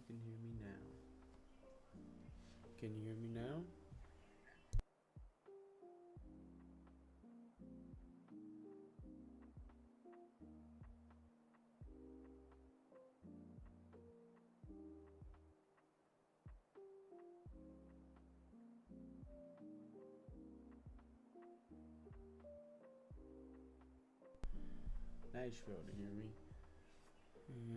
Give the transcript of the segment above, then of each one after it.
can hear me now. Can you hear me now? Now you should be able to hear me. And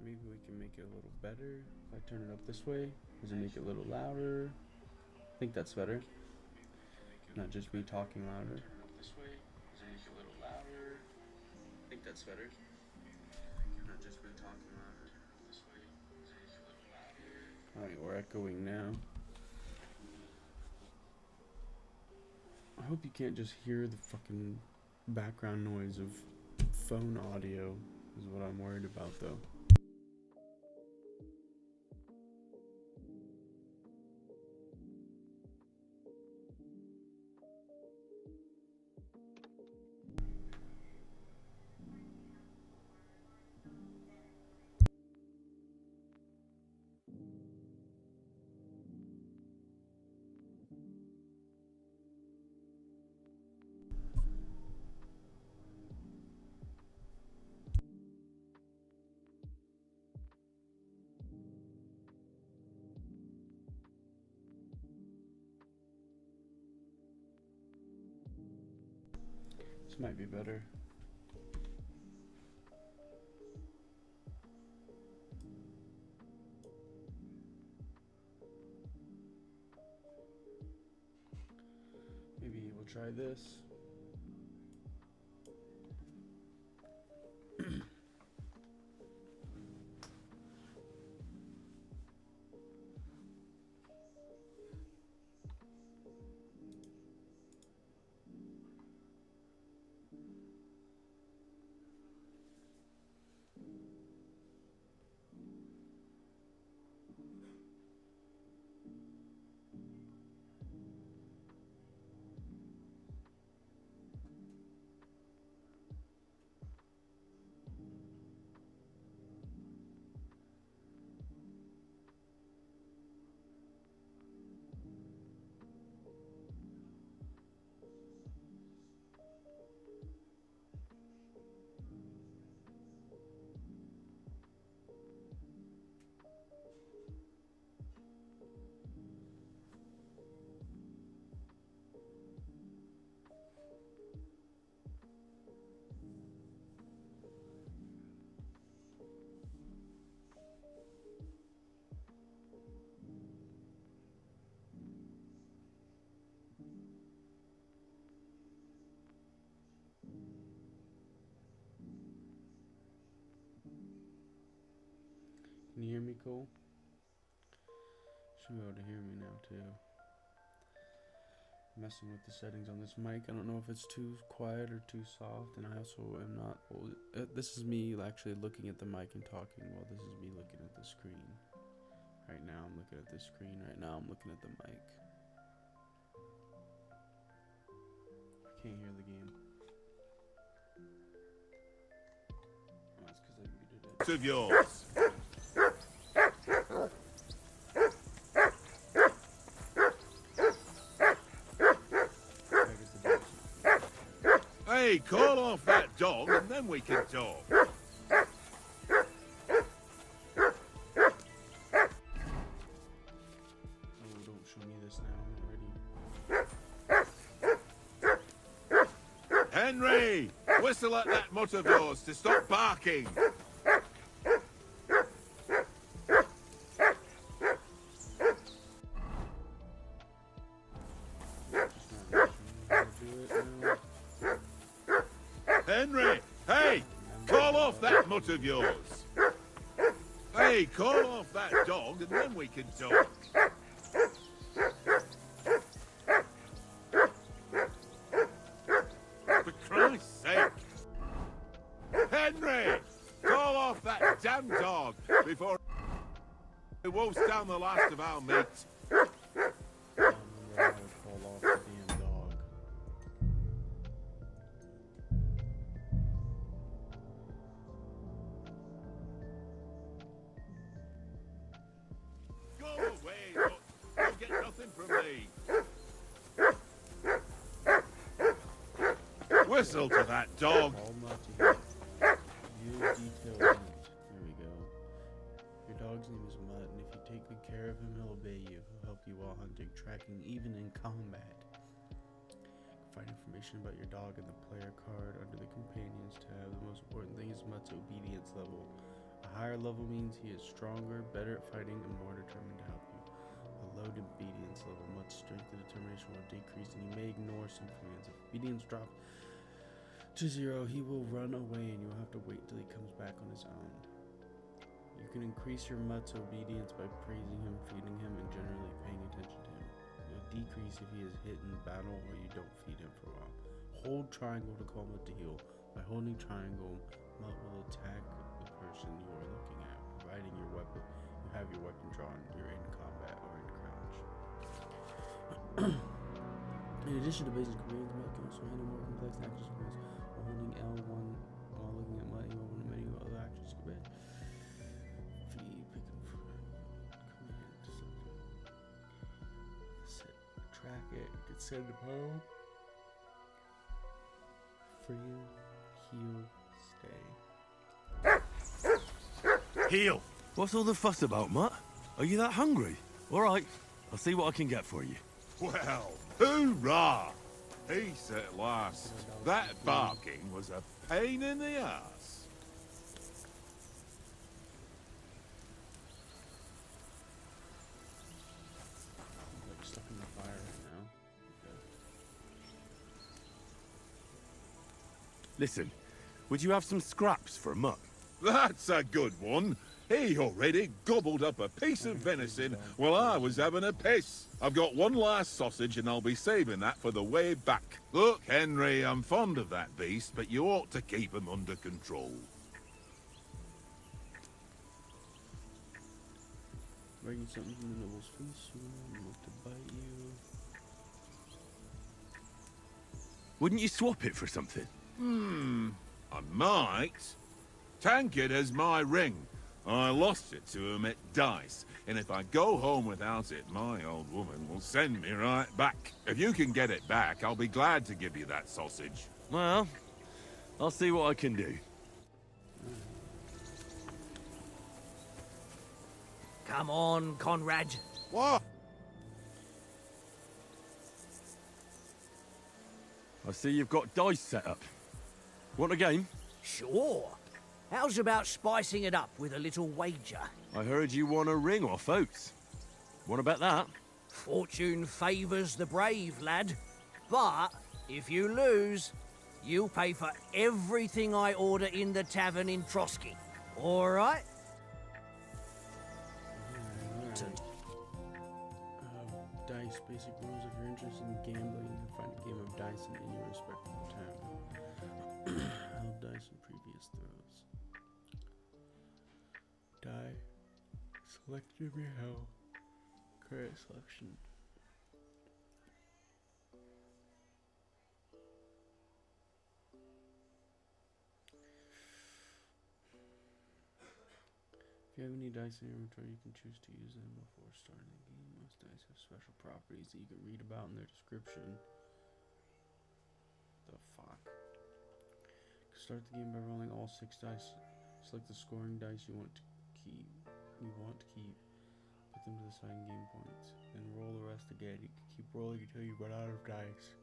maybe we can make it a little better. If I turn it up this way, does it make it a little louder? I think that's better. Not just me talking louder. This way, does it make it a little louder? I think that's better. Not just me talking louder. This way, does it make it a little louder? Alright, we're echoing now. I hope you can't just hear the fucking background noise of phone audio, is what I'm worried about though. This might be better. Maybe we'll try this. Can you hear me, Cole? Should be able to hear me now too. Messing with the settings on this mic. I don't know if it's too quiet or too soft, and I also am not. This is me actually looking at the mic and talking, while this is me looking at the screen. Right now, I'm looking at the screen. Right now, I'm looking at the mic. I can't hear the game. Oh, that's because I muted it. Of yours. Hey, call off that dog and then we can talk. Oh, don't show me this now. I'm not ready. Henry, whistle at that mutt of yours to stop barking. Henry, hey, call off that mutt of yours. Hey, call off that dog and then we can talk. For Christ's sake. Henry, call off that damn dog before it wolfs down the last of our meat. I don't remember how to call off the damn dog. Whistle to that dog. All not to heal. Use detailed hint. There we go. Your dog's name is Mutt, and if you take good care of him, he'll obey you. He'll help you while hunting, tracking, even in combat. Find information about your dog in the player card under the companions tab. The most important thing is Mutt's obedience level. A higher level means he is stronger, better at fighting, and more determined to help you. A low obedience level, Mutt's strength and determination will decrease, and he may ignore some commands. If obedience drops to 0, he will run away, and you'll have to wait till he comes back on his own. You can increase your Mutt's obedience by praising him, feeding him, and generally paying attention to him. You'll decrease if he is hit in battle or you don't feed him for a while. Hold triangle to call Mutt to heal. By holding triangle, Mutt will attack the person you are looking at, providing you have your weapon drawn. You're in combat or in crouch. In addition to basic commands, Mutt can also handle more complex actions commands. While holding L1 while looking at Mutt, you open a menu of other actions command. Feed, pick him for command, set, track it, get send him home. Free, heal, stay. Heal! What's all the fuss about, Mutt? Are you that hungry? All right, I'll see what I can get for you. Well, hoorah! Peace at last. That barking was a pain in the ass. I'm like stuck in the fire right now. Okay. Listen, would you have some scraps for Mutt? That's a good one. He already gobbled up a piece of venison while I was having a piss. I've got one last sausage and I'll be saving that for the way back. Look, Henry, I'm fond of that beast, but you ought to keep him under control. Breaking something from the noble's feast, you want to bite you. Wouldn't you swap it for something? I might. Tankard has my ring. I lost it to him at dice, and if I go home without it, my old woman will send me right back. If you can get it back, I'll be glad to give you that sausage. Well, I'll see what I can do. Come on, Conrad. What? I see you've got dice set up. Want a game? Sure. How's about spicing it up with a little wager? I heard you won a ring off Oates. Want to bet that? Fortune favours the brave, lad. But if you lose, you'll pay for everything I order in the tavern in Trotsky. All right? Alright. Dice, basic rules. If you're interested in gambling, you can find a game of dice in your respective tavern. Held dice in previous throws. Die. Select your hell. Correct selection. If you have any dice in your inventory, you can choose to use them before starting the game. Most dice have special properties that you can read about in their description. The fuck? Start the game by rolling all 6 dice. Select the scoring dice you want to keep. Put them to the side in game points. Then roll the rest again. You can keep rolling until you run out of dice.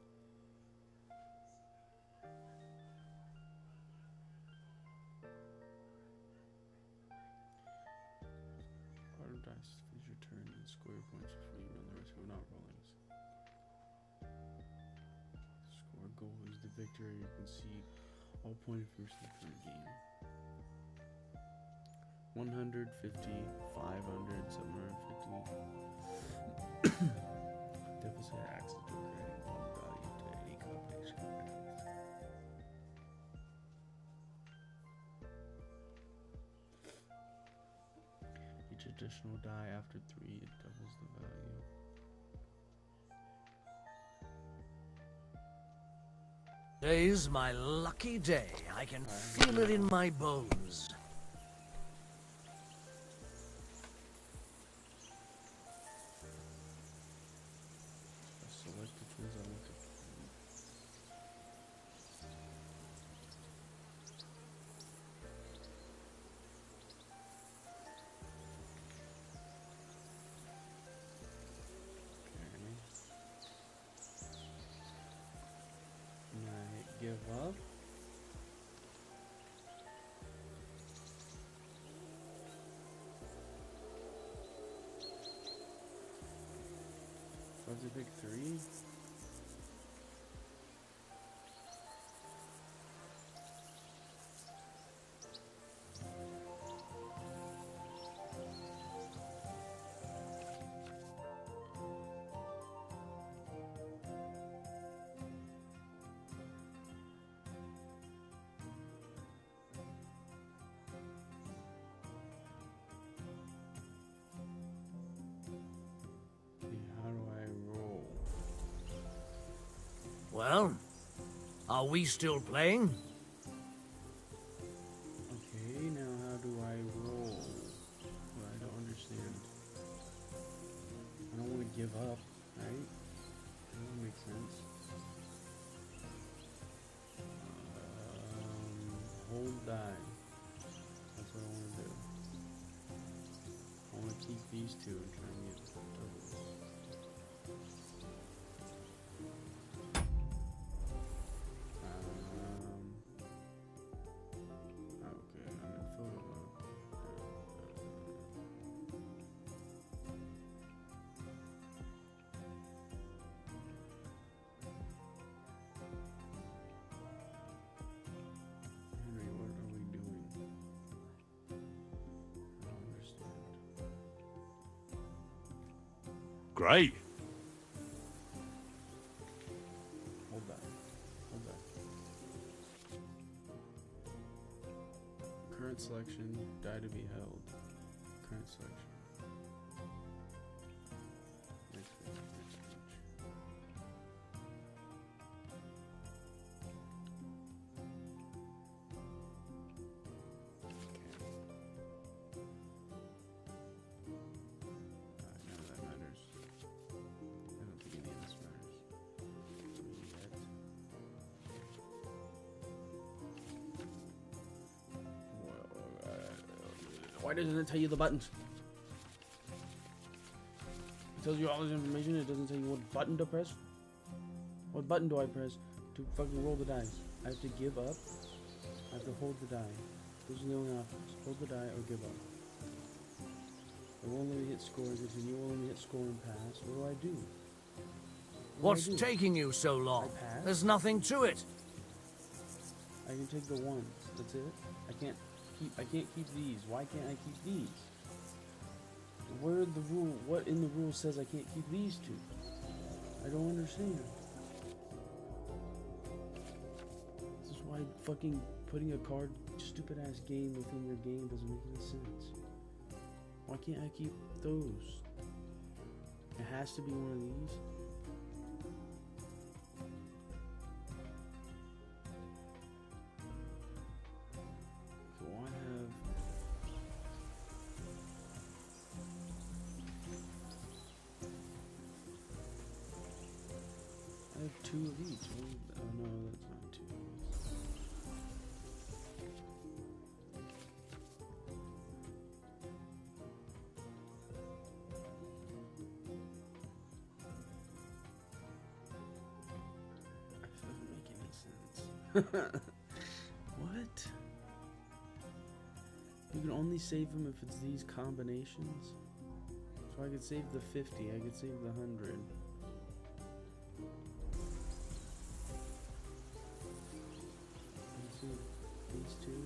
Part of dice finish your turn and score your points before you run the risk of not rolling. Score goal is the victory. You can see all point information in the current game. 150, 500, 750. Deficit access to creating one value to any combination of dice. Each additional die after 3, it doubles the value. Today's my lucky day. I can feel it in my bones. Select which ones I want to keep. give up? So I have to pick 3? How do I roll? Well, are we still playing? Okay, now how do I roll? Well, I don't understand. I don't want to give up, right? That doesn't make sense. Hold die. That's what I want to do. I want to keep these two and try and get doubles. Okay, I'm in photo mode. Henry, what are we doing? I don't understand. Great. Hold that. Hold that. Current selection, die to be held. Current selection. Next page, next page. None of that matters. I don't think any of this matters. Yet. Why doesn't it tell you the buttons? It tells you all this information. It doesn't tell you what button to press. What button do I press to fucking roll the dice? I have to give up. I have to hold the die. Those are the only options. Hold the die or give up. It won't let me hit score. Continue. It won't let me hit score and pass. What do I do? What's do? taking you so long? I pass? There's nothing to it. I can take the ones. That's it. I can't keep these. Why can't I keep these? Where the rule? What in the rule says I can't keep these two? I don't understand. This is why fucking putting a card, stupid ass game within your game doesn't make any sense. Why can't I keep those? It has to be one of these. So I have. I have 2 of each. Oh no, that's not 2 of each. That doesn't make any sense. What? You can only save them if it's these combinations. So I could save the 50, I could save the 100. Let's see, these two.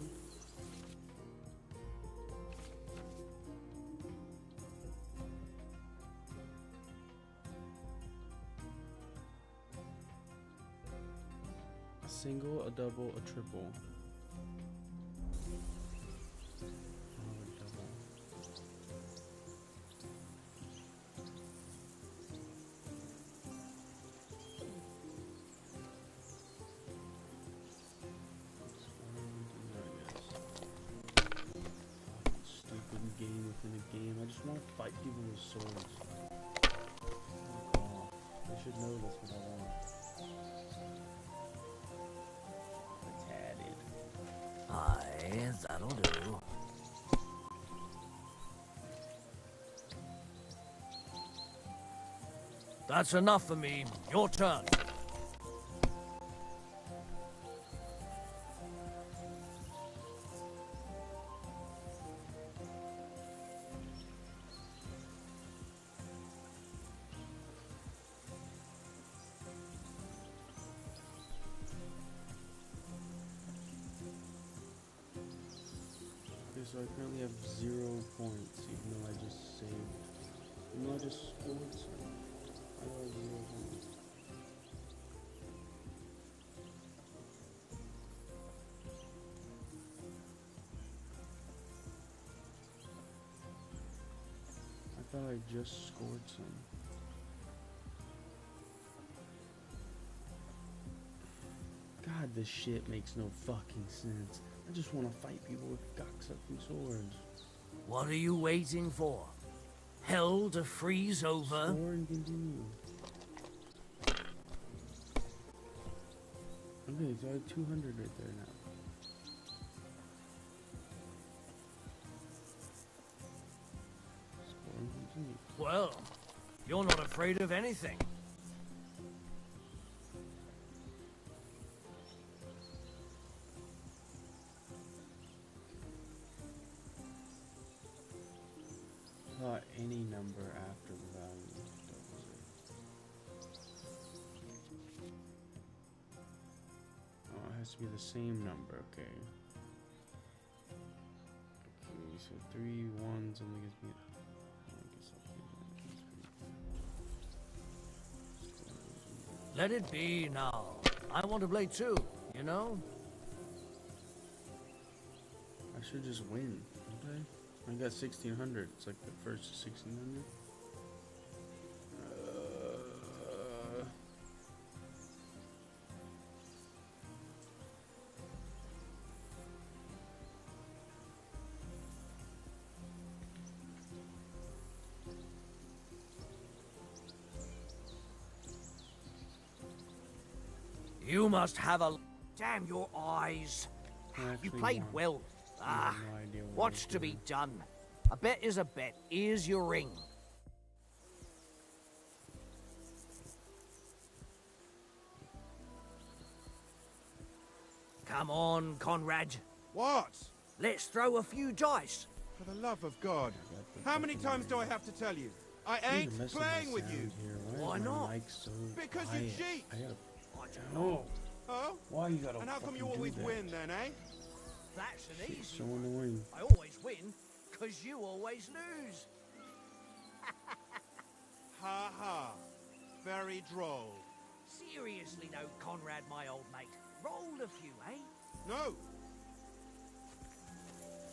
A single, a double, a triple. Oh, a double. Stupid game within a game. I just want to fight people with swords. Oh, I should know that's what I want. Retarded. Aye, that'll do. That's enough for me. Your turn. so I currently have 0 points, even though I just saved. Even though I just scored some. I have 0 points. I thought I just scored some. God, this shit makes no fucking sense. I just want to fight people with cocksucking swords. What are you waiting for? Hell to freeze over? Score and continue. Okay, so I have 200 right there now. Score and continue. Well, you're not afraid of anything. Any number after the value doubles it. Oh, it has to be the same number, okay. Okay, so 3 1s only gives me. Let it be now. I want to play too, you know? I should just win, don't I? I got 1600. It's like the first 1600. You must have a... Damn your eyes. You played well. Ah, no idea what what's I'm to be doing. done? A bet is a bet. Here's your ring. Come on, Conrad. What? Let's throw a few dice. For the love of God. How many times do I have to tell you? I ain't playing with you. Why not? So Because you quiet? cheat. I gotta. I don't No. know. Oh? Why you gotta? And how come fucking you do always that? win then, eh? That's an It's easy so one. annoying. I always win, because you always lose. Ha ha. Very droll. Seriously though, Conrad, my old mate. Roll a few, eh? No.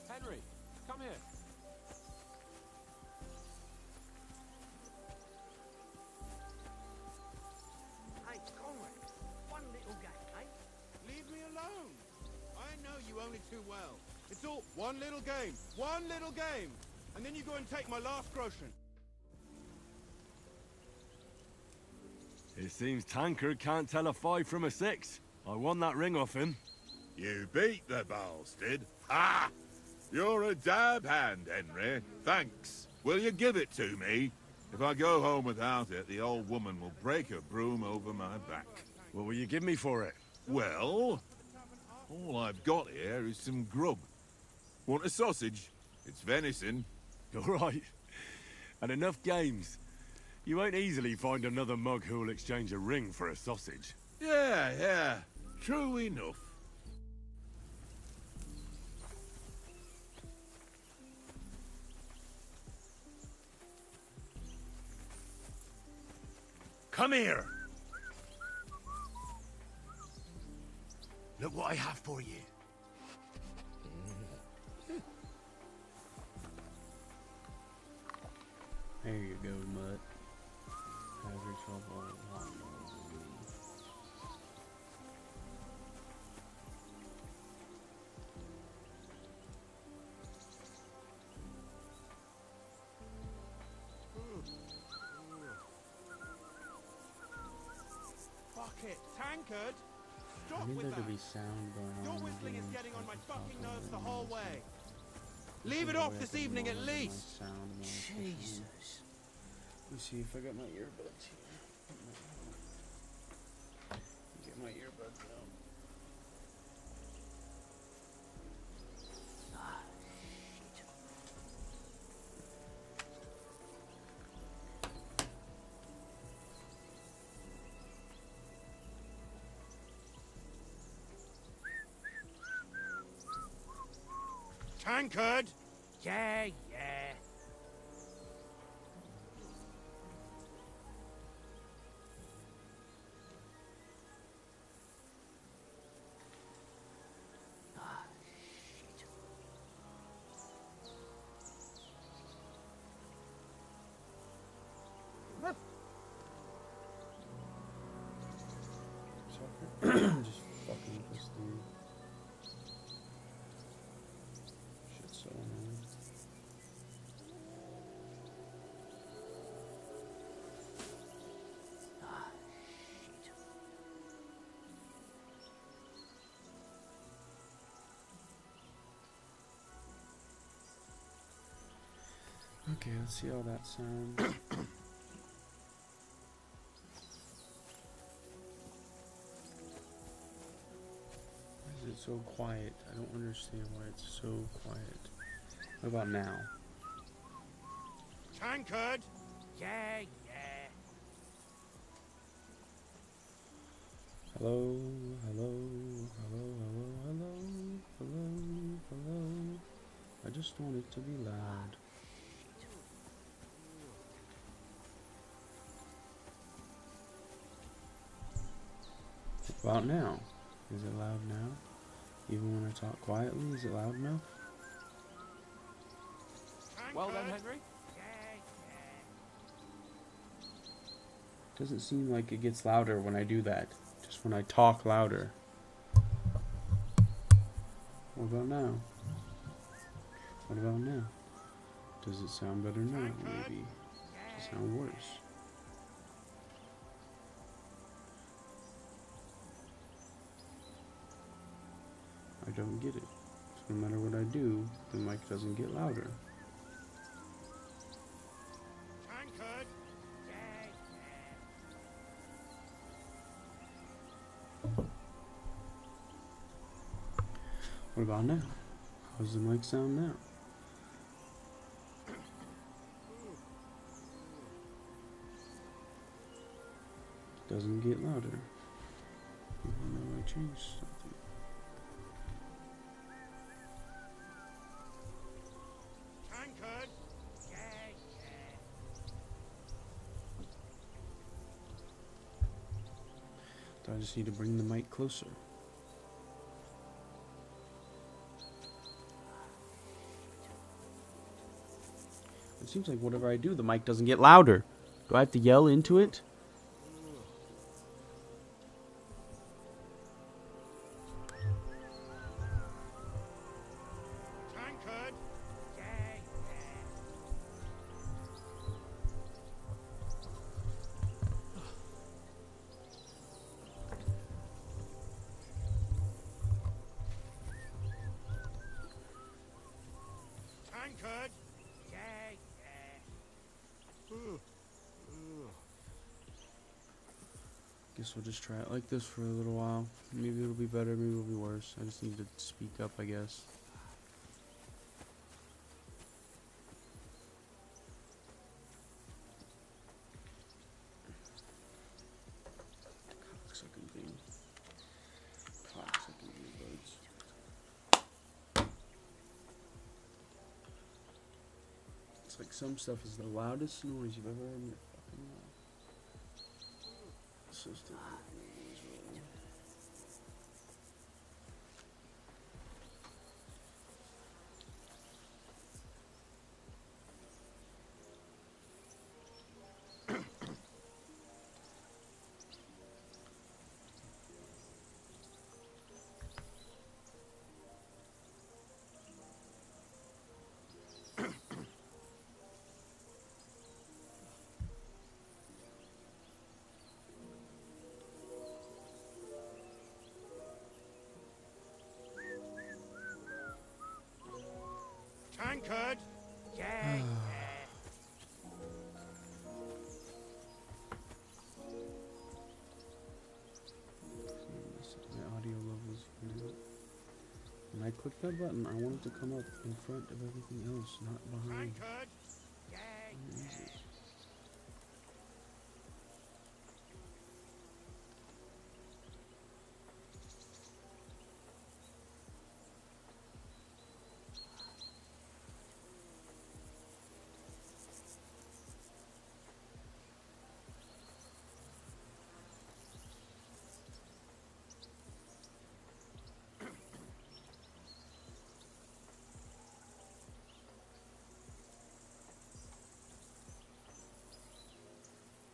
Henry, come here. Hey, Conrad, one little game, eh? Leave me alone. I know you only too well. It's all one little game. One little game. And then you go and take my last groschen. It seems Tankard can't tell a 5 from a 6. I won that ring off him. You beat the bastard. Ha! You're a dab hand, Henry. Thanks. Will you give it to me? If I go home without it, the old woman will break her broom over my back. What will you give me for it? Well, all I've got here is some grub. Want a sausage? It's venison. All right. And enough games. You won't easily find another mug who'll exchange a ring for a sausage. Yeah. True enough. Come here! Look what I have for you. There you go, Mutt. Have yourself a hot dog. Fuck it. Tankard. I Stop need with there to that. be sound going on. Your whistling is again, getting so on I my can fucking talk nerves over the it. whole way. This Leave is it the off way I this can evening at lower my least. sound when I push it in. Jesus. Let me see if I got my earbuds here. Get my earbuds out. Ah, shit. Tankard! Yeah. Ah, shit. Just fucking with this thing. Shit's so annoying. Ah, shit. Okay, let's see how that sounds. Why is it so quiet? I don't understand why it's so quiet. What about now? Tankard! Yeah. Hello, hello, hello, hello, hello, hello, hello. I just want it to be loud. What about now? Is it loud now? Even when I talk quietly, is it loud enough? Well then, Tankard! Henry? Doesn't seem like it gets louder when I do that. Just when I talk louder. What about now? What about now? Does it sound better now? Maybe. Does it sound worse? I don't get it. So no matter what I do, the mic doesn't get louder. Tankard! What about now? How does the mic sound now? Doesn't get louder. Even though I changed something. Tankard! So I just need to bring the mic closer. It seems like whatever I do, the mic doesn't get louder. Do I have to yell into it? Tankard! Tankard! Guess we'll just try it like this for a little while. Maybe it'll be better, maybe it'll be worse. I just need to speak up, I guess. Cocksucking thing. Cocksucking earbuds. It's like some stuff is the loudest noise you've ever heard in your fucking life. System. Tankard! My audio levels now. When I click that button, I want it to come up in front of everything else, not behind. Tankard! Where is it?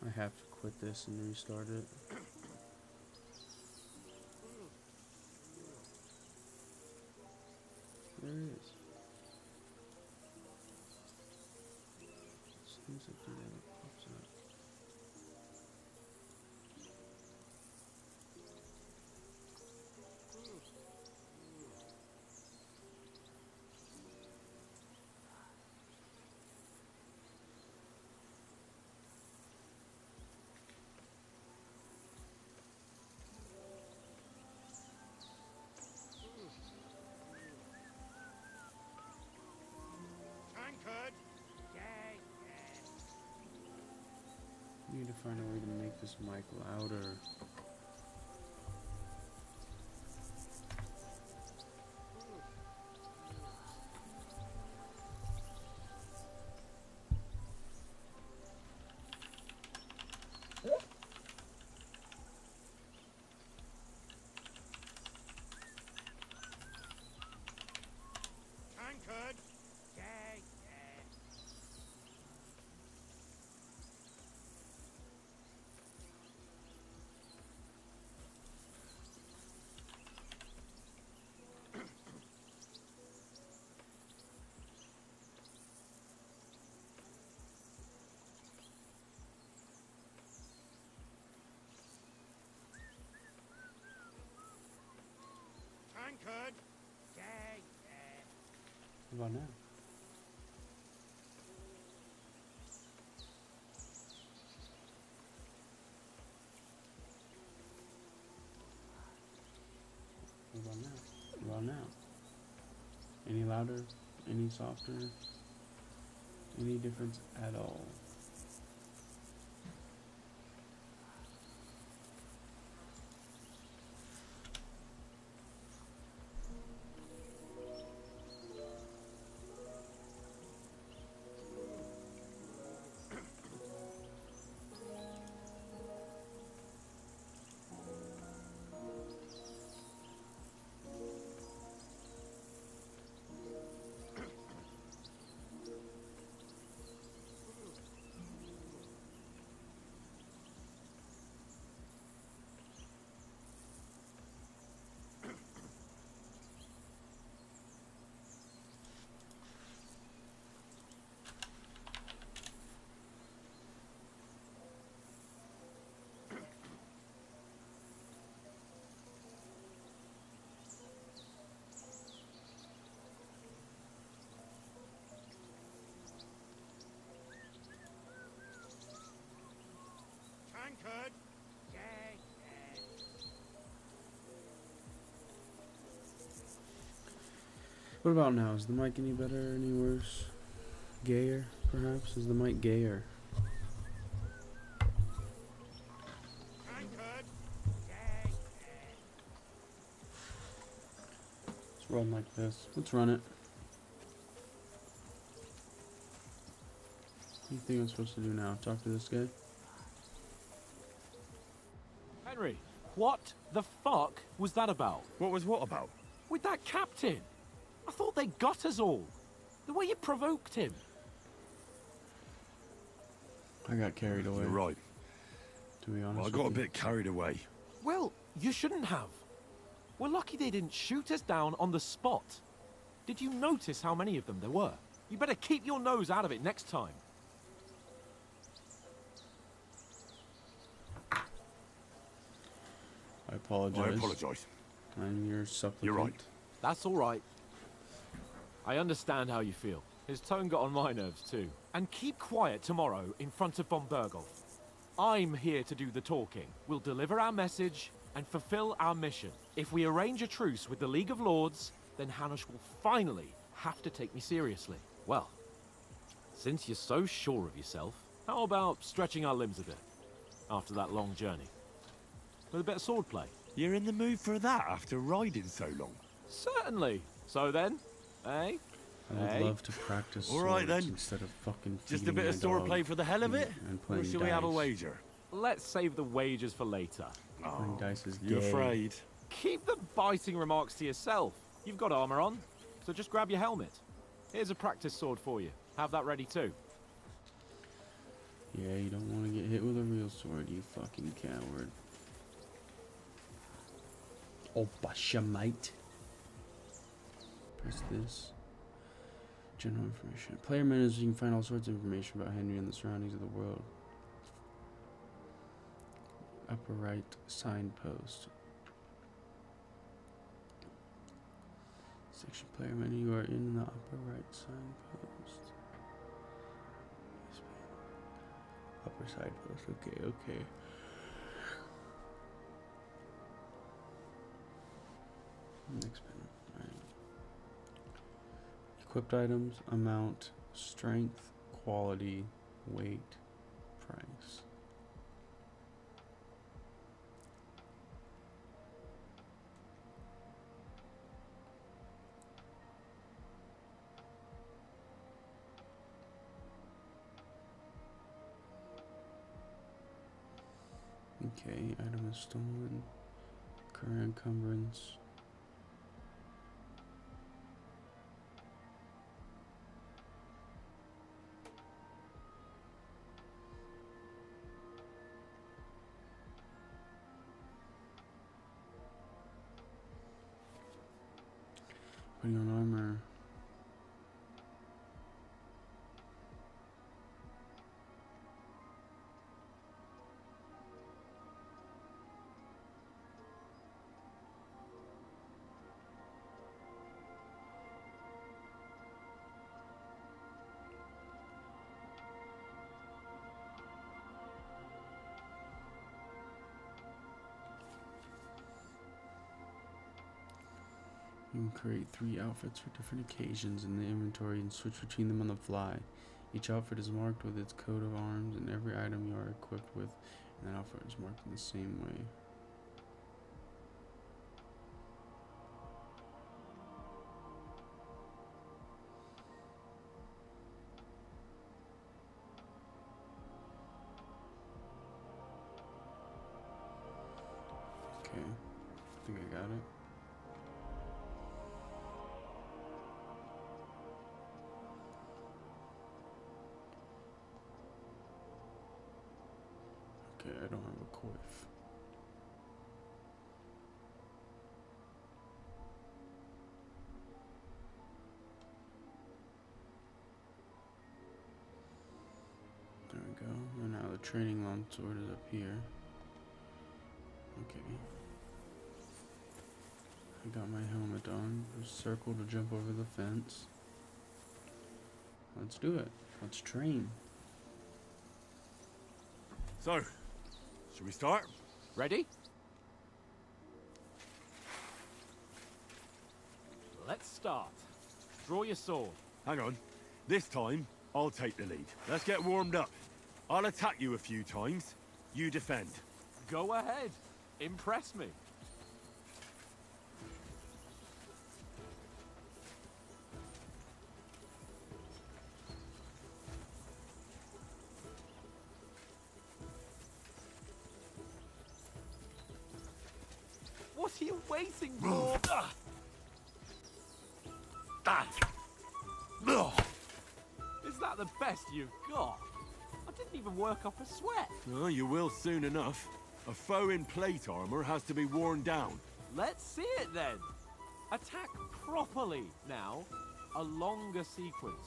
I have to quit this and restart it. There it is. As soon as I do that, it pops up. Tankard! Need to find a way to make this mic louder. Tankard! Tankard! What about now? What about now? What about now? Any louder? Any softer? Any difference at all? Tankard! What about now? Is the mic any better, any worse? Gayer, perhaps? Is the mic gayer? Tankard! Let's run like this. Let's run it. What do you think I'm supposed to do now? Talk to this guy? Henry, what the fuck was that about? What was what about? With that captain? I thought they got us all. The way you provoked him. I got carried away. You're right. To be honest Well, I with got a you. bit carried away. Well, you shouldn't have. We're lucky they didn't shoot us down on the spot. Did you notice how many of them there were? You better keep your nose out of it next time. I apologize. I apologise. I'm your supplicant. You're right. That's all right. I understand how you feel. His tone got on my nerves too. And keep quiet tomorrow in front of von Berghoff. I'm here to do the talking. We'll deliver our message and fulfill our mission. If we arrange a truce with the League of Lords, then Hanush will finally have to take me seriously. Well, since you're so sure of yourself, how about stretching our limbs a bit after that long journey? With a bit of swordplay. You're in the mood for that after riding so long? Certainly. So then, eh? I would Hey. love to practice All right, swords then. instead of fucking Just a feeding bit my of swordplay dog for the hell of it? and Or playing shall we have a dice. wager? Let's save the wagers for later. Playing dice is You gay. afraid? Keep the biting remarks to yourself. You've got armor on, so just grab your helmet. Here's a practice sword for you. Have that ready too. Yeah, you don't want to get hit with a real sword, you fucking coward. Oh, Bashamite. Press this. General information. Player menus, you can find all sorts of information about Henry and the surroundings of the world. Upper right signpost. Section player menu, you are in the upper right signpost. Upper signpost, okay, okay. Next menu, right. Equipped items, amount, strength, quality, weight, price. Okay, item is stolen. Current encumbrance. Putting on armor. You can create 3 outfits for different occasions in the inventory and switch between them on the fly. Each outfit is marked with its coat of arms, and every item you are equipped with in that outfit is marked in the same way. Okay, I think I got it. Okay, I don't have a coif. There we go. And now the training longsword is up here. Okay. I got my helmet on. There's a circle to jump over the fence. Let's do it. Let's train. So, should we start? Ready? Let's start. Draw your sword. Hang on. This time, I'll take the lead. Let's get warmed up. I'll attack you a few times. You defend. Go ahead. Impress me. What are you waiting for? Is that the best you've got? I didn't even work up a sweat. Oh, you will soon enough. A foe in plate armor has to be worn down. Let's see it then. Attack properly now. A longer sequence.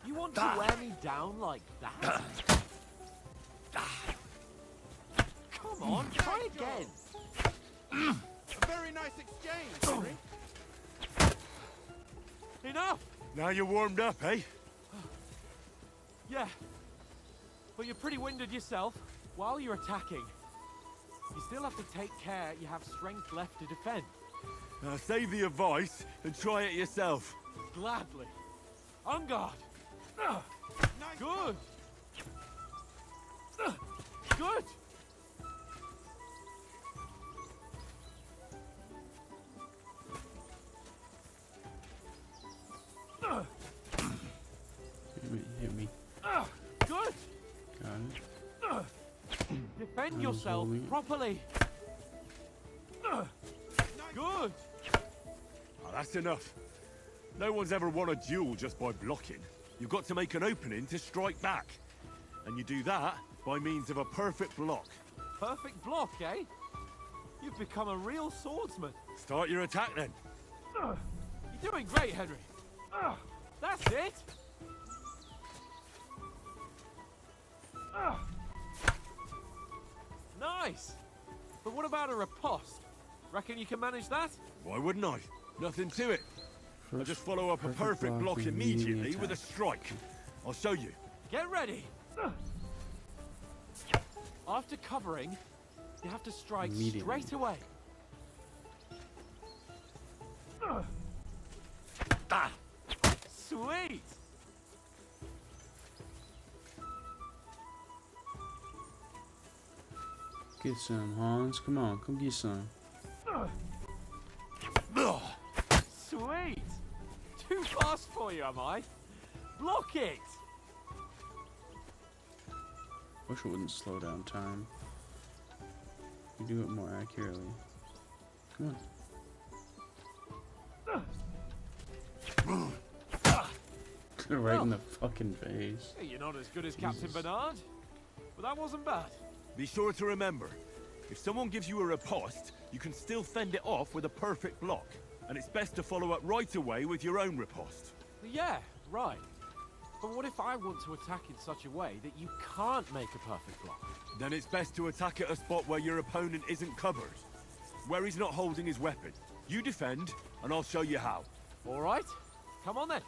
You want to wear me down like that? Come on, try again. A very nice exchange, Henry. Enough! Now you're warmed up, eh? Yeah. But you're pretty winded yourself. While you're attacking, you still have to take care you have strength left to defend. Now save the advice and try it yourself. Gladly. On guard. Nice Good. Good. Hit me. Good. Got it. Defend was yourself holding it. properly. Good. Now That's enough. No one's ever won a duel just by blocking. You've got to make an opening to strike back. And you do that by means of a perfect block. Perfect block, eh? You've become a real swordsman. Start your attack then. You're doing great, Henry. That's it. Nice. But what about a riposte? Reckon you can manage that? Why wouldn't I? Nothing to it. I'll just follow up a perfect perfect block block with immediately immediate with a attack. strike. I'll show you. Get ready. After covering, you have to strike Immediately. straight away. Sweet. Get some, Hans. Come on, come get some. Sweet. Too fast for you, am I? Block it. Wish it wouldn't slow down time. You do it more accurately. Come on. Right in the fucking face. Hey, you're not as good as Captain Jesus. Bernard, but that wasn't bad. Be sure to remember, if someone gives you a riposte, you can still fend it off with a perfect block. And it's best to follow up right away with your own riposte. Yeah, right. But what if I want to attack in such a way that you can't make a perfect block? Then it's best to attack at a spot where your opponent isn't covered. Where he's not holding his weapon. You defend, and I'll show you how. All right, come on then.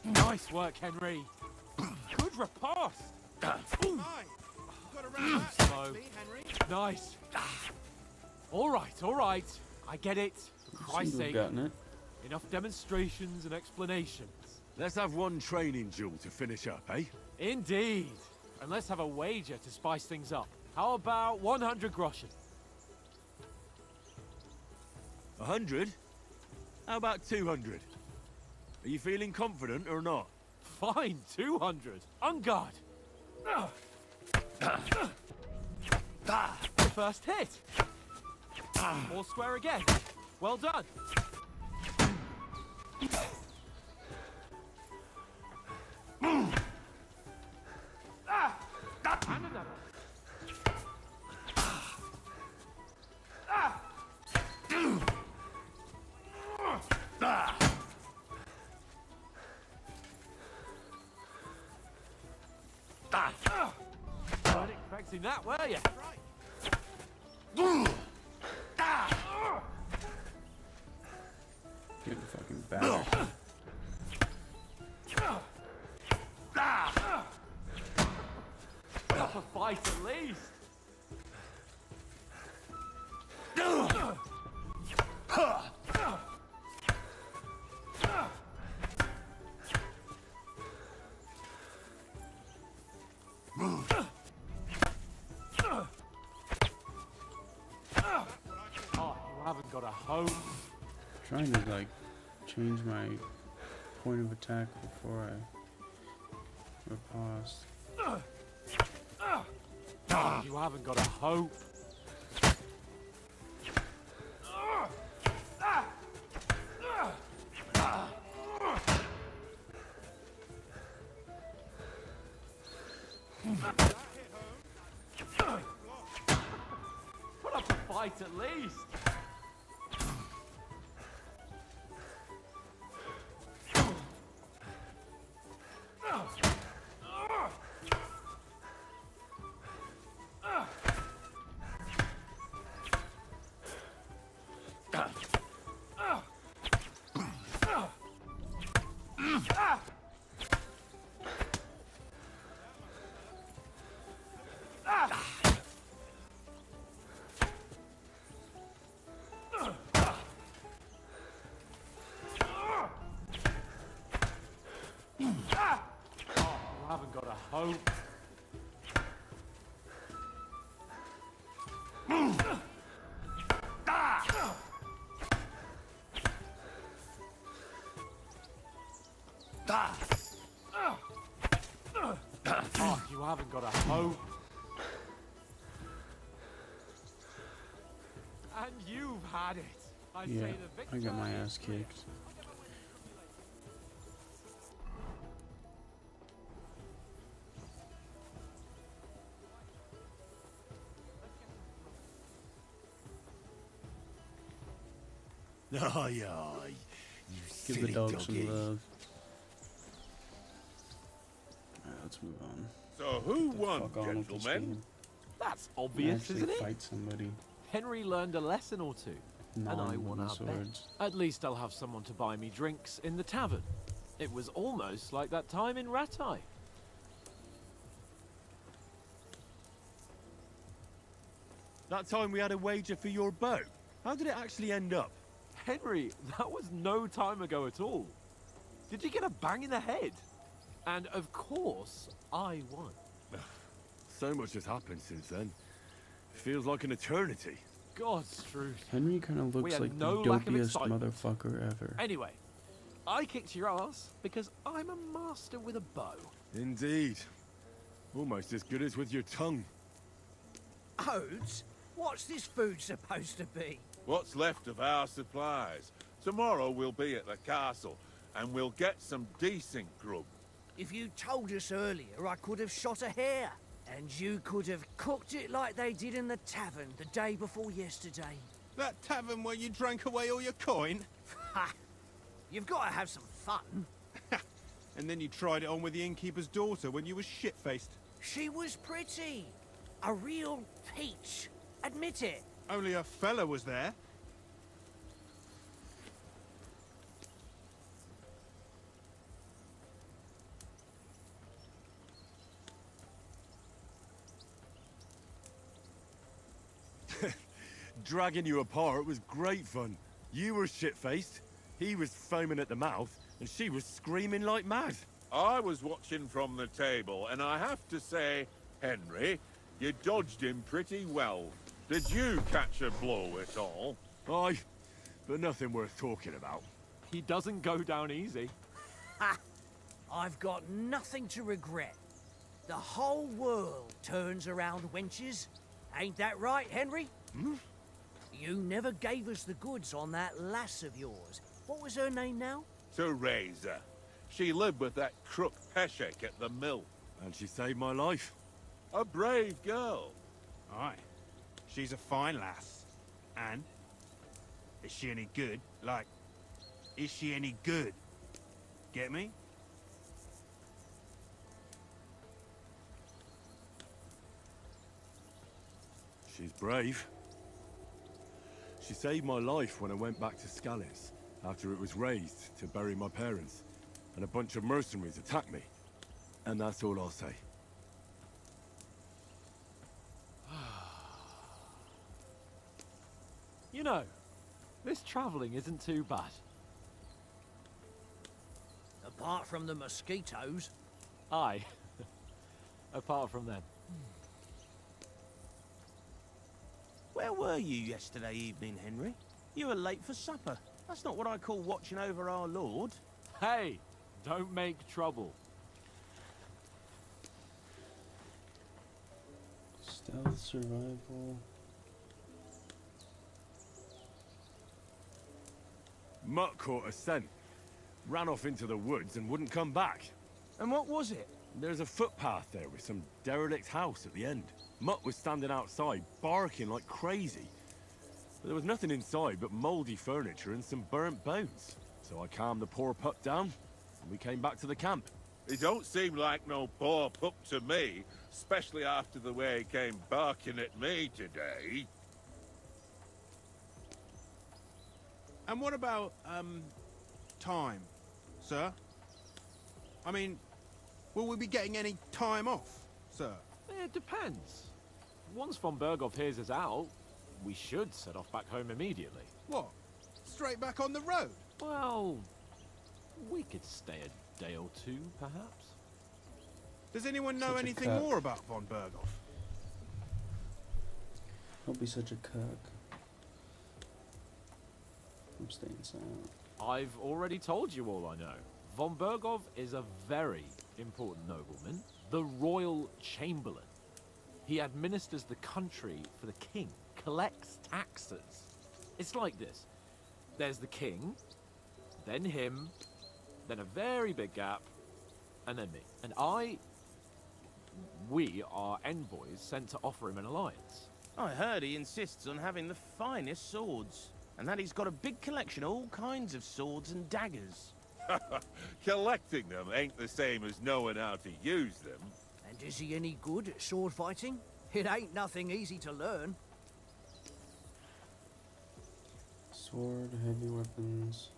Nice work, Henry. Good riposte. Hi. You've got around that Slow. nicely, Henry. Nice. All right. I get it. For Christ's Seem to sake, have gotten it. enough demonstrations and explanations. Let's have one training duel to finish up, eh? Indeed. And let's have a wager to spice things up. How about 100 groschen? 100? How about 200? Are you feeling confident or not? Fine, 200. On guard. First hit. More square again. Well done. And another. Weren't expecting that, were you? Getting fucking battered. Up a fight at least. Oh, you haven't got a hope. Trying to like change my point of attack before I riposte. Oh, you haven't got a hope. Put up a fight at least. You haven't got a hope. Oh, you haven't got a hope. had it. I Yeah, say the I got my victor ass is clear. kicked. Aye, aye. You Give silly the dog doggy. some love. Alright, let's move on. So who Get the won, fuck on with this gentlemen? game. That's And obvious, actually isn't it? fight somebody. Henry learned a lesson or two. And I won Non-wooden our bet. swords. At least I'll have someone to buy me drinks in the tavern. It was almost like that time in Rattay. That time we had a wager for your bow. How did it actually end up? Henry, that was no time ago at all. Did you get a bang in the head? And of course, I won. So much has happened since then. Feels like an eternity. God's truth. Henry kind of We looks had like no the lack of dopiest excitement. motherfucker ever. Anyway, I kicked your ass because I'm a master with a bow. Indeed. Almost as good as with your tongue. Oates? What's this food supposed to be? What's left of our supplies? Tomorrow we'll be at the castle, and we'll get some decent grub. If you told us earlier, I could have shot a hare. And you could have cooked it like they did in the tavern the day before yesterday. That tavern where you drank away all your coin? Ha! You've got to have some fun. And then you tried it on with the innkeeper's daughter when you were shit-faced. She was pretty. A real peach. Admit it. Only a fella was there. Dragging you apart was great fun. You were shit-faced, he was foaming at the mouth, and she was screaming like mad. I was watching from the table, and I have to say, Henry, you dodged him pretty well. Did you catch a blow at all? Aye, but nothing worth talking about. He doesn't go down easy. Ha! I've got nothing to regret. The whole world turns around wenches. Ain't that right, Henry? Hmm? You never gave us the goods on that lass of yours. What was her name now? Teresa. She lived with that crook Peshek at the mill. And she saved my life. A brave girl. Aye. She's a fine lass. And? Is she any good? Like, is she any good? Get me? She's brave. She saved my life when I went back to Scallis after it was razed to bury my parents, and a bunch of mercenaries attacked me. And that's all I'll say. You know, this travelling isn't too bad. Apart from the mosquitoes. Aye. Apart from them. Where were you yesterday evening, Henry? You were late for supper. That's not what I call watching over our lord. Hey, don't make trouble. Stealth, survival. Mutt caught a scent, ran off into the woods and wouldn't come back. And what was it? There's a footpath there with some derelict house at the end. Mutt was standing outside, barking like crazy. But there was nothing inside but mouldy furniture and some burnt bones. So I calmed the poor pup down, and we came back to the camp. He don't seem like no poor pup to me, especially after the way he came barking at me today. And what about, time, sir? I mean, will we be getting any time off, sir? It depends. Once von Berghoff hears us out, we should set off back home immediately. What? Straight back on the road? Well, we could stay a day or two, perhaps. Does anyone know Such a anything cuck. more about von Berghoff? Don't be such a cuck. I'm staying silent. I've already told you all I know. Von Berghoff is a very important nobleman, the Royal Chamberlain. He administers the country for the king, collects taxes. It's like this. There's the king, then him, then a very big gap, and then me. And we are envoys sent to offer him an alliance. I heard he insists on having the finest swords, and that he's got a big collection of all kinds of swords and daggers. Collecting them ain't the same as knowing how to use them. And is he any good at sword fighting? It ain't nothing easy to learn. Sword, heavy weapons.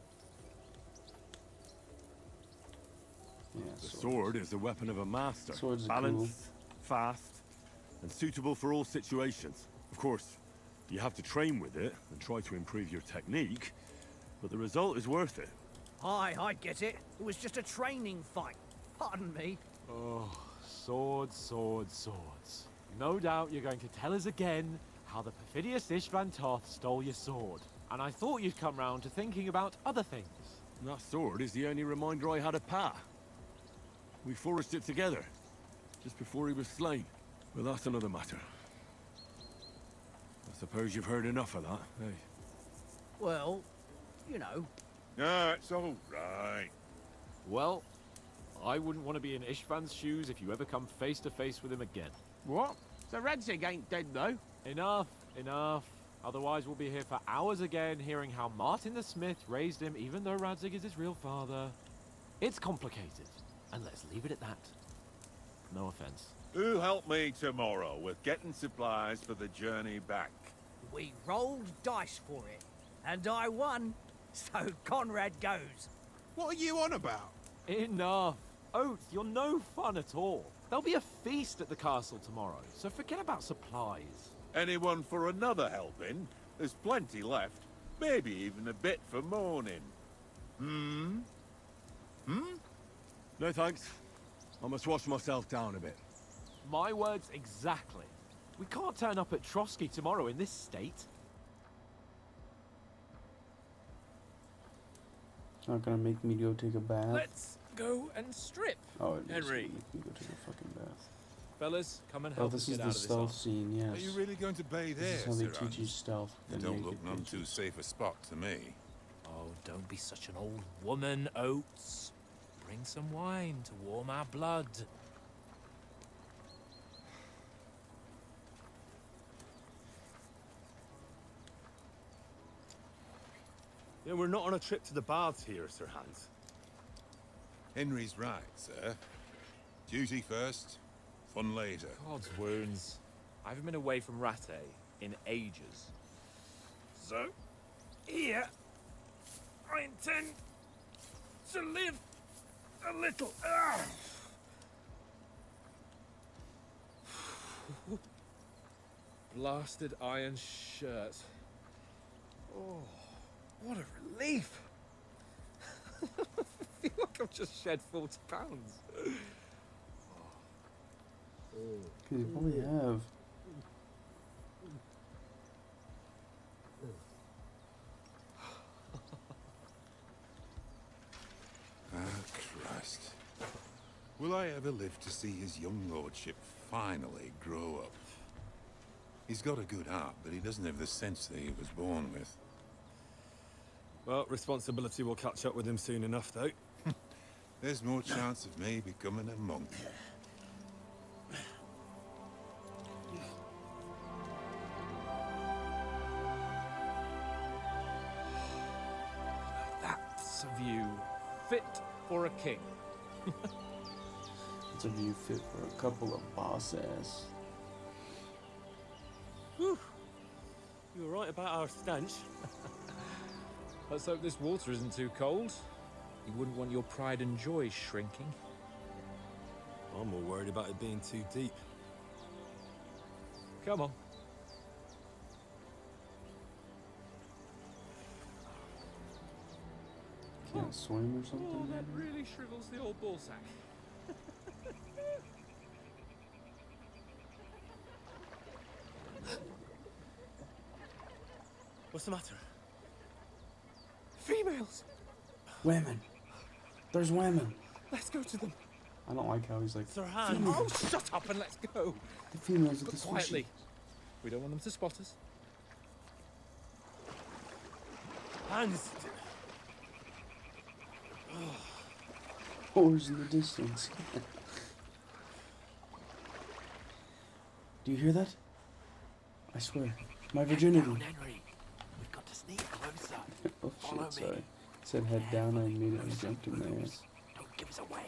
Yeah, The swords. sword is the weapon of a master. Swords are Balanced, fast, and suitable for all situations. Of course, you have to train with it and try to improve your technique, but the result is worth it. Aye, I get it. It was just a training fight. Pardon me. Oh, swords, swords, swords. No doubt you're going to tell us again how the perfidious Ishvan Toth stole your sword. And I thought you'd come round to thinking about other things. And that sword is the only reminder I had of Pa. We forged it together, just before he was slain. But that's another matter. I suppose you've heard enough of that, eh? Well, you know. No, it's all right. Well, I wouldn't want to be in Ishvan's shoes if you ever come face to face with him again. What? So Radzig ain't dead, though? Enough, enough. Otherwise we'll be here for hours again hearing how Martin the Smith raised him even though Radzig is his real father. It's complicated, and let's leave it at that. No offense. Who help me tomorrow with getting supplies for the journey back? We rolled dice for it, and I won. So Conrad goes. What are you on about? Enough. Oath, you're no fun at all. There'll be a feast at the castle tomorrow, so forget about supplies. Anyone for another helping? There's plenty left. Maybe even a bit for morning. No thanks. I must wash myself down a bit. My words exactly. We can't turn up at Trotsky tomorrow in this state. It's not gonna make me go take a bath. Let's go and strip. Oh, it is Henry. gonna make me go take a fucking bath. Fellas, come and Oh, help us this is get the out of this. stealth hole. scene, yes. Are you really going to bathe This here, is how they Sir teach you Hans? stealth. You the don't naked look none bitches. too safe a spot to me. Oh, don't be such an old woman, Oates. Bring some wine to warm our blood. Yeah, we're not on a trip to the baths here, Sir Hans. Henry's right, sir. Duty first, fun later. God's wounds. I haven't been away from Rattay in ages. So, here, I intend to live a little. Blasted iron shirt. Oh, what a relief! I feel like I've just shed 40 pounds. Cause you probably have. Ah, Christ. Will I ever live to see his young lordship finally grow up? He's got a good heart, but he doesn't have the sense that he was born with. Well, responsibility will catch up with him soon enough, though. There's more chance of me becoming a monk. That's a view fit for a king. It's a view fit for a couple of boss ass. Whew. You were right about our stench. Let's hope this water isn't too cold. You wouldn't want your pride and joy shrinking. I'm more worried about it being too deep. Come on. Can't swim or Oh, something? that maybe? really shrivels the old ball sack. What's the matter? Females! Women! There's women! Let's go to them. I don't like how he's like, Sir Hans! Oh, shut up and let's go. the females of But this quietly. species. We don't want them to spot us. hands. Horrors in the distance. Do you hear that? I swear, my virginity. Down, Henry. We've got to sneak closer. Oh Follow shit, me. sorry. It said head down, I immediately jumped in there. Don't give us away.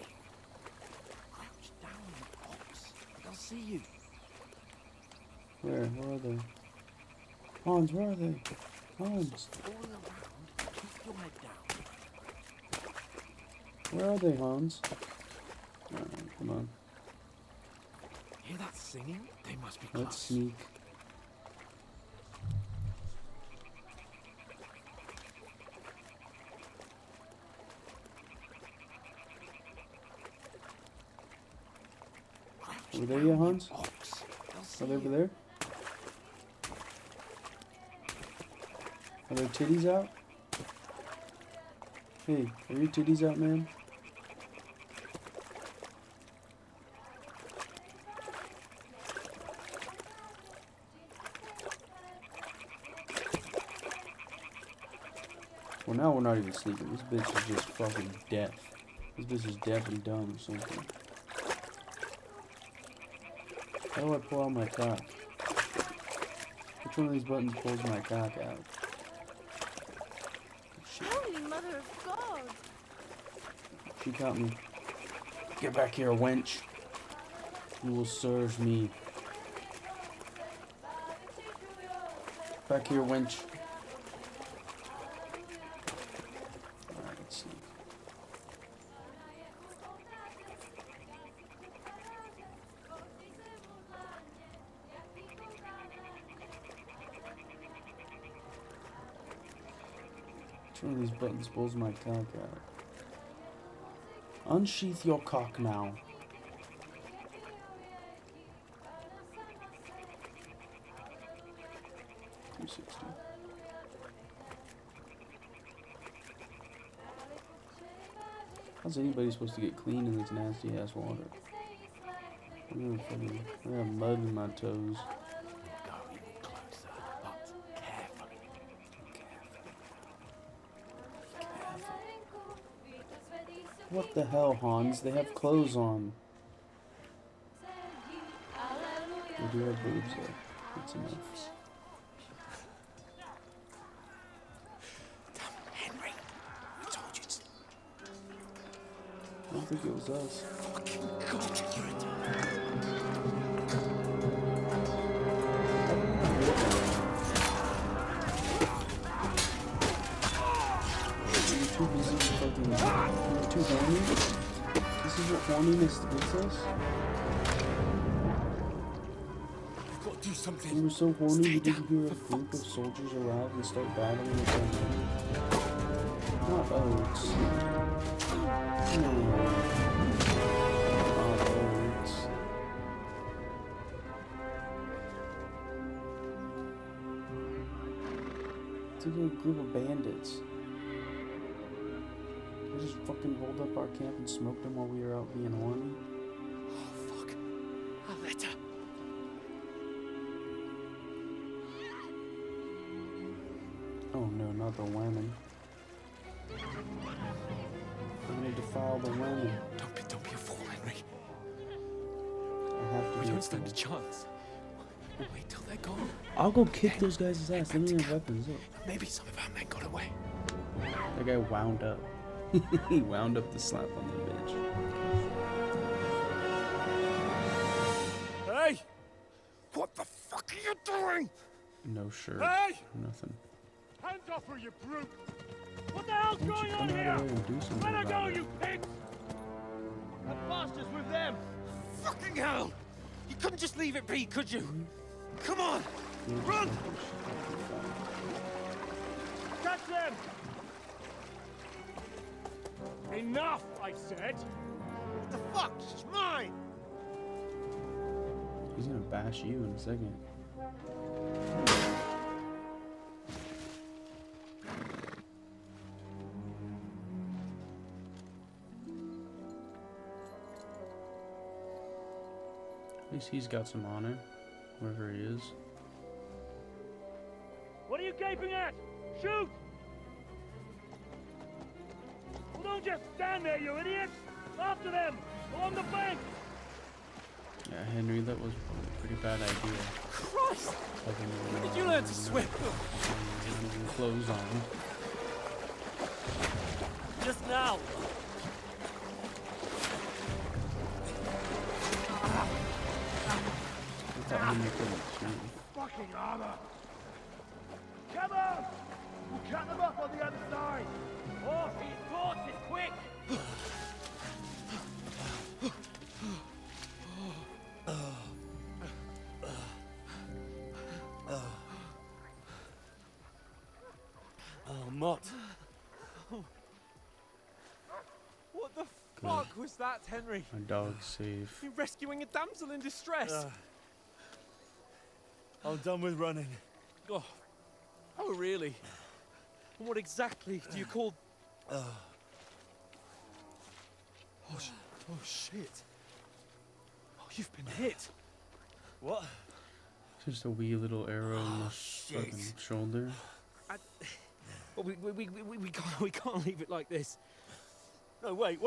Crouch down, Ox. They'll see you. Where are they? Hans, where are they? Hans, All around. Keep your head down. where are they, Hans? Alright, come on. Hear that singing? They must be close. Let's sneak. Crouch Over there down, yet, you Hans? Ox. They'll see Are they over you. there? Are their titties out? Hey, are your titties out, man? Well, now we're not even sleeping. This bitch is just fucking deaf. This bitch is deaf and dumb or something. How do I pull out my cock? Which one of these buttons pulls my cock out? Shit, Holy Mother of God! she caught me. Get back here, wench. You will serve me. Back here, wench. Alright, let's see. Which one of these buttons pulls my cock out? Unsheath your cock now. $260. How's anybody supposed to get clean in this nasty ass water? I got mud in my toes. We'll go even closer, but carefully. What the hell, Hans? They have clothes on. They do have boobs though. That's enough. Henry, we told you to. I don't think it was us. Fucking God, you're a You're too busy fucking. You're too horny? This is what horniness gets us? We've got to do something. You were so horny you didn't hear a group of soldiers arrive and start battling with them. Not oats. No. Not oats. It's like a group of bandits. They just fucking rolled up our camp and smoked them while we were out being horny. Oh, fuck. A letter. Oh no, not the women. I'm gonna defile the women. Don't be a fool, Henry. I have to We be don't a stand a fool. chance. We'll wait till they're gone. I'll go kick those guys' ass. They don't even have weapons. Look. Maybe some of our men got away. That guy wound up. He wound up the slap on the bitch. Hey! What the fuck are you doing? No shirt. Hey! Nothing. Hands off her, you brute! What the hell's Why don't going you on come out here? of there and do something Let her about go, it? you pigs! That bastard's with them! Fucking hell! You couldn't just leave it be, could you? Come on! You're just Run! fucking fine. Catch them! Enough, I said! What the fuck? She's mine! He's gonna bash you in a second. At least he's got some honor, wherever he is. What are you gaping at? Shoot! just stand there, you idiots! After them! Along the bank! Yeah, Henry, that was a pretty bad idea. Christ! When did you learn to swim? Clothes on. Just now. I thought Henry couldn't swim. Fucking armor! Come on! We'll cut them up on the other side! Off his horses, quick! Oh, Mott. What the fuck was that, Henry? My dog's safe. You're rescuing a damsel in distress. I'm done with running. Oh, really? And what exactly do you call... Oh, shit. Oh, you've been hit. What? Just a wee little arrow in the fucking shoulder. Well, we can't leave it like this. No, wait!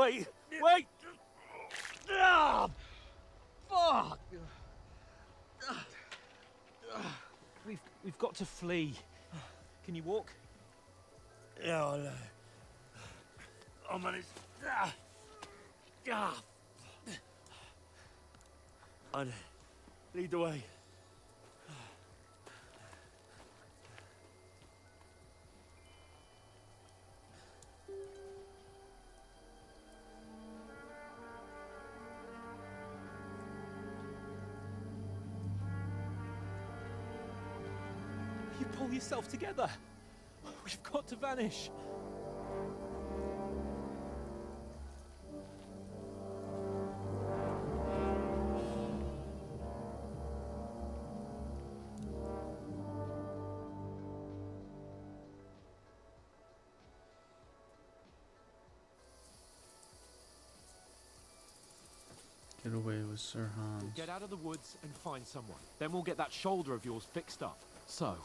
Ah, fuck! We've got to flee. Can you walk? Yeah, I'll manage. I'd lead the way. You pull yourself together. We've got to vanish. Get away with Sir Hans. Get out of the woods and find someone. Then we'll get that shoulder of yours fixed up. So,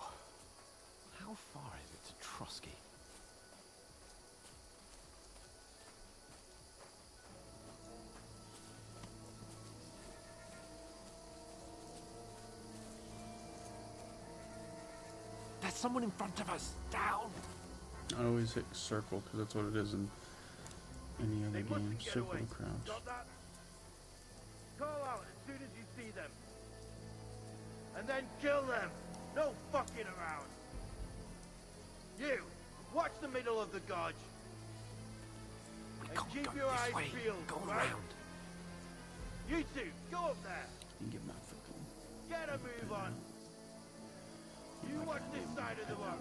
how far is it to Trotsky? There's someone in front of us. Down. I always hit circle because that's what it is in any other game. Circle and crouch. Got that? Call out as soon as you see them. And then kill them. No fucking around. You, watch the middle of the gorge. And keep your eyes peeled, Go right? around. You two, go up there. And get my fucking... Get a move on. You watch this side of the box.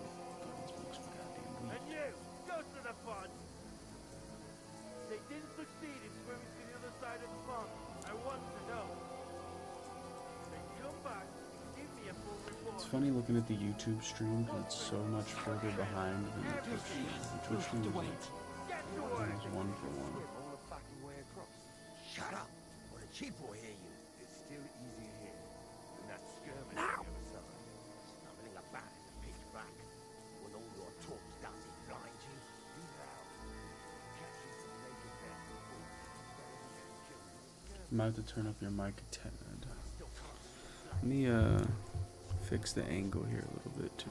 And you, go to the pond. They didn't succeed in swimming to the other side of the pond. I want to know. Then come back, give me a full report. It's funny looking at the YouTube stream because it's so much further behind than the Twitch stream. The Twitch stream is like almost 1 for 1. All the fucking way across. Shut up, or the chief will hear you. It's still easier here than that skirmish on the other side. Snubbling about in the pitch black. When all your talk does is blind you. Be loud. Catch you some naked men before you get killed. I'm about to turn up your mic, Ted. Let me fix the angle here a little bit too.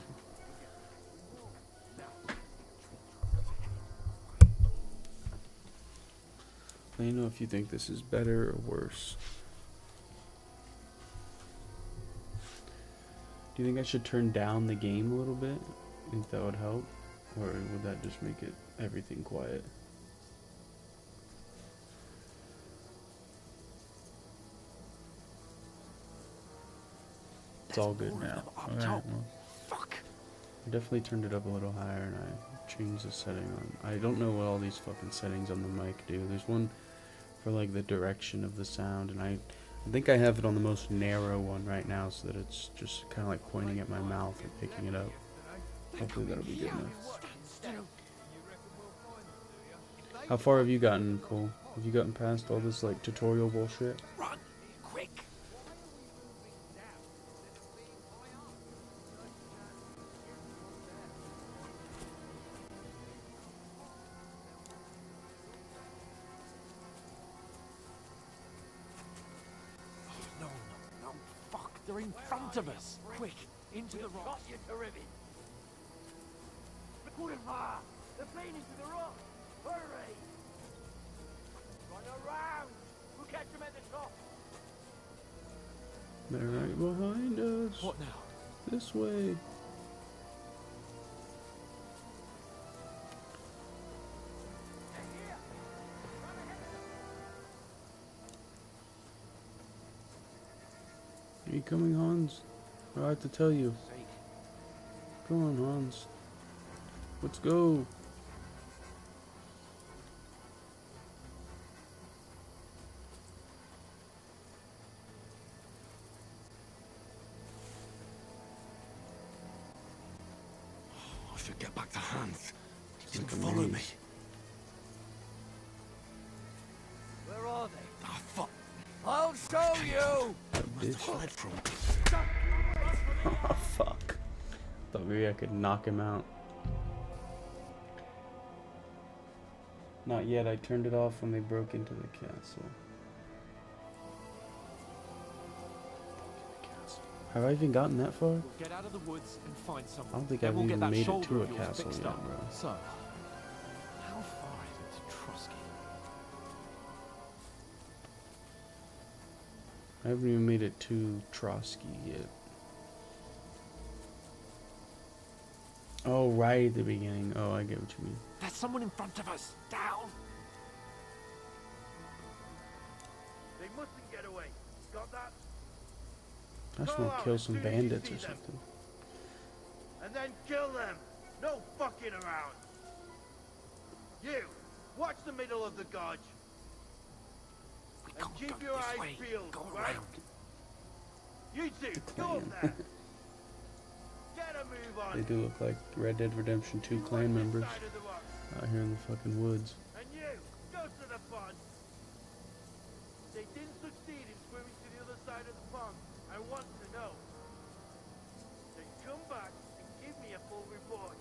Let me know if you think this is better or worse. Do you think I should turn down the game a little bit? Think that would help? Or would that just make it everything quiet? It's all good now. Alright, well. Fuck. I definitely turned it up a little higher and I changed the setting on. I don't know what all these fucking settings on the mic do. There's one for like the direction of the sound, and I think I have it on the most narrow one right now so that it's just kind of like pointing at my mouth and picking it up. Hopefully that'll be good enough. How far have you gotten, Cole? Have you gotten past all this like tutorial bullshit? Run, quick. They're in front of us. Quick, into the We'll rocks. chop you to ribbons. Kurva! They're playing into the rock! Hurry! Run around! We'll catch them at the top! They're right behind us. What now? This way. Are you coming, Hans? I have to tell you. Come on, Hans. Let's go. I should get back to Hans. He didn't like a follow maze. me. Where are they? Ah, fuck. I'll show you! Must have fled from me. Oh, fuck. Thought maybe I could knock him out. Not yet. I turned it off when they broke into the castle. Have I even gotten that far? We'll get out of the woods and find someone. I don't think Then I've we'll get even that made it shoulder to a of yours castle fixed yet, up. bro. So, how far is it to Trotsky? I haven't even made it to Trotsky yet. Oh, right at the beginning. Oh, I get what you mean. There's someone in front of us. Down. They mustn't get away. Got that? I just Go want to out kill as some soon as you bandits see or them. something. And then kill them! No fucking around! You! Watch the middle of the gorge! We And can't keep go your this eyes way. peeled, Go right? around. You two, go clan. up there! Get a move on! They do look like Red Dead Redemption 2 You clan watch this members side of the rock. out here in the fucking woods. And you, go to the pond! They didn't succeed in swimming to the other side of the pond. I want to know. Then come back and give me a full report.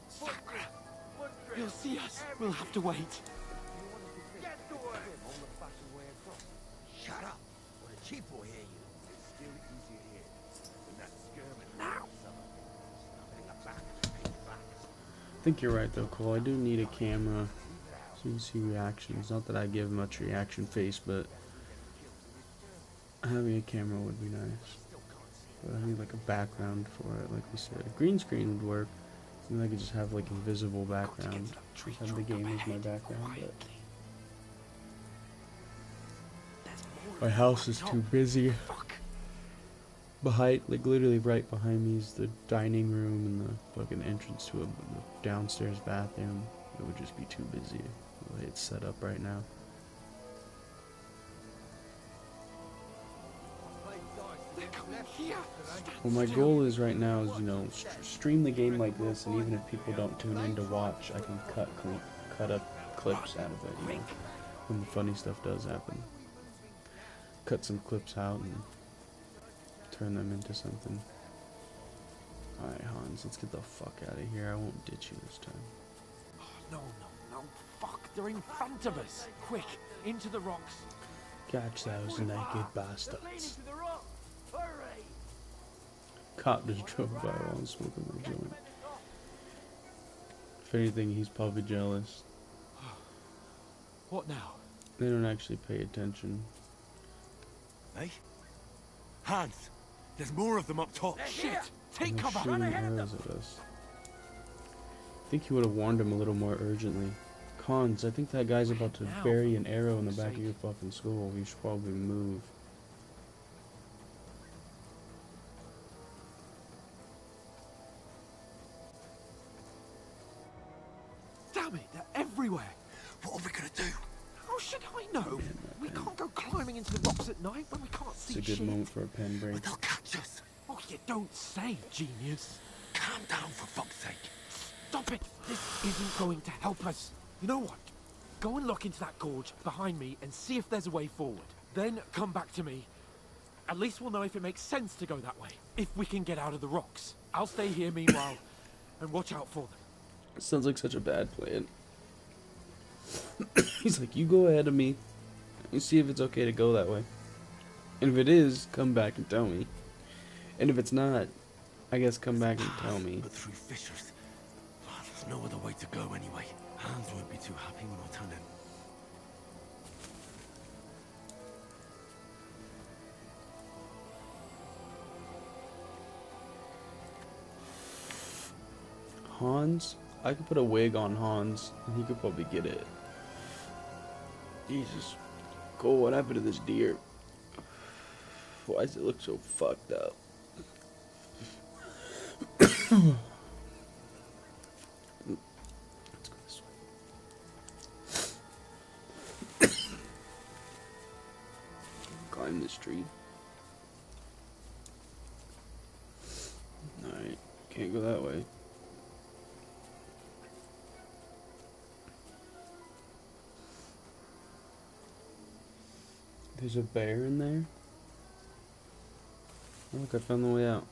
Sakra. Footprints, He'll see us. We'll have to wait. get to work! Old-fashioned way across. Shut up, or the chief will hear you. It's still easier here than that skirmish now. Snubbing a back and paint back. I think you're right though, Cole. I do need a camera so you can see reactions. Not that I give much reaction face, but having a camera would be nice. But I need like a background for it, like we said. A green screen would work. And I could just have like invisible background. Just have the game as my background, but my house is too busy. Behind, like literally right behind me is the dining room and the fucking entrance to the downstairs bathroom. It would just be too busy the way it's set up right now. Well, my goal is right now is, you know, stream the game like this, and even if people don't tune in to watch, I can cut up clips out of it, you know, when the funny stuff does happen. Cut some clips out and turn them into something. Alright, Hans, let's get the fuck out of here. I won't ditch you this time. No, no, no. Fuck. They're in front of us. Quick, into the rocks. Catch those naked They're playing bastards. into the rock! Hurry! Cop just drove by while I'm smoking my joint. If anything, he's probably jealous. What now? They don't actually pay attention. Hey? Hans! There's more of them up top. Shit! Take They're cover! shooting arrows at us. I think you would have warned him a little more urgently. Cons, I think that guy's about to Now, bury an arrow in the for back of your fucking skull. You should probably move. Damn it! They're everywhere. What are we gonna do? How should I know? We can't go climbing into the rocks at night when we can't It's see a good shit. moment for a pen break. But they'll catch us. Oh, you don't say, genius. Calm down for fuck's sake. Stop it! This isn't going to help us. You know what? Go and look into that gorge behind me and see if there's a way forward. Then come back to me. At least we'll know if it makes sense to go that way. If we can get out of the rocks. I'll stay here meanwhile and watch out for them. Sounds like such a bad plan. He's like, you go ahead of me. Let me see if it's okay to go that way. And if it is, come back and tell me. And if it's not, I guess come back and tell me. But through fissures. Oh, there's no other way to go anyway. Hans won't be too happy when I turn in. Hans? I could put a wig on Hans, and he could probably get it. Jesus. Cole, what happened to this deer? Why does it look so fucked up? Let's go this way. Climb this tree. Alright, can't go that way. There's a bear in there. Oh, look, I found the way out.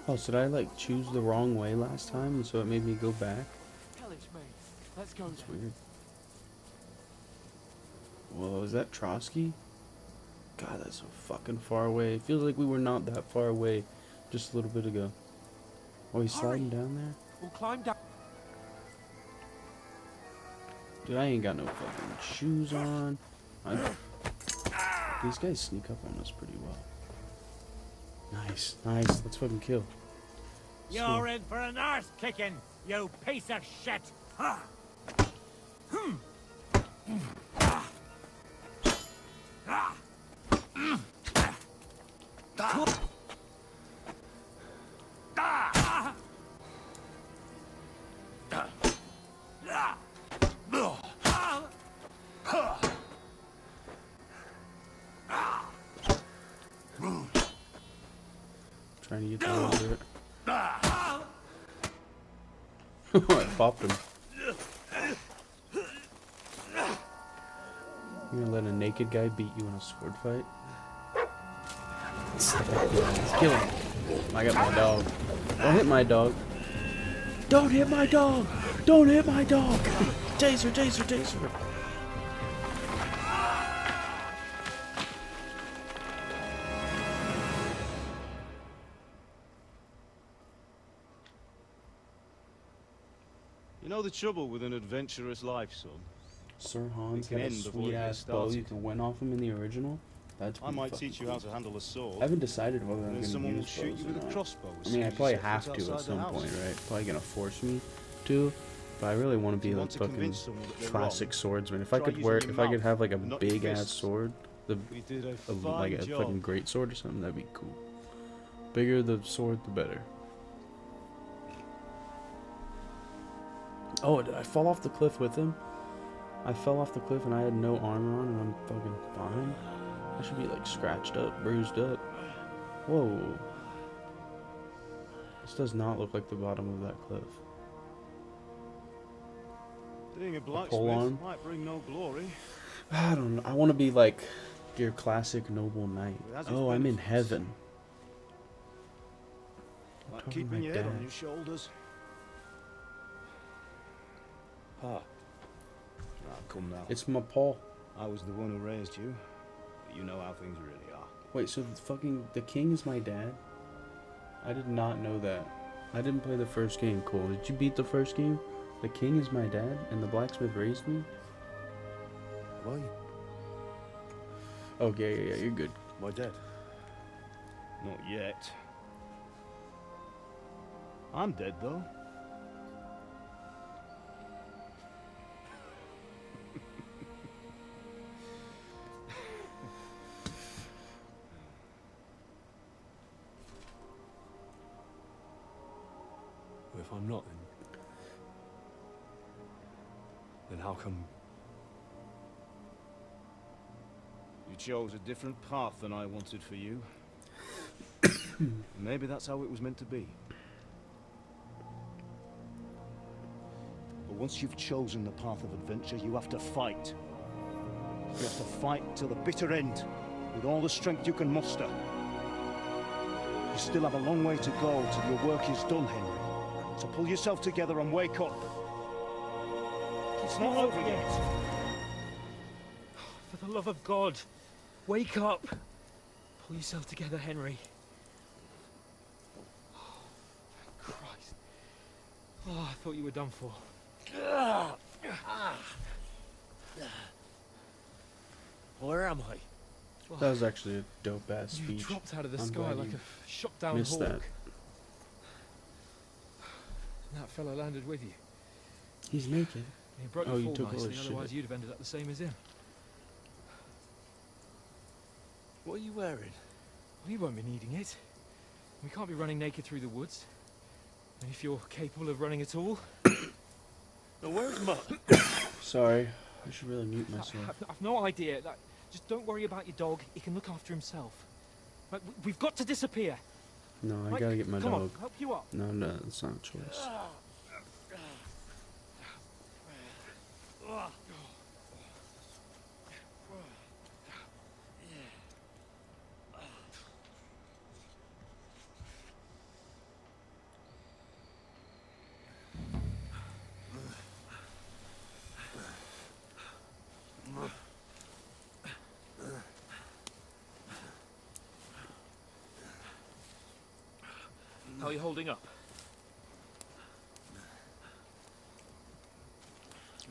Oh, so did I like choose the wrong way last time, and so it made me go back? Let's go. That's weird. Whoa, is that Trotsky? God, that's so fucking far away. It feels like we were not that far away just a little bit ago. Oh, he's sliding down there? We'll climb down. Dude, I ain't got no fucking shoes on. These guys sneak up on us pretty well. Nice, nice. Let's fucking kill. You're in for an arse kicking, you piece of shit! Trying to get down under it. I popped him. You gonna let a naked guy beat you in a sword fight? Let's kill him. I got my dog. Don't hit my dog. Don't hit my dog! Don't hit my dog! Taser, taser, taser! You know the trouble with an adventurous life, son? Sir Hans It can had a end before sweet it ass gets bow you started. can win off him in the original. That's I might fucking teach you cool. how to handle a sword. I haven't decided whether I'm And then gonna someone will use shoot bows you or with a not. crossbow. as I mean, soon I as you probably step have foot to at outside the some house. point, right? Probably gonna force me to. But I really want to If be you like want to fucking convince someone that they're classic wrong, swordsman. If I try could using wear, your if I could mouth have like a and not your big ass fists. sword, We did a fine like a job. fucking great sword or something, that'd be cool. Bigger the sword, the better. Oh, did I fall off the cliff with him? I fell off the cliff and I had no armor on and I'm fucking fine. I should be like scratched up, bruised up. Whoa. This does not look like the bottom of that cliff. Being a pole blacksmith on. might bring no glory. I don't know. I want to be like your classic noble knight. It has its Oh, I'm in benefits. heaven. Like talking to keeping my your head on dad. your shoulders. Pa. Come now. It's my paw. I was the one who raised you. But you know how things really are. Wait, so the king is my dad? I did not know that. I didn't play the first game, Cole. Did you beat the first game? The king is my dad and the blacksmith raised me? Why? Okay, yeah, you're good. My dad? Not yet. I'm dead though. Well, if I'm not, then how come? You chose a different path than I wanted for you. Maybe that's how it was meant to be. But once you've chosen the path of adventure, you have to fight. You have to fight till the bitter end, with all the strength you can muster. You still have a long way to go till your work is done, Henry. So pull yourself together and wake up. It's not over yet. For the love of God, wake up! Pull yourself together, Henry. Oh, thank Christ. Oh, I thought you were done for. Where am I? That was actually a dope ass You speech. dropped out of the I'm sky glad like you a shot down missed hawk. that. And that fella landed with you. He's naked. He broke Oh, the you fall took all nicely, his otherwise shit. you'd have ended up the same as him. What are you wearing? Well, you won't be needing it. We can't be running naked through the woods. And if you're capable of running at all... Now, where's Mutt? Sorry, I should really mute myself. I've no idea. Just don't worry about your dog. He can look after himself. Right, we've got to disappear. No, I Right, gotta get my come dog. on, help you up. No, that's not a choice. How are you holding up?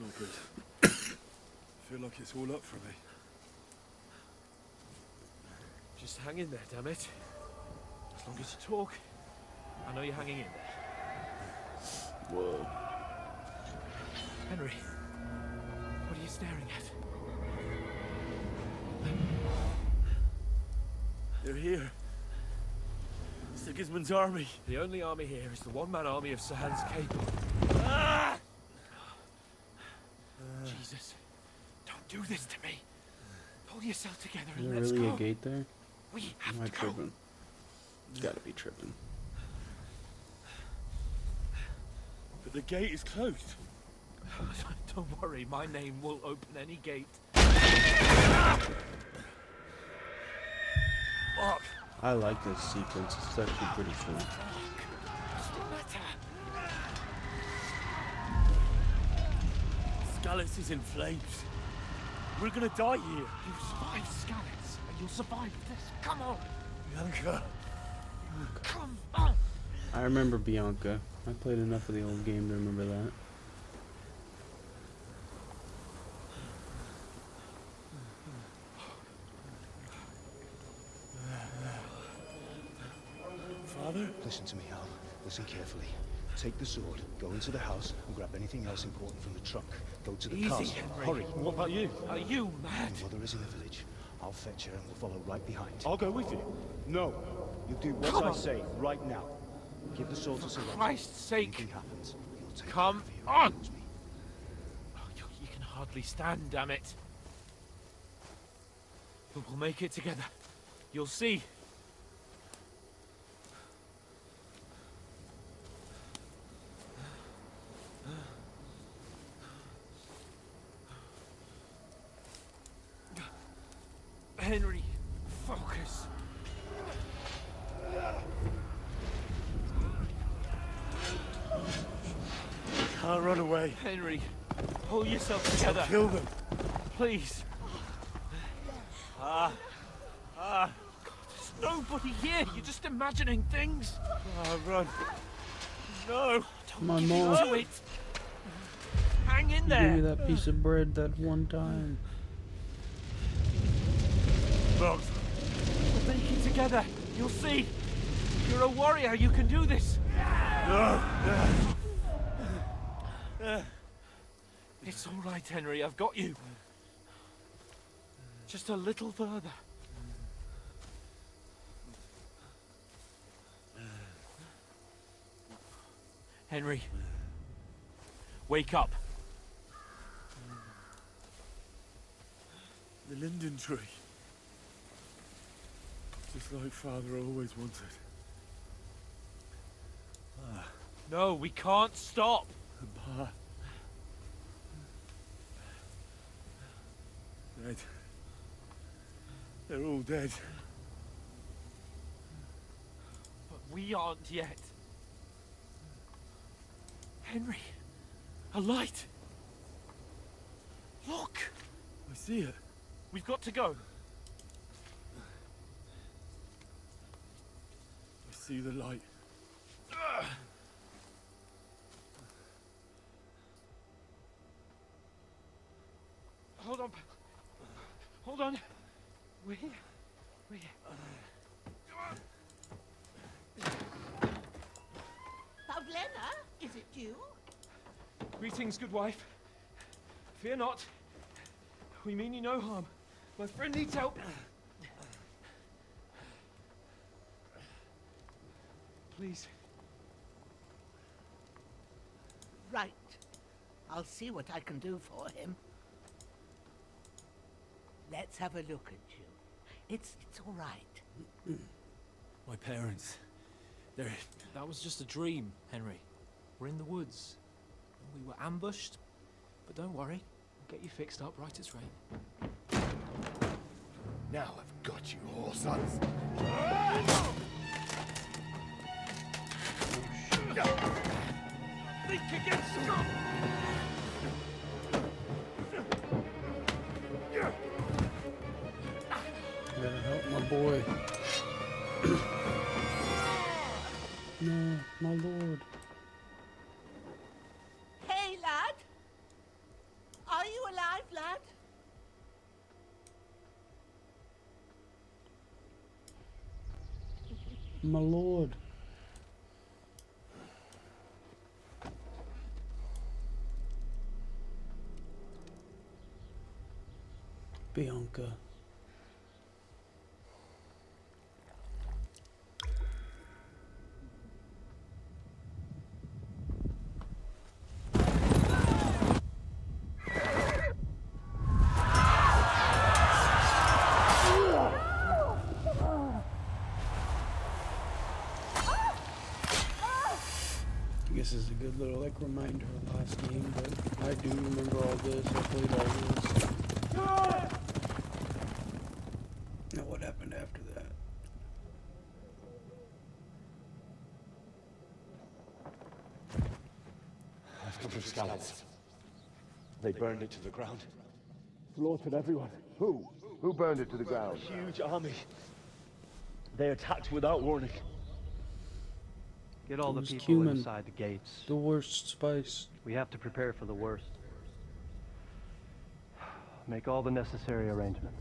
Not good. Feel like it's all up for me. Just hang in there, damn it. As long as you talk, I know you're hanging in there. Whoa. Henry, what are you staring at? They're here. Sigismund's army. The only army here is the one-man army of Sir Hans Cable. Jesus, don't do this to me. Pull yourself together Is and there let's really go. a gate there? We have Am I to go. tripping? Gotta be tripping. But the gate is closed. Don't worry, my name will open any gate. Fuck. I like this sequence. It's actually pretty cool. Skalitz is in flames. We're gonna die here. You survived Skalitz, and you'll survive this. Come on, Bianca. come on. I remember Bianca. I played enough of the old game to remember that. Father? Listen to me, Hal. Listen carefully. Take the sword, go into the house, and grab anything else important from the trunk. Go to the Easy, castle. Henry. Hurry. What about you? Are you mad? Your mother is in the village. I'll fetch her and we'll follow right behind. I'll go with you. No. You do what Come I on. say right now. Give the sword to Sir Roger. Christ's sake. Anything happens, he'll take Come over for you. on. Towards me. Oh, you can hardly stand, damn it. But we'll make it together. You'll see. Henry, focus. Can't run away. Henry, pull yourself together. Kill them. Please. There's nobody here. You're just imagining things. Run. No. Come on, Give in Mom. to it. Hang in You there. gave me that piece of bread that one time. Look. We'll make it together. You'll see. You're a warrior. You can do this. No. It's all right, Henry. I've got you. Just a little further. Henry. Wake up. The linden tree. Just like Father always wanted. No, we can't stop. Pa. Dead. They're all dead. But we aren't yet. Henry, a light. Look. I see it. We've got to go. I see the light. Hold on. Hold on. We're here. We're here. Pavlena, is it you? Greetings, good wife. Fear not. We mean you no harm. My friend needs help. Please. Right. I'll see what I can do for him. Let's have a look at you. It's all right. My parents. They're... That was just a dream, Henry. We're in the woods. We were ambushed, but don't worry. We'll get you fixed up right as rain. Now I've got you, whore sons. Think against them! Gotta help my boy. No, my lord. Hey, lad. Are you alive, lad? My lord. Bianca. I guess it's a good little reminder of last game, but I do remember all this. I played all this. Now what happened after that? I've come from Skalitz. They burned it to the ground. Slaughtered everyone. Who? Who burned it to the ground? Huge army. They attacked without warning. Get all the Those people cumin. inside the gates. The worst spice. We have to prepare for the worst. Make all the necessary arrangements.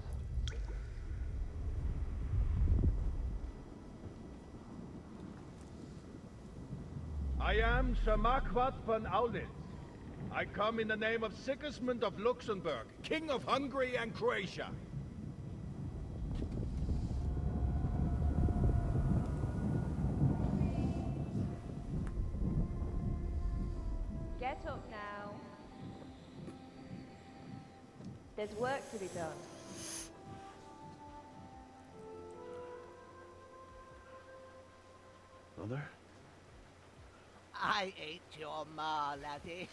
I am Sir Marquardt von Aulitz. I come in the name of Sigismund of Luxembourg, King of Hungary and Croatia. Get up now. There's work to be done. Mother? I ain't your ma, laddie.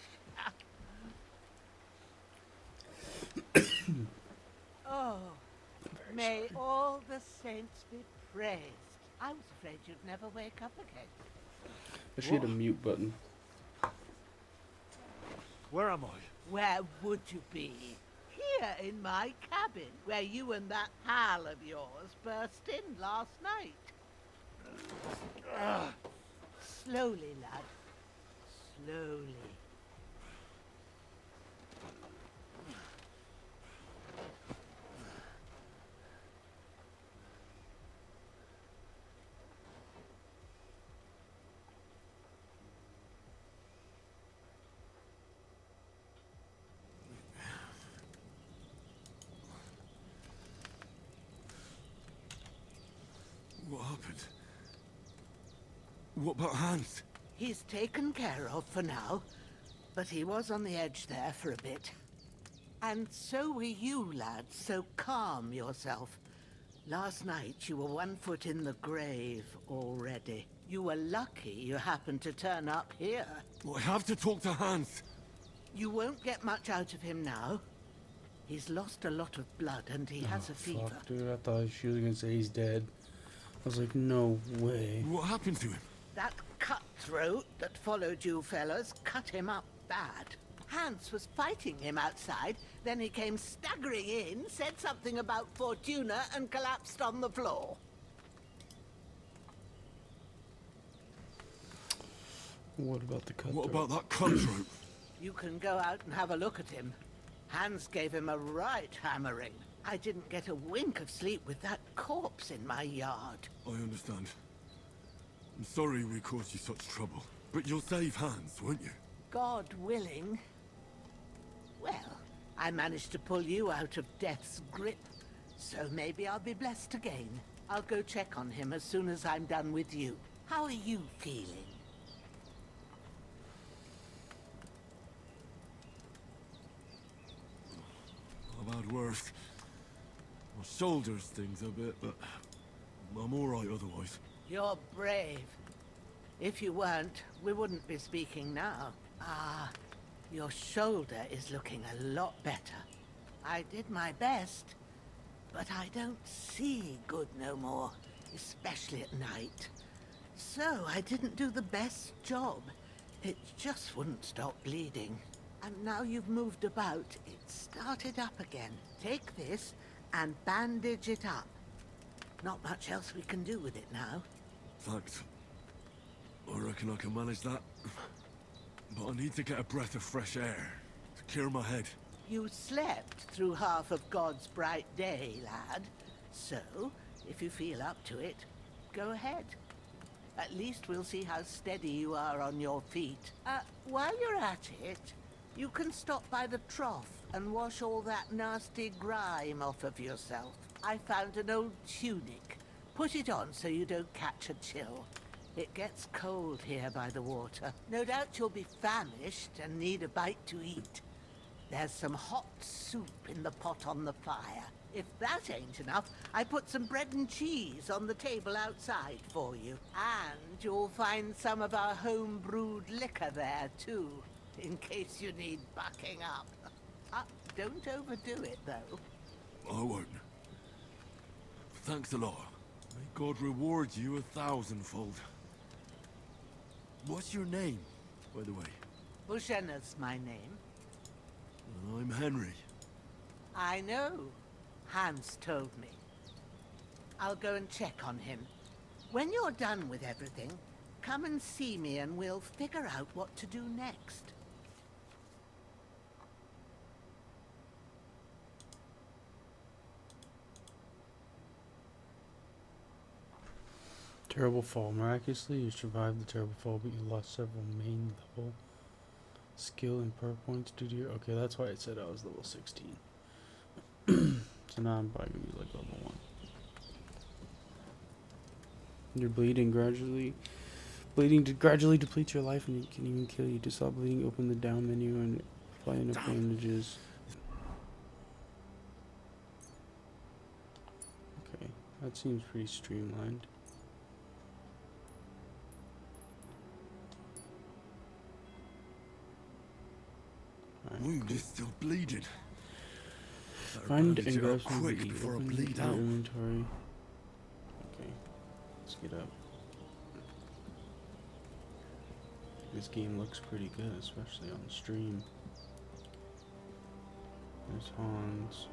Oh, may all the saints be praised. I was afraid you'd never wake up again. I should hit a mute button. Where am I? Where would you be? Here in my cabin, where you and that pal of yours burst in last night. Slowly, lad. Slowly. What happened? What about Hans? He's taken care of for now, but he was on the edge there for a bit. And so were you, lad, so calm yourself. Last night you were 1 foot in the grave already. You were lucky you happened to turn up here. Well, I have to talk to Hans. You won't get much out of him now. He's lost a lot of blood and he has a fever. Fuck, dude, I thought she was gonna say he's dead. I was like, no way. What happened to him? That cutthroat that followed you fellas cut him up bad. Hans was fighting him outside, then he came staggering in, said something about Fortuna, and collapsed on the floor. What about the cutthroat? What about that cutthroat? You can go out and have a look at him. Hans gave him a right hammering. I didn't get a wink of sleep with that corpse in my yard. I understand. I'm sorry we caused you such trouble. But you'll save Hans, won't you? God willing. Well, I managed to pull you out of death's grip, so maybe I'll be blessed again. I'll go check on him as soon as I'm done with you. How are you feeling? I've had worse. My shoulder stings a bit, but I'm alright otherwise. You're brave. If you weren't, we wouldn't be speaking now. Ah, your shoulder is looking a lot better. I did my best, but I don't see good no more, especially at night. So I didn't do the best job. It just wouldn't stop bleeding. And now you've moved about, it started up again. Take this and bandage it up. Not much else we can do with it now. Thanks. I reckon I can manage that. But I need to get a breath of fresh air to clear my head. You slept through half of God's bright day, lad. So, if you feel up to it, go ahead. At least we'll see how steady you are on your feet. While you're at it, you can stop by the trough and wash all that nasty grime off of yourself. I found an old tunic. Put it on so you don't catch a chill. It gets cold here by the water. No doubt you'll be famished and need a bite to eat. There's some hot soup in the pot on the fire. If that ain't enough, I put some bread and cheese on the table outside for you. And you'll find some of our home-brewed liquor there, too, in case you need bucking up. Don't overdo it, though. I won't. Thanks a lot. May God reward you 1,000-fold. What's your name, by the way? Bushenna's my name. I'm Henry. I know. Hans told me. I'll go and check on him. When you're done with everything, come and see me and we'll figure out what to do next. Terrible fall. Miraculously, you survived the terrible fall, but you lost several main level skill and power points due to your... Okay, that's why it said I was level 16. So now I'm probably gonna be like level 1. You're bleeding gradually. Bleeding gradually depletes your life and it can even kill you. To stop bleeding, open the down menu and apply enough bandages. Okay, that seems pretty streamlined. Wound is still bleeding. Find and grab some quick meat. before I Open bleed your out. inventory. Okay, let's get up. This game looks pretty good, especially on stream. There's Hans.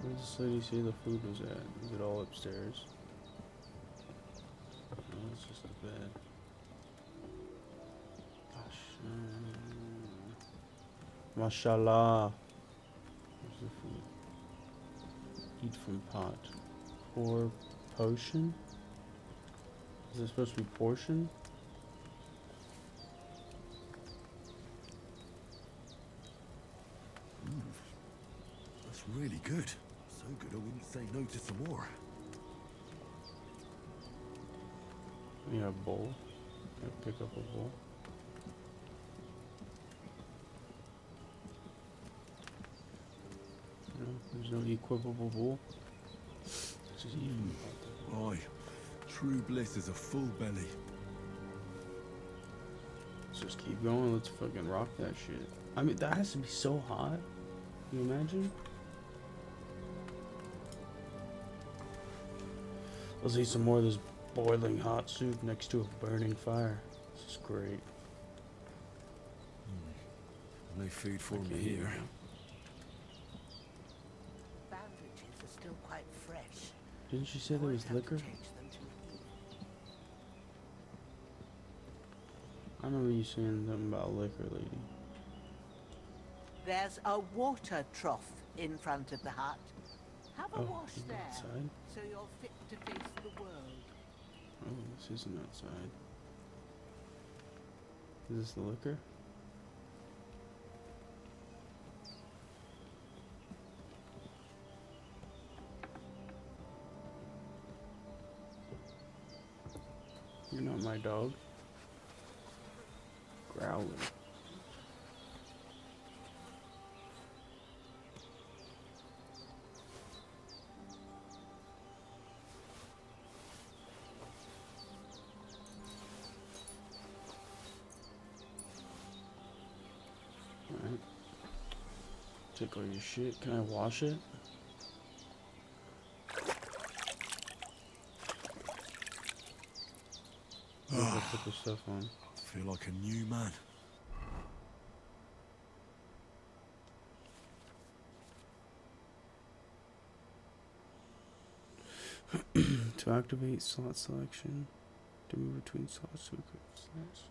Where does this lady say the food was at? Is it all upstairs? No, it's just a bed. Gosh. Mashallah. Where's the food? Eat from pot. Pour potion? Is this supposed to be portion? That's really good. So good I wouldn't say no to some more. We have a bowl. Pick up a bowl. No, there's no equipable bowl. This is even. Aye. True bliss is a full belly. Let's just keep going. Let's fucking rock that shit. I mean, that has to be so hot. Can you imagine? Let's eat some more of this boiling hot soup next to a burning fire. This is great. No food for me here. Bandages are still quite fresh. Didn't you say there was liquor? I remember you saying something about liquor, lady. There's a water trough in front of the hut. Have a wash you go there, outside? so you're fit to face the world. Oh, this isn't outside. Is this the liquor? You're not my dog. Growling. Alright. Take all your shit. Can I wash it? Put the stuff on. I feel like a new man. To activate slot selection, to move between slots to equip slots.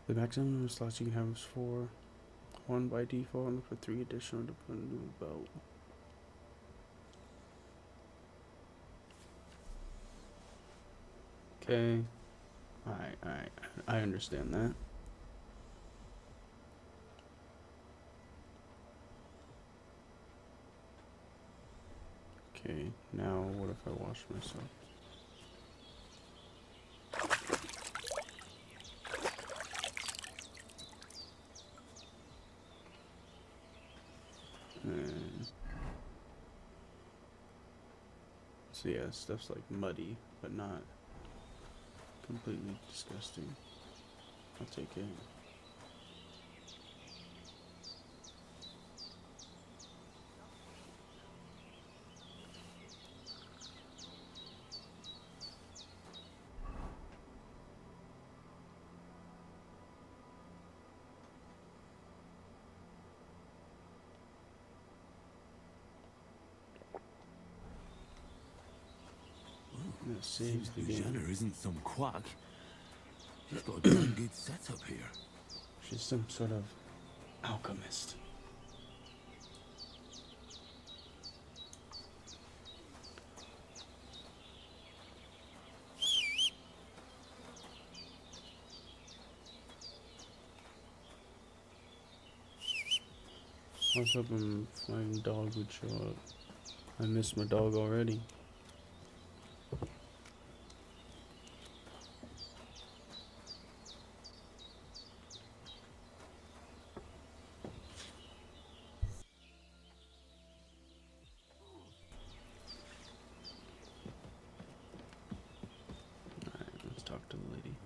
The maximum number of slots you can have is 4. 1 by default, and for 3 additional to put a new belt. Okay. Alright. I understand that. Okay, now what if I wash myself? So yeah, stuff's like muddy, but not completely disgusting. I'll take it. That saves the game. Jenna isn't some quack. She's got a damn good setup here. She's some sort of alchemist. I was hoping my dog would show up. I miss my dog already.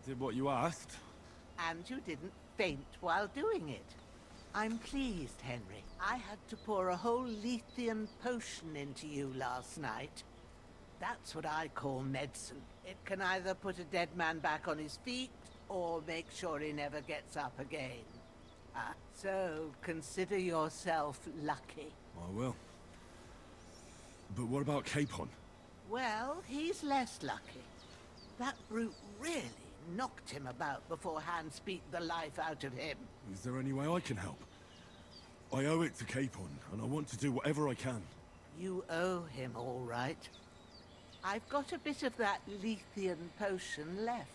Did what you asked. And you didn't faint while doing it. I'm pleased, Henry. I had to pour a whole Lethean potion into you last night. That's what I call medicine. It can either put a dead man back on his feet, or make sure he never gets up again. So consider yourself lucky. I will. But what about Capon? Well, he's less lucky. That brute really knocked him about before Hans beat the life out of him. Is there any way I can help? I owe it to Capon, and I want to do whatever I can. You owe him, all right. I've got a bit of that Lethean potion left.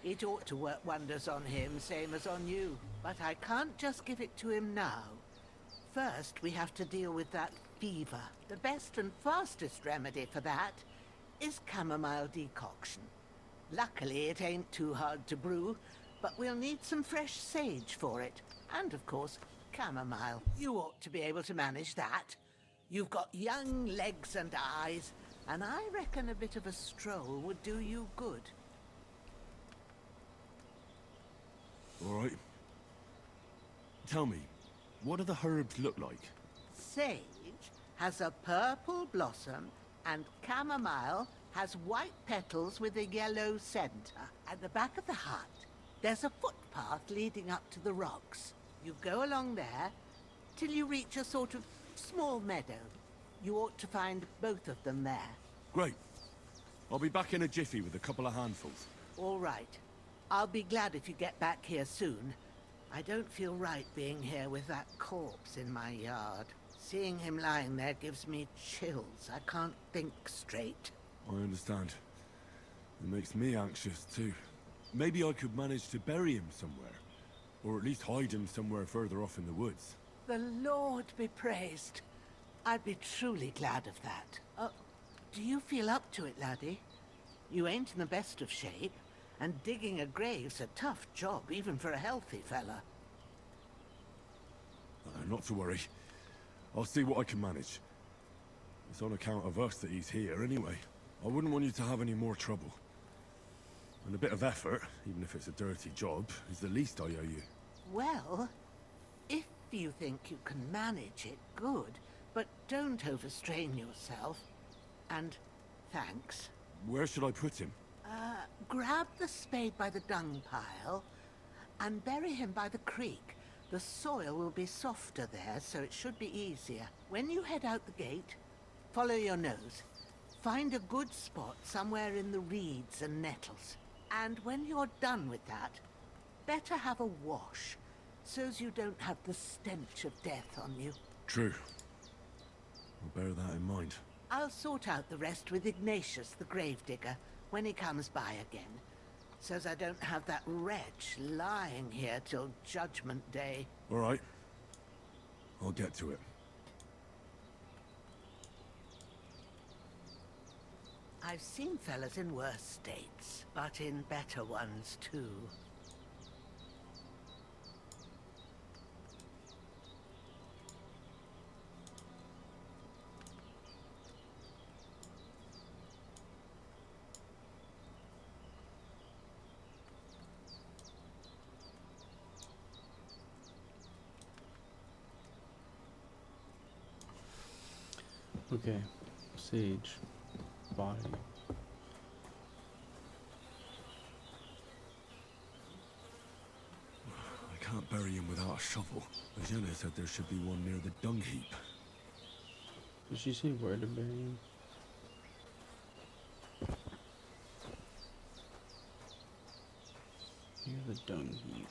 It ought to work wonders on him, same as on you. But I can't just give it to him now. First, we have to deal with that fever. The best and fastest remedy for that is chamomile decoction. Luckily, it ain't too hard to brew, but we'll need some fresh sage for it. And, of course, chamomile. You ought to be able to manage that. You've got young legs and eyes, and I reckon a bit of a stroll would do you good. All right. Tell me, what do the herbs look like? Sage has a purple blossom And chamomile has white petals with a yellow center. At the back of the hut, there's a footpath leading up to the rocks. You go along there till you reach a sort of small meadow. You ought to find both of them there. Great. I'll be back in a jiffy with a couple of handfuls. All right. I'll be glad if you get back here soon. I don't feel right being here with that corpse in my yard. Seeing him lying there gives me chills. I can't think straight. I understand. It makes me anxious too. Maybe I could manage to bury him somewhere. Or at least hide him somewhere further off in the woods. The Lord be praised. I'd be truly glad of that. Do you feel up to it, laddie? You ain't in the best of shape, and digging a grave's a tough job, even for a healthy fella. Not to worry. I'll see what I can manage. It's on account of us that he's here anyway. I wouldn't want you to have any more trouble. And a bit of effort, even if it's a dirty job, is the least I owe you. Well, if you think you can manage it, good. But don't overstrain yourself. And thanks. Where should I put him? Grab the spade by the dung pile and bury him by the creek. The soil will be softer there, so it should be easier. When you head out the gate, follow your nose. Find a good spot somewhere in the reeds and nettles. And when you're done with that, better have a wash, so's you don't have the stench of death on you. True. I'll bear that in mind. I'll sort out the rest with Ignatius, the gravedigger, when he comes by again, so's I don't have that wretch lying here till Judgment Day. All right. I'll get to it. I've seen fellas in worse states, but in better ones too. Okay, sage, body. I can't bury him without a shovel. Jenna said there should be one near the dung heap. Did she say where to bury him? Near the dung heap.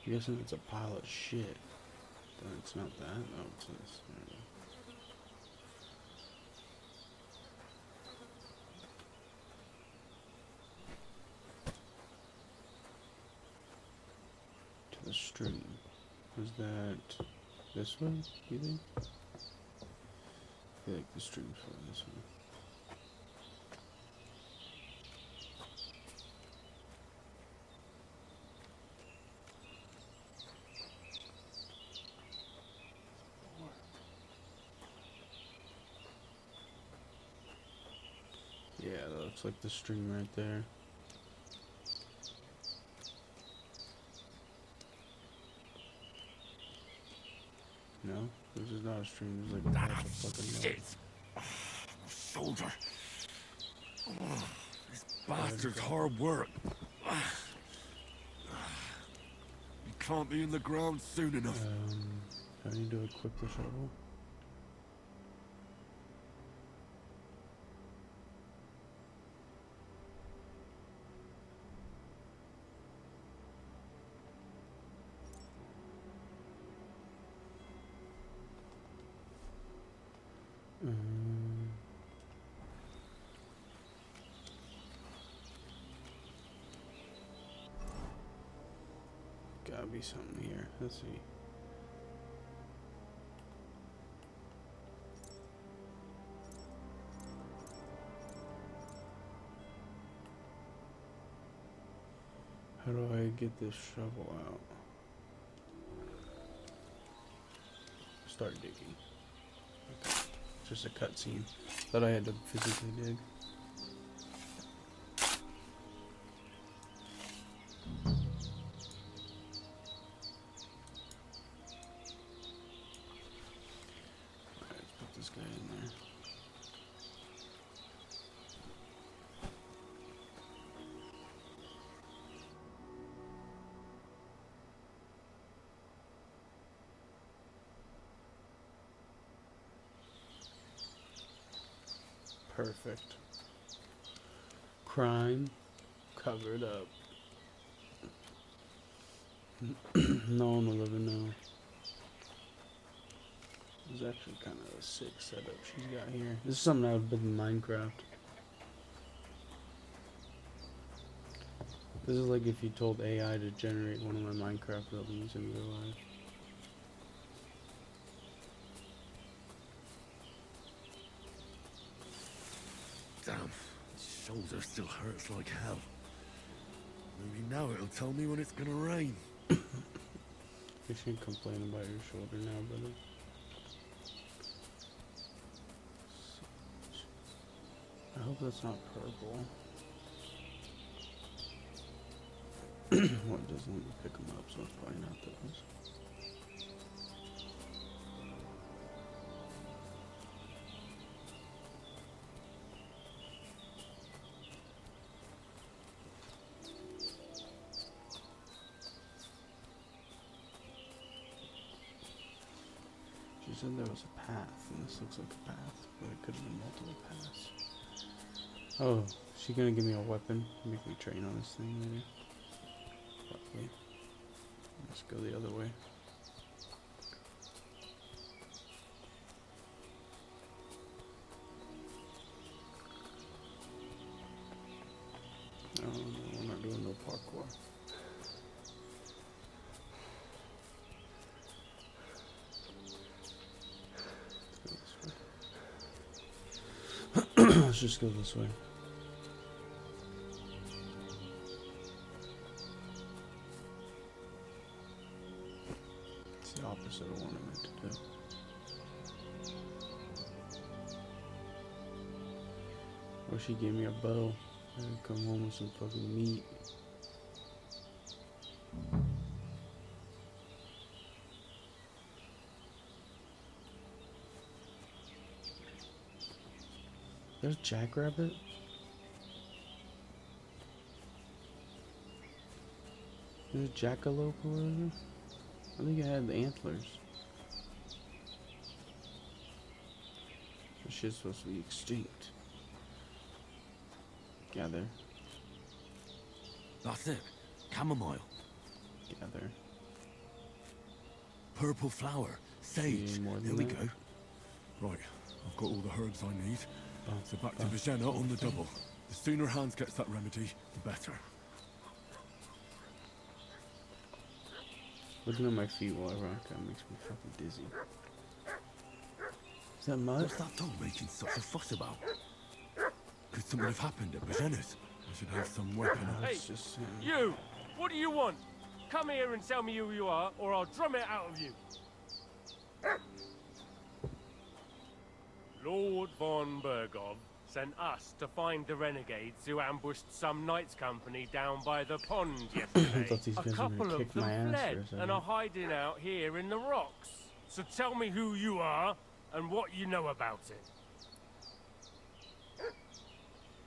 I'm guessing it's a pile of shit. But it's not that. No, it's this. To the stream. Is that this way, you think? I feel like the stream's probably this way. Yeah, that looks like the stream right there. No, this is not a stream. There's like a bunch of fucking shit. My shoulder. This bastard's hard work. You can't be in the ground soon enough. I need to equip the shovel. Gotta be something here. Let's see. How do I get this shovel out? Start digging. Okay. Just a cutscene. Thought I had to physically dig. Alright, let's put this guy in there. Perfect. Crime covered up. No one will ever know. This is actually kind of a sick setup she's got here. This is something I would build in Minecraft. This is like if you told AI to generate one of my Minecraft buildings in real life. Damn, shoulder still hurts like hell. Maybe now it'll tell me when it's gonna rain. You shouldn't complain about your shoulder now, brother. I hope that's not purple. Well, it doesn't let me pick them up, so it's probably not those. She said there was a path, and this looks like a path, but it could have been multiple paths. Oh, is she gonna give me a weapon? Make me train on this thing later? Probably. Let's go the other way. Oh no, we're not doing no parkour. Let's just go this way. It's the opposite of what I meant to do. Or she gave me a bow. I could come home with some fucking meat. There's Jackrabbit? There's Jackalope or whatever? I think it had the antlers. This shit's supposed to be extinct. Gather. That's it. Chamomile. Gather. Purple flower. Sage. There we go. Right. I've got all the herbs I need. So back to Vigenna on the double. The sooner Hans gets that remedy, the better. Looking at my feet while I rock out makes me fucking dizzy. Is that mud? What's that dog making such a fuss about? Could something have happened at Vigenna's? I should have some weapon. Hey, you! What do you want? Come here and tell me who you are, or I'll drum it out of you. Lord von Bergov sent us to find the renegades who ambushed some knights company down by the pond yesterday. A couple of them fled and are hiding out here in the rocks. So tell me who you are and what you know about it.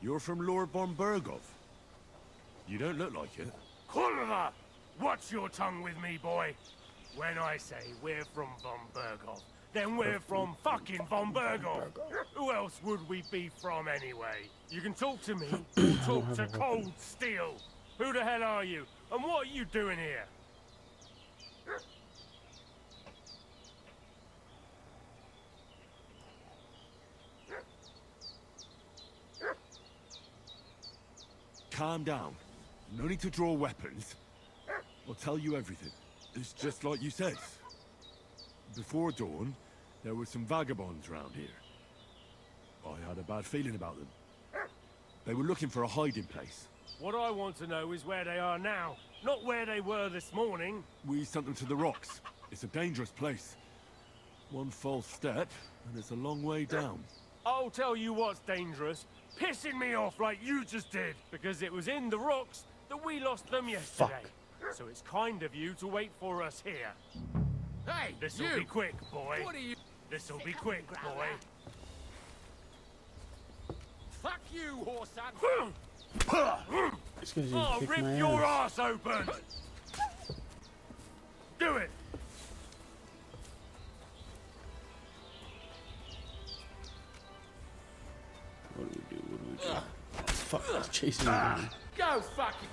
You're from Lord von Bergov. You don't look like it. Kulva! Watch your tongue with me, boy. When I say we're from von Bergov, then we're from fucking von Bergov. Who else would we be from anyway? You can talk to me or talk to Cold Steel. Who the hell are you? And what are you doing here? Calm down. No need to draw weapons. I'll tell you everything. It's just like you said. Before dawn, there were some vagabonds round here. I had a bad feeling about them. They were looking for a hiding place. What I want to know is where they are now, not where they were this morning. We sent them to the rocks. It's a dangerous place. One false step, and it's a long way down. I'll tell you what's dangerous. Pissing me off like you just did. Because it was in the rocks that we lost them yesterday. So it's kind of you to wait for us here. Hey, This'll be quick, boy. What are you? This'll be quick, boy. Fuck you, Horsan! I'll rip your ass open! Do it! What do we do? What do we do? Oh, fuck, he's chasing me down. Go fucking.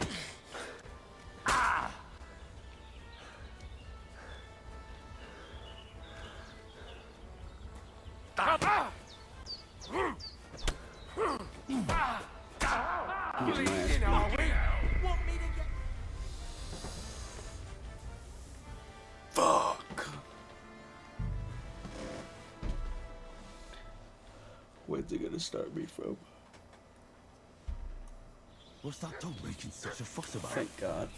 Fuck. Where's it gonna start me from? What's that dog making such a fuss about? Thank God.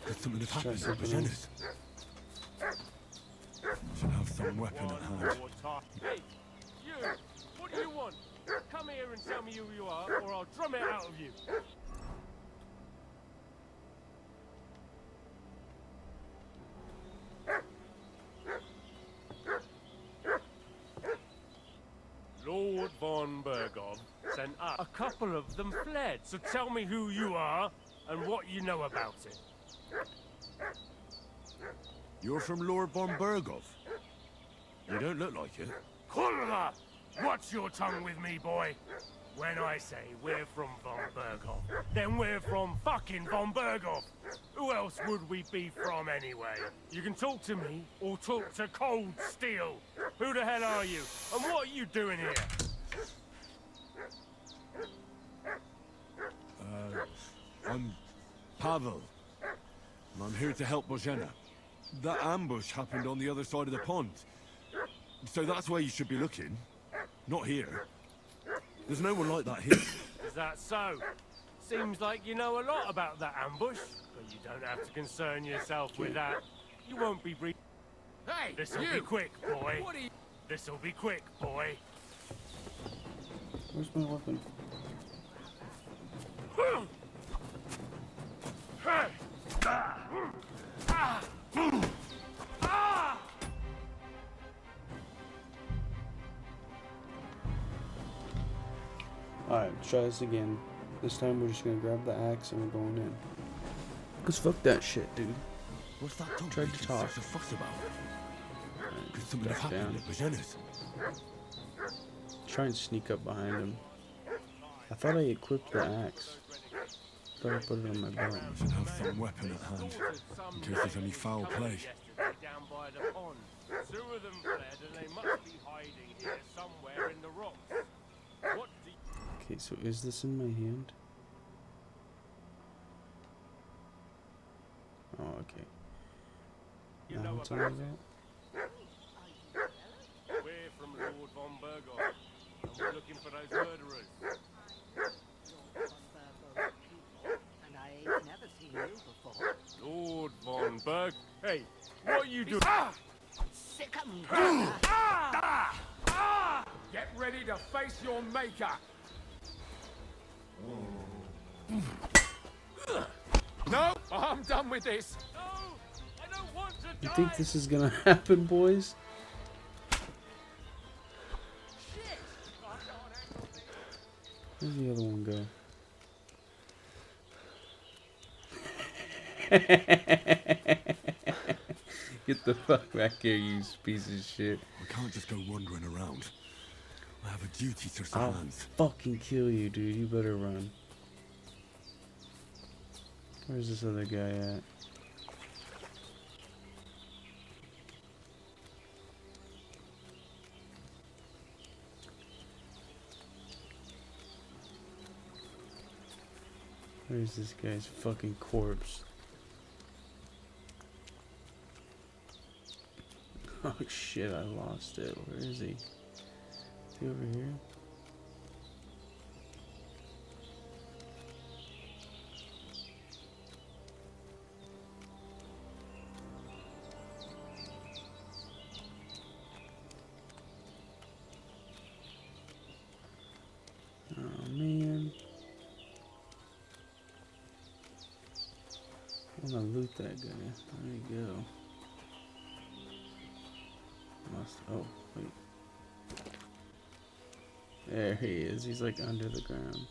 Could something have happened Try at something Bajena's? Should have some weapon at hand. Hey, you! What do you want? Come here and tell me who you are, or I'll drum it out of you. Lord von Bergov sent us. A couple of them fled, so tell me who you are and what you know about it. You're from Lord von Bergov. You don't look like it. Kurva! Watch your tongue with me, boy. When I say we're from von Bergov, then we're from fucking von Bergov. Who else would we be from anyway? You can talk to me or talk to Cold Steel. Who the hell are you? And what are you doing here? I'm Pavel. And I'm here to help Bozhena. That ambush happened on the other side of the pond. So that's where you should be looking. Not here. There's no one like that here. Is that so? Seems like you know a lot about that ambush, but you don't have to concern yourself with that. You won't be breathing. Hey, This'll you. be quick, boy. What are you? This'll be quick, boy. Where's my weapon? Alright, try this again. This time we're just gonna grab the axe and we're going in. Cause fuck that shit, dude. What's that dog Tried to making talk. such a fuss about? Alright, Could something have duck happened down. at Bajena's? Try and sneak up behind him. I thought I equipped the axe. Thought I put it on my belt. Should have some weapon at hand, in case there's any foul play. Down by the pond. Two of them fled, and they must be hiding here somewhere in the rocks. What do you... Okay, so is this in my hand? Oh, okay. You Now know it's all about about? We're from Lord von Bergov, and we're looking for those murderers. And I ain't never seen you before. Lord von Berg... Hey, what are you doing? Sick 'em, Get ready to face your maker. No, I'm done with this. No, I don't want to You die. think this is gonna happen, boys? Where's the other one go? Get the fuck back here, you piece of shit. We can't just go wandering around. I have a duty to I'll surround. fucking kill you, dude. You better run. Where's this other guy at? Where's this guy's fucking corpse? Oh shit, I lost it. Where is he? Is he over here? Oh man. I wanna loot that guy. There you go. Must. Oh, wait. There he is. He's like under the ground.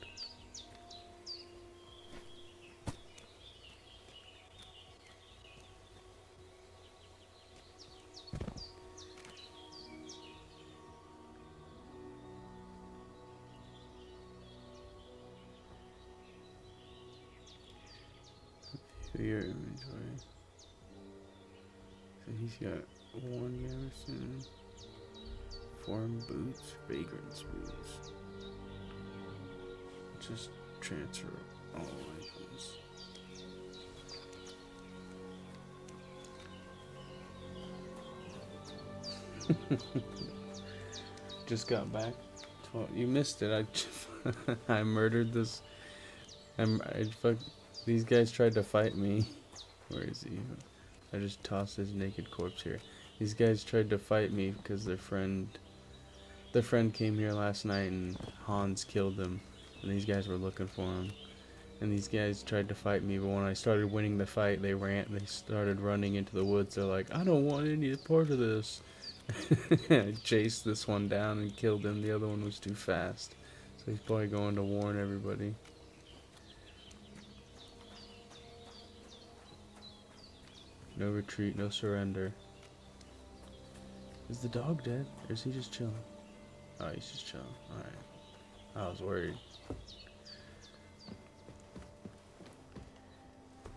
to your inventory. So he's got one Garrison, foreign boots, vagrant's boots. Just transfer all items. Just got back. You missed it. I murdered this. These guys tried to fight me. Where is he? I just tossed his naked corpse here. These guys tried to fight me because their friend came here last night and Hans killed them. And these guys were looking for him. And these guys tried to fight me, but when I started winning the fight, they started running into the woods. They're like, I don't want any part of this. I chased this one down and killed him. The other one was too fast. So he's probably going to warn everybody. No retreat, no surrender. Is the dog dead? Or is he just chilling? Oh, he's just chilling. Alright. I was worried.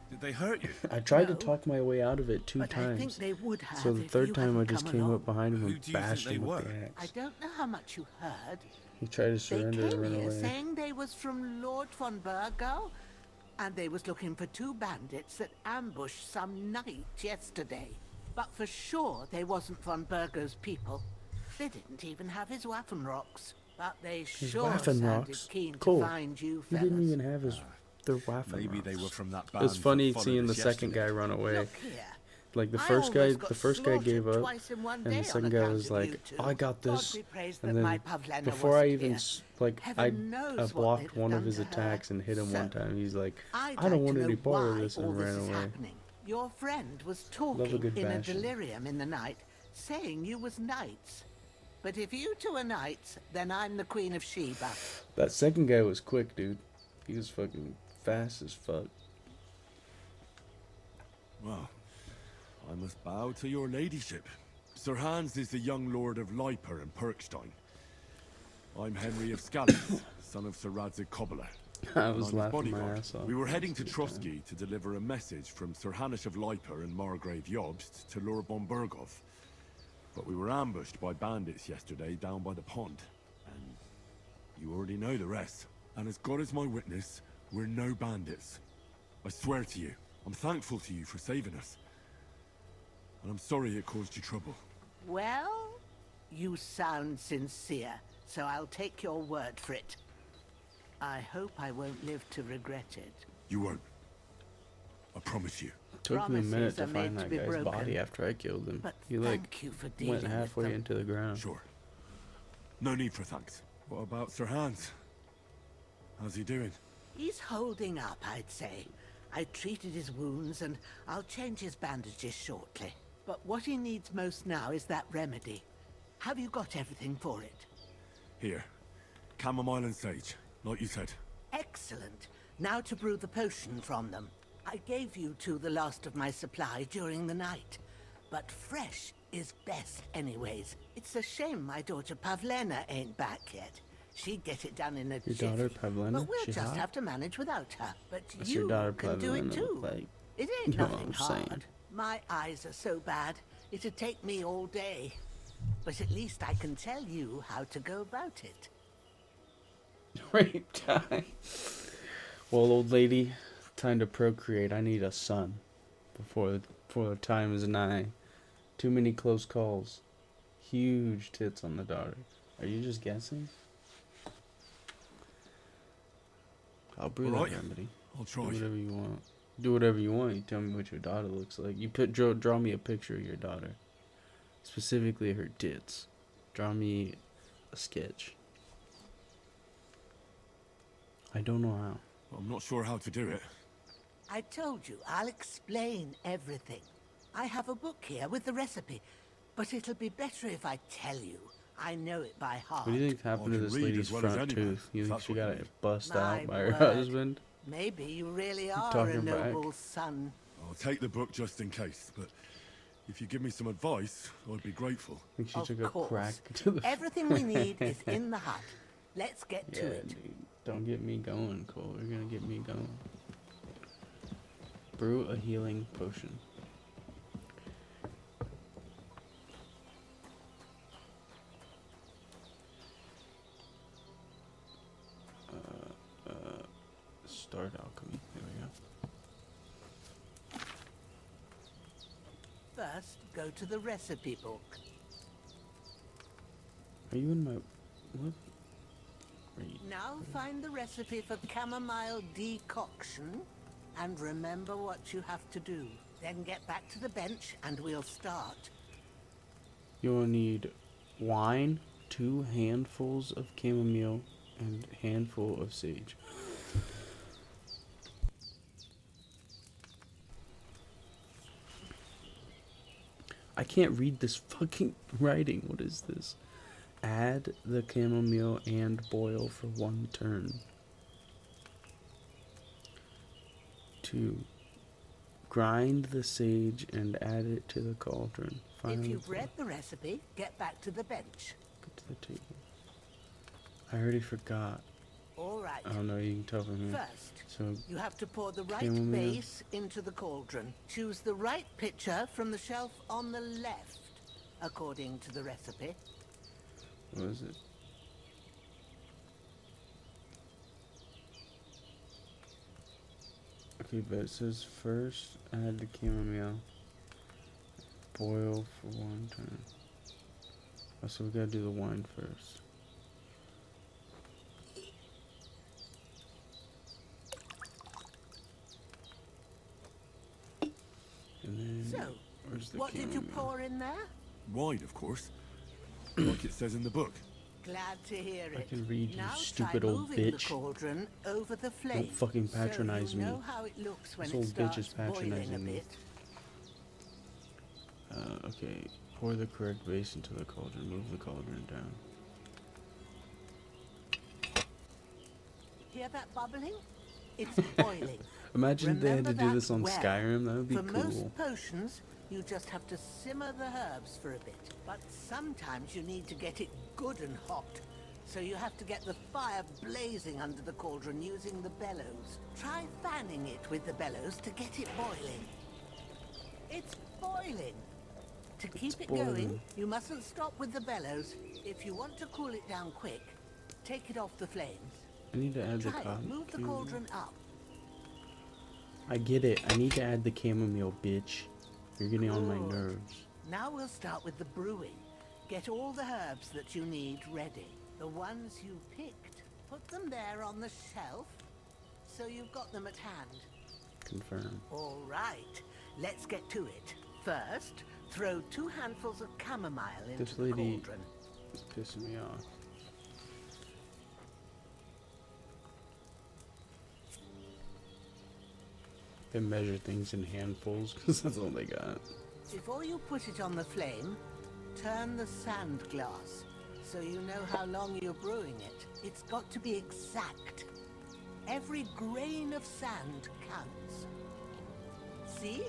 Did they hurt you? I tried to talk my way out of it two times. I think they would have. So the third time I just came up behind him and bashed him with the I axe. don't know how much you heard. He tried to surrender and They run came here away. saying they was from Lord von Burgo, and they was looking for two bandits that ambushed some knight yesterday. But for sure they wasn't von Burgo's people. They didn't even have his Waffenrocks. But they His sure sounded Waffenrocks? keen Cool. to find you He fellas. didn't even have his their Waffenrocks. Maybe they were from that It was band funny that seeing followed the us second yesterday. guy run away. Look here. Like the I first guy, almost got the first guy gave slaughtered up, twice in one and day the on second guy account was of like, you two. "Oh, I got God this." be praised And that my then Pavlena before I wasn't even here. like Heaven knows what blocked they'd one of done his to her. attacks and hit him one So, time, he's like, I'd "I like don't to want know any part of why this," all and this ran is away. happening. Your friend was Love a talking good in a bashing. delirium in the night, saying you was knights. But if you two are knights, then I'm the Queen of Sheba. That second guy was quick, dude. He was fucking fast as fuck. Well, I must bow to your ladyship. Sir Hans is the young lord of Leiper and Perkstein. I'm Henry of Scalise, son of Sir Radzig Cobbler. I was I'm his laughing my bodyguard. ass off. We were heading to This whole time. Trotsky to deliver a message from Sir Hanush of Leiper and Margrave Jobst to Lord von Burgov. But we were ambushed by bandits yesterday down by the pond. And you already know the rest. And as God is my witness, we're no bandits. I swear to you, I'm thankful to you for saving us. And I'm sorry it caused you trouble. Well, you sound sincere, so I'll take your word for it. I hope I won't live to regret it. You won't. I promise you. Took me a minute Promises to are find made to that be guy's broken. body after I killed him. But He like thank you for dealing went with halfway them. into the ground. Sure. No need for thanks. What about Sir Hans? How's he doing? He's holding up, I'd say. I treated his wounds and I'll change his bandages shortly. But what he needs most now is that remedy. Have you got everything for it? Here. Chamomile and sage, like you said. Excellent. Now to brew the potion from them. I gave you two the last of my supply during the night. But fresh is best anyways. It's a shame my daughter Pavlena ain't back yet. She'd get it done in a Your jiffy. daughter Pavlena? But we'll She just hot? have to manage without her. But What's your you daughter can do it Pavlena too. look like? It ain't You know what nothing I'm hard. saying. My eyes are so bad, it'd take me all day. But at least I can tell you how to go about it. Rape time. Well, old lady, time to procreate. I need a son before the time is nigh. Too many close calls. Huge tits on the daughter. Are you just guessing? I'll brew Alright, that remedy. I'll try. Do whatever you want. Do whatever you want. You tell me what your daughter looks like. You draw me a picture of your daughter. Specifically her tits. Draw me a sketch. I don't know how. I'm not sure how to do it. I told you, I'll explain everything. I have a book here with the recipe, but it'll be better if I tell you. I know it by heart. What do you think happened to can this read lady's as well as front anyone, tooth? You if think that's she what you got mean. it bust My out by her word. husband? Maybe you really are a talking back. noble son. I'll take the book just in case, but if you give me some advice, I'd be grateful. I think she Of took a course. crack to the Everything we need is in the hut. Let's get Yeah, to it. dude. Don't get me going, Cole. You're gonna get me going. Brew a healing potion. Start alchemy. There we go. First, go to the recipe book. Are you in my... What? Read. Now find the recipe for chamomile decoction and remember what you have to do. Then get back to the bench and we'll start. You'll need wine, 2 handfuls of chamomile, and handful of sage. I can't read this fucking writing. What is this? Add the chamomile and boil for 1 turn. 2. Grind the sage and add it to the cauldron. If you've read the recipe, get back to the bench. Get to the table. I already forgot. All right. Oh no, you can tell from here. First, So you have to pour the right chamomile. base into the cauldron. Choose the right pitcher from the shelf on the left, according to the recipe. What is it? Okay, but it says first add the chamomile. Boil for 1 turn. Oh, so we gotta do the wine first. And then So, where's the what did you chamomile? pour in there? Wine, of course. Like it says in the book. Glad to hear it. I can read, you now stupid try old moving bitch. the cauldron over the flame. Don't fucking patronize so you me. know how it looks when This it old bitch starts is boiling a patronizing me. bit. Okay, pour the correct base into the cauldron. Move the cauldron down. Hear that bubbling? It's boiling. Imagine they had to Remember do that this on well. Skyrim. That would be For cool. most potions, you just have to simmer the herbs for a bit. But sometimes you need to get it good and hot. So you have to get the fire blazing under the cauldron using the bellows. Try fanning it with the bellows to get it boiling. It's boiling. To keep it going, boiling. you mustn't stop with the bellows. If you want to cool it down quick, take it off the flames. I need to add the Try it. Move the chamomile. cauldron up. I get it. I need to add the chamomile, bitch. You're getting on my Good. nerves. Now we'll start with the brewing. Get all the herbs that you need ready. The ones you picked, put them there on the shelf, so you've got them at hand. Confirm. All right, let's get to it. First, throw 2 handfuls of chamomile into This the lady cauldron. is pissing me off. They measure things in handfuls because that's all they got. Before you put it on the flame, turn the sand glass, so you know how long you're brewing it. It's got to be exact. Every grain of sand counts. See?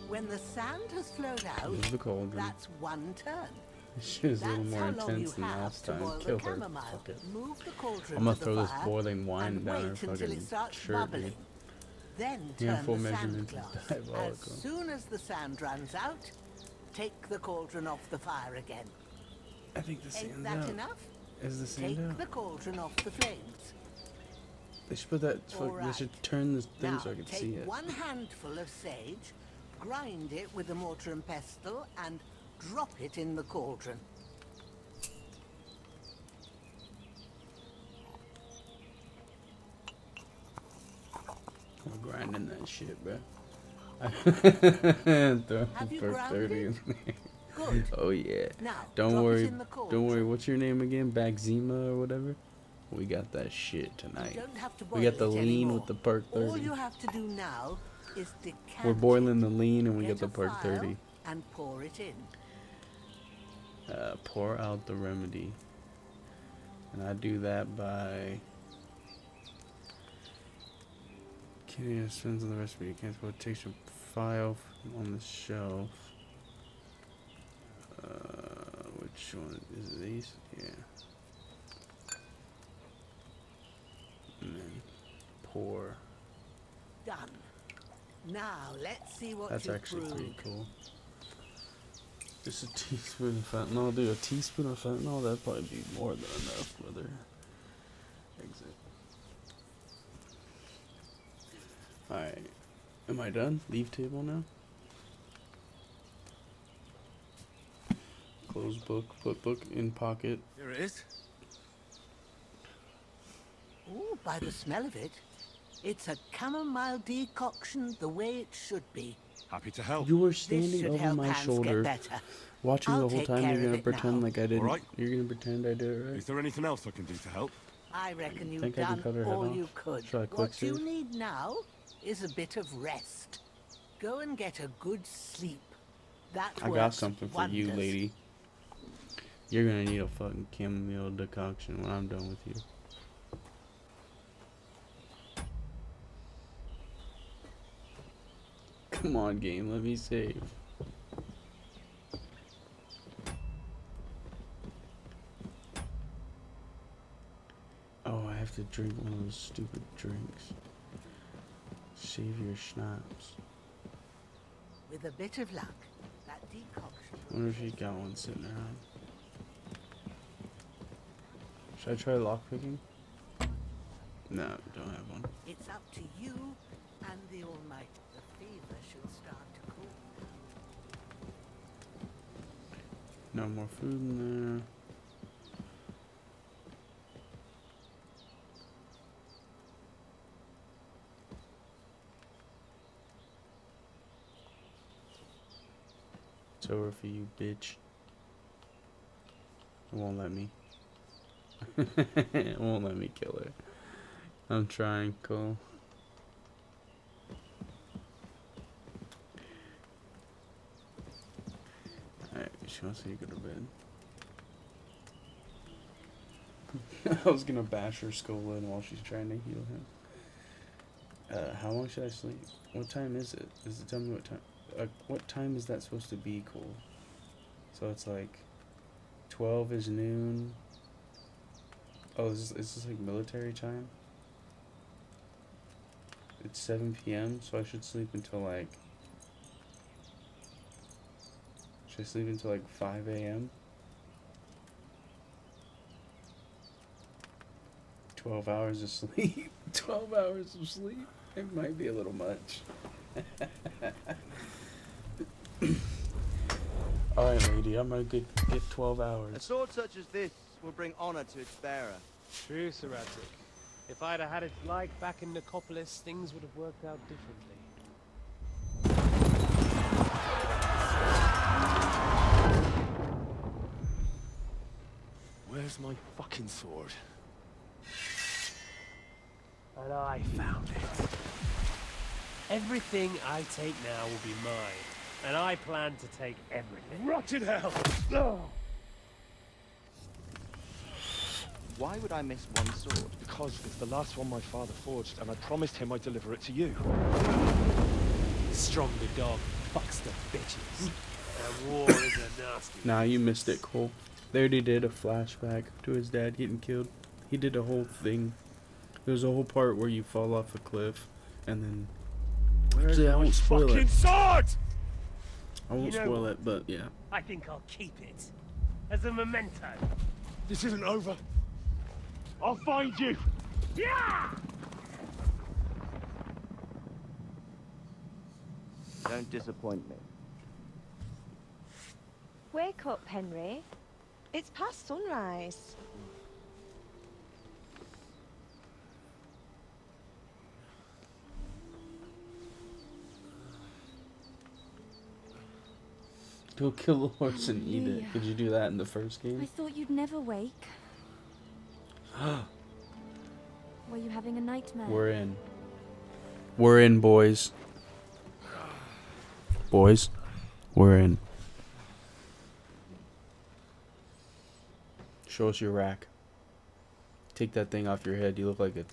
When the sand has flowed out, Move the cauldron. that's 1 turn. This shit is a little That's more how long you intense than have last to time. boil Kill the her. chamomile. Fuck it. Move the cauldron I'm gonna to the throw this fire boiling wine and down wait her until fucking it starts shirt, bubbling. dude. Then turn Handful the sand measurement is glass. As diabolical. soon as the sand runs out, take the cauldron off the fire again. I think the Ain't sand's that out. enough? Is the Take sand out? the cauldron off the flames. They should put that. All They should right. turn this thing Now, so I can take see it. 1 handful of sage, grind it with a mortar and pestle, and drop it in the cauldron. I'm grinding that shit, bro. Throw Have you perk ground 30 it? in there. Good. Oh yeah. Now, Don't drop it worry. in the Don't worry. What's your name again? Bagzima or whatever. We got that shit tonight. You don't have to We boil got the it lean anymore. with the perk All 30. you have to do now is decant We're boiling the lean and we Get got the a perk vial 30. and pour it in. Pour out the remedy. And I do that by... Kenny spends on the recipe. You can't put takes a file on the shelf. Which one is it? These? Yeah. And then pour. Done. Now, let's see what That's you've actually brewed. pretty cool. Just a teaspoon of fentanyl, dude. A teaspoon of fentanyl, that'd probably be more than enough, brother. Exit. Alright. Am I done? Leave table now? Close book, put book in pocket. Here it is. Ooh, by the smell of it, it's a chamomile decoction the way it should be. Happy to help. You were This standing should over help my Hans get shoulder, better. watching I'll the whole take time. care You're of gonna it pretend now. like I didn't. All right. You're gonna pretend I did it right. Is there anything else I can do to help? I reckon you've Think I can done cut her head all off? you could. Should I quick What you save? need now is a bit of rest. Go and get a good sleep. That I got works something for you, wonders. lady. You're gonna need a fucking chamomile decoction when I'm done with you. Come on, game. Let me save. Oh, I have to drink one of those stupid drinks. Save your schnapps. With a bit of luck, that decoction. I wonder if you got one sitting around. Should I try lockpicking? No, don't have one. It's up to you and the Almighty. The fever should start to cool. No more food in there. It's over for you, bitch. It won't let me. It won't let me kill her. I'm trying, Cole. Alright, she wants me to go to bed. I was gonna bash her skull in while she's trying to heal him. How long should I sleep? What time is it? Does it tell me what time? What time is that supposed to be, Cole? So it's like 12 is noon. Oh, is this like military time? It's 7 p.m., so I should sleep until like... Should I sleep until like 5 a.m.? 12 hours of sleep. 12 hours of sleep? It might be a little much. Alright, lady, I'm gonna get 12 hours. A sword such as this will bring honor to its bearer. True, Seratic. If I'd have had it like back in Nicopolis, things would have worked out differently. Where's my fucking sword? And I found it. Everything I take now will be mine. And I plan to take everything. Rotted hell! Oh. Why would I miss one sword? Because it's the last one my father forged, and I promised him I'd deliver it to you. Stronger dog fucks the bitches. And war is a nasty. Nah, you missed it, Cole. They already did a flashback to his dad getting killed. He did a whole thing. There's a whole part where you fall off a cliff, and then... Actually, I won't spoil it. Sword! I won't You know spoil what? it, but yeah. I think I'll keep it. As a memento. This isn't over. I'll find you! Yeah! Don't disappoint me. Wake up, Henry. It's past sunrise. Go kill a horse and eat Hallelujah. it. Did you do that in the first I game? thought you'd never wake. Were you having a nightmare? We're in. We're in, boys. Boys, we're in. Show us your rack. Take that thing off your head. You look like it.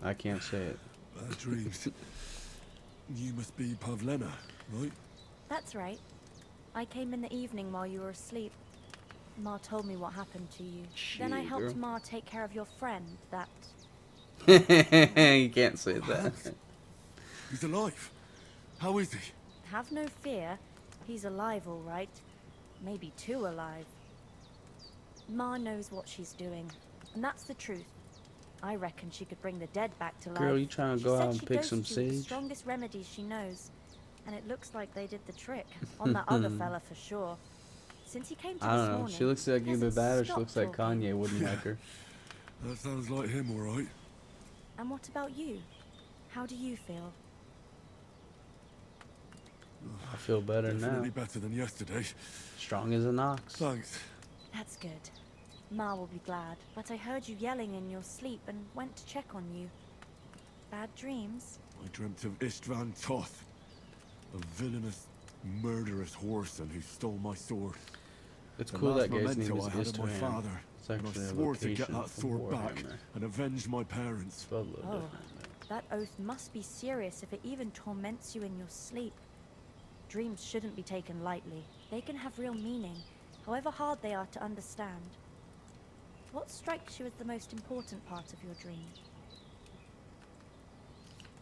I can't say it. Bad dreams. You must be Pavlena, right? That's right. I came in the evening while you were asleep. Ma told me what happened to you. Then I Shit, helped girl. Ma take care of your friend, that... You can't say that. He's alive. How is he? Have no fear. He's alive, all right. Maybe too alive. Ma knows what she's doing, and that's the truth. I reckon she could bring the dead back to life. Girl, you trying to go out and pick some The sage? strongest remedies she knows, and it looks like they did the trick on that other fella for sure. Since he came to I this don't know. morning, She looks like he either hasn't that or she stopped looks like talking. Kanye wouldn't like her. That sounds like him, all right. And what about you? How do you feel? I feel better Definitely now. better than yesterday. Strong as an ox. Thanks. That's good. Ma will be glad, but I heard you yelling in your sleep and went to check on you. Bad dreams? I dreamt of Istvan Toth, a villainous, murderous whoreson who stole my sword. It's The cool last that guy's name memento I is had of my Istvan. father, It's and I actually a swore to get location that from sword back Warhammer. and avenge my parents. Spelled a little Oh, different. that oath must be serious if it even torments you in your sleep. Dreams shouldn't be taken lightly. They can have real meaning, however hard they are to understand. What strikes you as the most important part of your dream?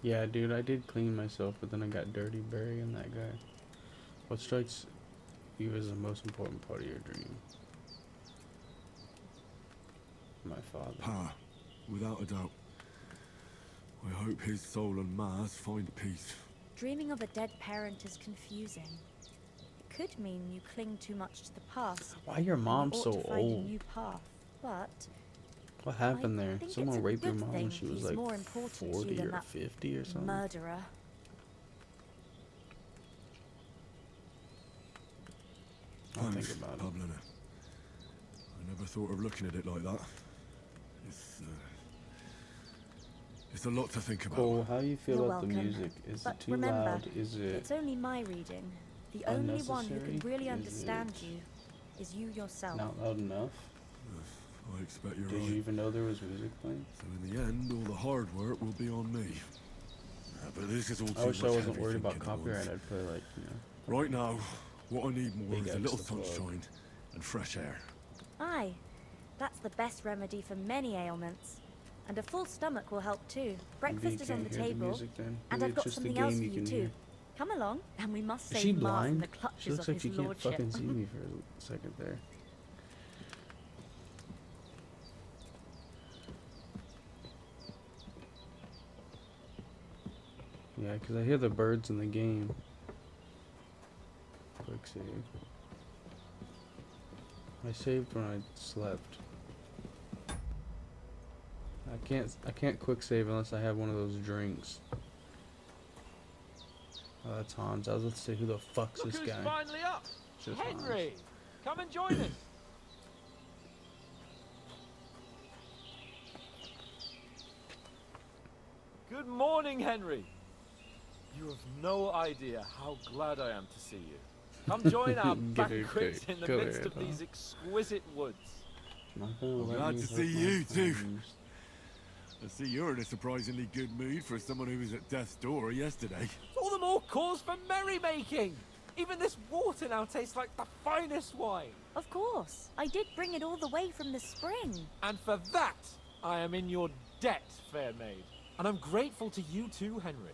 Yeah, dude, I did clean myself, but then I got dirty burying that guy. What strikes you as the most important part of your dream? My father. Pa, without a doubt. I hope his soul and Ma's find peace. Dreaming of a dead parent is confusing. It could mean you cling too much to the past. Why your and you mom ought so to find old? a new path, but What happened there? think Someone it's a raped your good mom when thing she was he's like more important to you 40 than or that 50 or something? murderer. I'll Thanks, think about it. Pablina. I never thought of looking at it like that. It's a lot to think about. Cole, how do you feel You're about the welcome. music? Is But it too remember, loud? Is it It's only my reading. The only one who can unnecessary? really Is understand it you is you yourself. not loud enough? I expect you're Did right. you even know there was music playing? So in the end, all the hard work will be on me. But this is all too I wish I much wasn't heavy worried about thinking at copyright. once. I'd play like, you know. Right now, what I need more Big is a X little the plug. sunshine and fresh air. Aye, that's the best remedy for many ailments. And a full stomach will help too. Breakfast is on the can't hear the table, music then. and Maybe I've it's got just the something else game for you you can too. hear. Come along, and we must Is she save Ma from blind? the She clutches looks of like his she can't lordship. fucking see me for a second there. Yeah, because I hear the birds in the game. Quick save. I saved when I slept. I can't quick save unless I have one of those drinks. Oh, that's Hans. I was about to say, who the fuck's Look this who's guy? finally up! Just Hans. Henry! Come and join us! Good morning, Henry! You have no idea how glad I am to see you. Come join our Get her banquet quick. in the Go midst ahead, of huh? these exquisite woods. Not gonna I'm let glad me to hurt see my you too. thumbs. I see you're in a surprisingly good mood for someone who was at death's door yesterday. All the more cause for merrymaking! Even this water now tastes like the finest wine. Of course, I did bring it all the way from the spring. And for that, I am in your debt, fair maid. And I'm grateful to you too, Henry.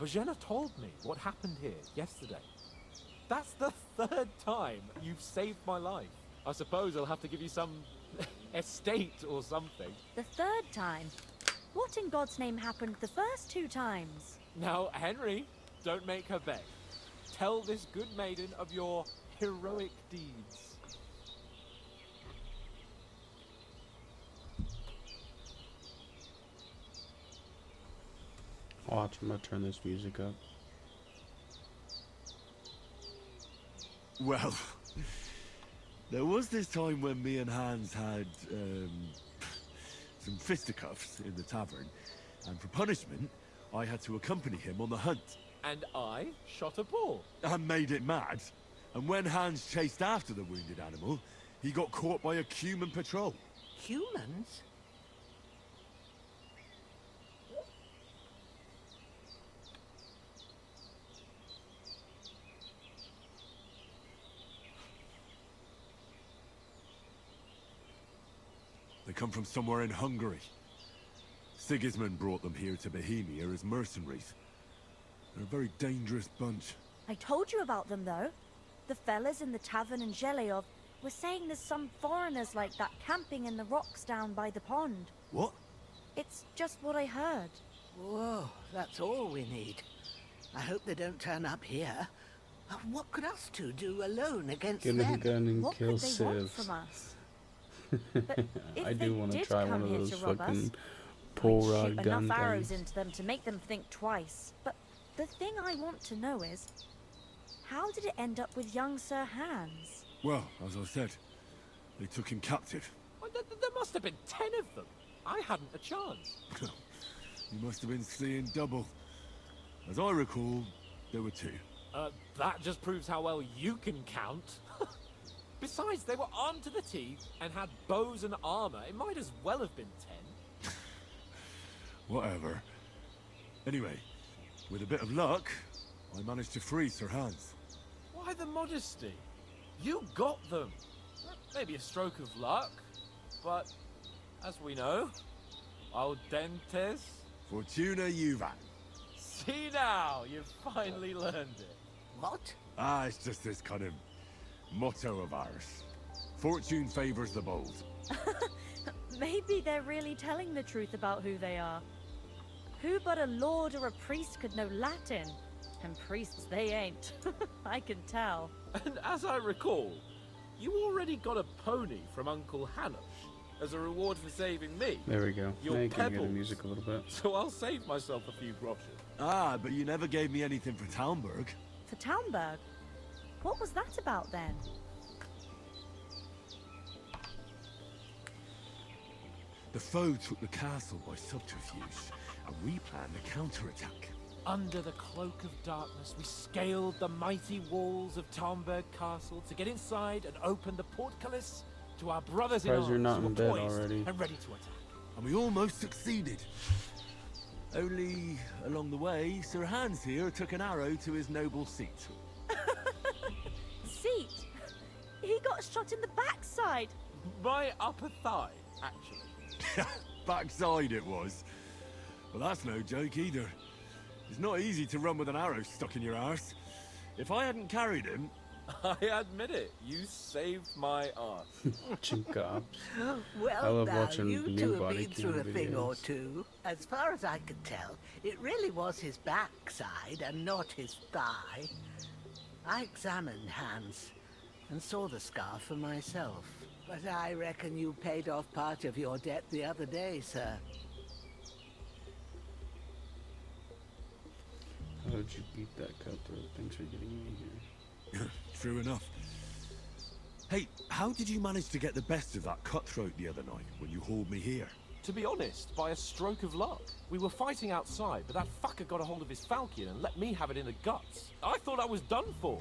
Bojena told me what happened here yesterday. That's the third time you've saved my life. I suppose I'll have to give you some estate or something. The third time? What in God's name happened the first two times? Now, Henry, don't make her beg. Tell this good maiden of your heroic deeds. Watch, I'm gonna turn this music up. Well, there was this time when me and Hans had some fisticuffs in the tavern, and for punishment, I had to accompany him on the hunt. And I shot a bull. And made it mad. And when Hans chased after the wounded animal, he got caught by a human patrol. Humans? They come from somewhere in Hungary. Sigismund brought them here to Bohemia as mercenaries. They're a very dangerous bunch. I told you about them, though. The fellas in the tavern in Zheleov were saying there's some foreigners like that camping in the rocks down by the pond. What? It's just what I heard. Whoa, that's all we need. I hope they don't turn up here. What could us two do alone against Get them? a gun and What kill could they want Civ. from us? But if I they do want to did try come one of here those to rob fucking us, pull I'd rod shoot gun enough arrows things. into them to make them think twice. But the thing I want to know is, how did it end up with young Sir Hans? Well, as I said, they took him captive. Well, there must have been 10 of them. I hadn't a chance. You must have been seeing double. As I recall, there were 2. That just proves how well you can count. Besides, they were armed to the teeth and had bows and armor. It might as well have been 10. Whatever. Anyway, with a bit of luck, I managed to free Sir Hans. Why the modesty? You got them. Maybe a stroke of luck, but as we know, audentes. Fortuna Juvat. See now, you've finally learned it. What? Ah, it's just this kind of motto of ours. Fortune favors the bold. Maybe they're really telling the truth about who they are. Who but a lord or a priest could know Latin? And priests they ain't. I can tell. And as I recall, you already got a pony from Uncle Hanosh as a reward for saving me. There we go. Your Now you can get the pebbles. music a little bit. So I'll save myself a few groschen. Ah, but you never gave me anything for Talmberg. For Talmberg? What was that about then? The foe took the castle by subterfuge, and we planned a counterattack. Under the cloak of darkness, we scaled the mighty walls of Talmberg Castle to get inside and open the portcullis to our brothers in Surprised arms you're not who in were bed poised already. and ready to attack. And we almost succeeded. Only, along the way, Sir Hans here took an arrow to his noble seat. Seat? He got shot in the backside. My upper thigh, actually. Backside it was. Well, that's no joke either. It's not easy to run with an arrow stuck in your arse. If I hadn't carried him... I admit it, you saved my arse. Watching cops. I Well, love now, watching you new two have body been through a cam thing or videos. two. As far as I could tell, it really was his backside and not his thigh. I examined Hans and saw the scar for myself. But I reckon you paid off part of your debt the other day, sir. How did you beat that cutthroat? Thanks for getting me here. True enough. Hey, how did you manage to get the best of that cutthroat the other night when you hauled me here? To be honest, by a stroke of luck. We were fighting outside, but that fucker got a hold of his falcon and let me have it in the guts. I thought I was done for,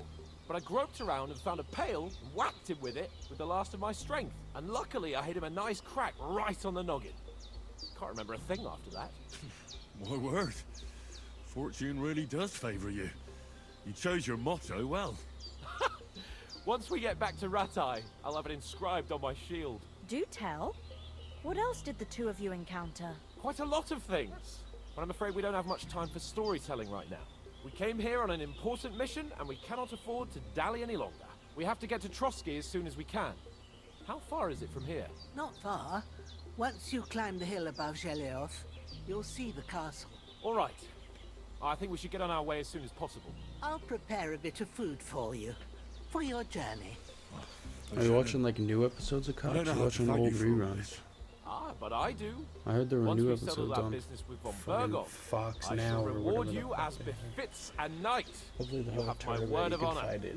but I groped around and found a pail and whacked him with it with the last of my strength. And luckily, I hit him a nice crack right on the noggin. Can't remember a thing after that. My word. Fortune really does favor you. You chose your motto well. Once we get back to Rattay, I'll have it inscribed on my shield. Do tell. What else did the two of you encounter? Quite a lot of things. But I'm afraid we don't have much time for storytelling right now. We came here on an important mission, and we cannot afford to dally any longer. We have to get to Trotsky as soon as we can. How far is it from here? Not far. Once you climb the hill above Zheleov, you'll see the castle. All right. I think we should get on our way as soon as possible. I'll prepare a bit of food for you, for your journey. Are you watching like new episodes of I Cops? don't know Or how to watching thank you old for all reruns? this. Ah, but I do. I heard there were Once new we settle episodes our on business with von fucking Berghoff, Fox I Now shall or reward whatever the you fuck as they befits a knight. Hopefully the You whole have my turret word you of can honor. fight it.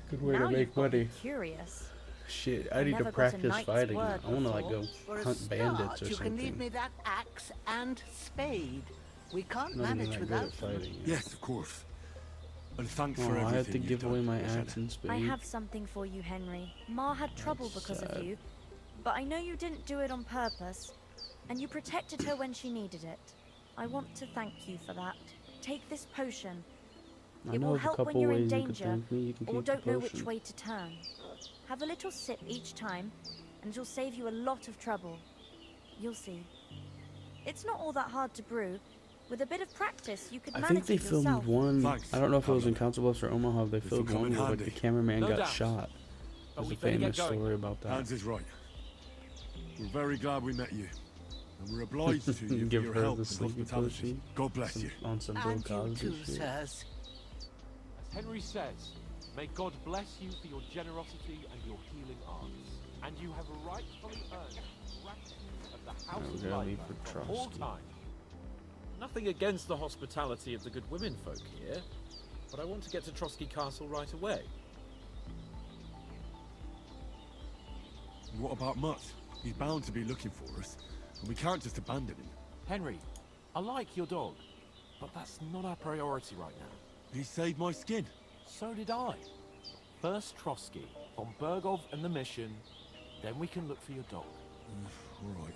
Good way Now to make you've got me money. curious. Shit, I I need never to got a practice knight's fighting. word I want to like go For a hunt bandits start, or you can leave something. me that axe and spade. We can't Not even manage that good without at them. fighting. yet. Yes, of course. And thanks Oh, for everything I have to you've give done, away my Rosanna. axe and spade. I have something for you, Henry. Ma had trouble That's because sad. of you, but I know you didn't do it on purpose, and you protected her when she needed it. I want to thank you for that. Take this potion. I It know will of a help when couple you're in ways you could danger, thank me. You can or keep the don't know which potion. way to turn. Have a little sip each time, and it'll save you a lot of trouble. You'll see. It's not all that hard to brew. With a bit of practice, you could I manage think they it filmed yourself. one. Thanks, I don't know if it was in Hamlet. Council Bluffs or Omaha. They This'll filmed come one in where like, handy. the cameraman No got doubt. shot. But There's we a better get famous going. story about that. Hans is right. We're very glad we met you. And we're obliged to you for Give your her help the and sleepy hospitality. pussy. God bless you. On some Bill And you Cosby too, shit. sirs. As Henry says, may God bless you for your generosity and your healing arts. And you have rightfully earned gratitude of the House We're of gonna leave Lifer for for all Trotsky. time. Nothing against the hospitality of the good women folk here, but I want to get to Trotsky Castle right away. What about Mutt? He's bound to be looking for us, and we can't just abandon him. Henry, I like your dog, but that's not our priority right now. He saved my skin. So did I. First Trotsky, von Bergov and the mission, then we can look for your dog. All right.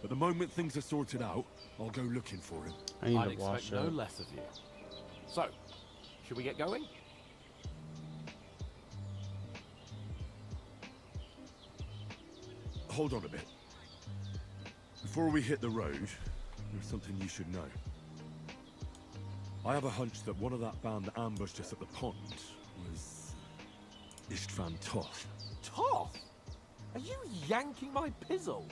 But the moment things are sorted out, I'll go looking for him. I need I'd to wash expect no up. less of you. So, should we get going? Hold on a bit. Before we hit the road, there's something you should know. I have a hunch that one of that band that ambushed us at the pond was Istvan Toth. Toth? Are you yanking my pizzle?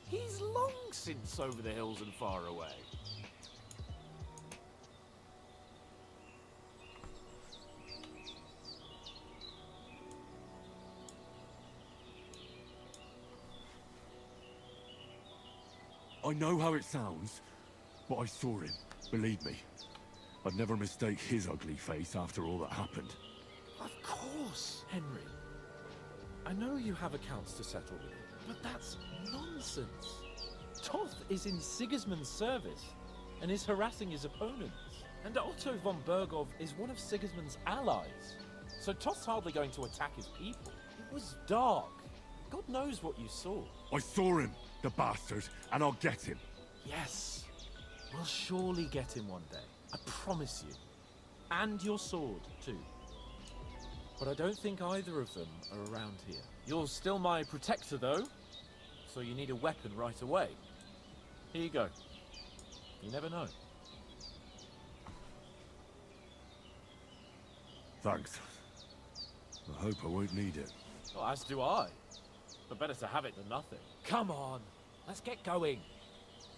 He's long since over the hills and far away. I know how it sounds, but I saw him. Believe me. I'd never mistake his ugly face after all that happened. Of course, Henry. I know you have accounts to settle with him, but that's nonsense. Toth is in Sigismund's service and is harassing his opponents. And Otto von Bergov is one of Sigismund's allies. So Toth's hardly going to attack his people. It was dark. God knows what you saw. I saw him, the bastard, and I'll get him. Yes. We'll surely get him one day. I promise you. And your sword, too. But I don't think either of them are around here. You're still my protector, though. So you need a weapon right away. Here you go. You never know. Thanks. I hope I won't need it. Well, as do I. But better to have it than nothing. Come on. Let's get going.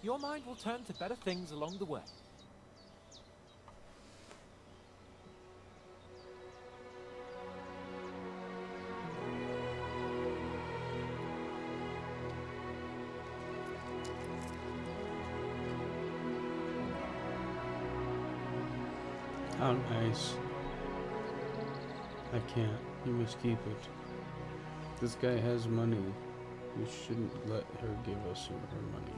Your mind will turn to better things along the way. How nice. I can't. You must keep it. This guy has money. We shouldn't let her give us her money.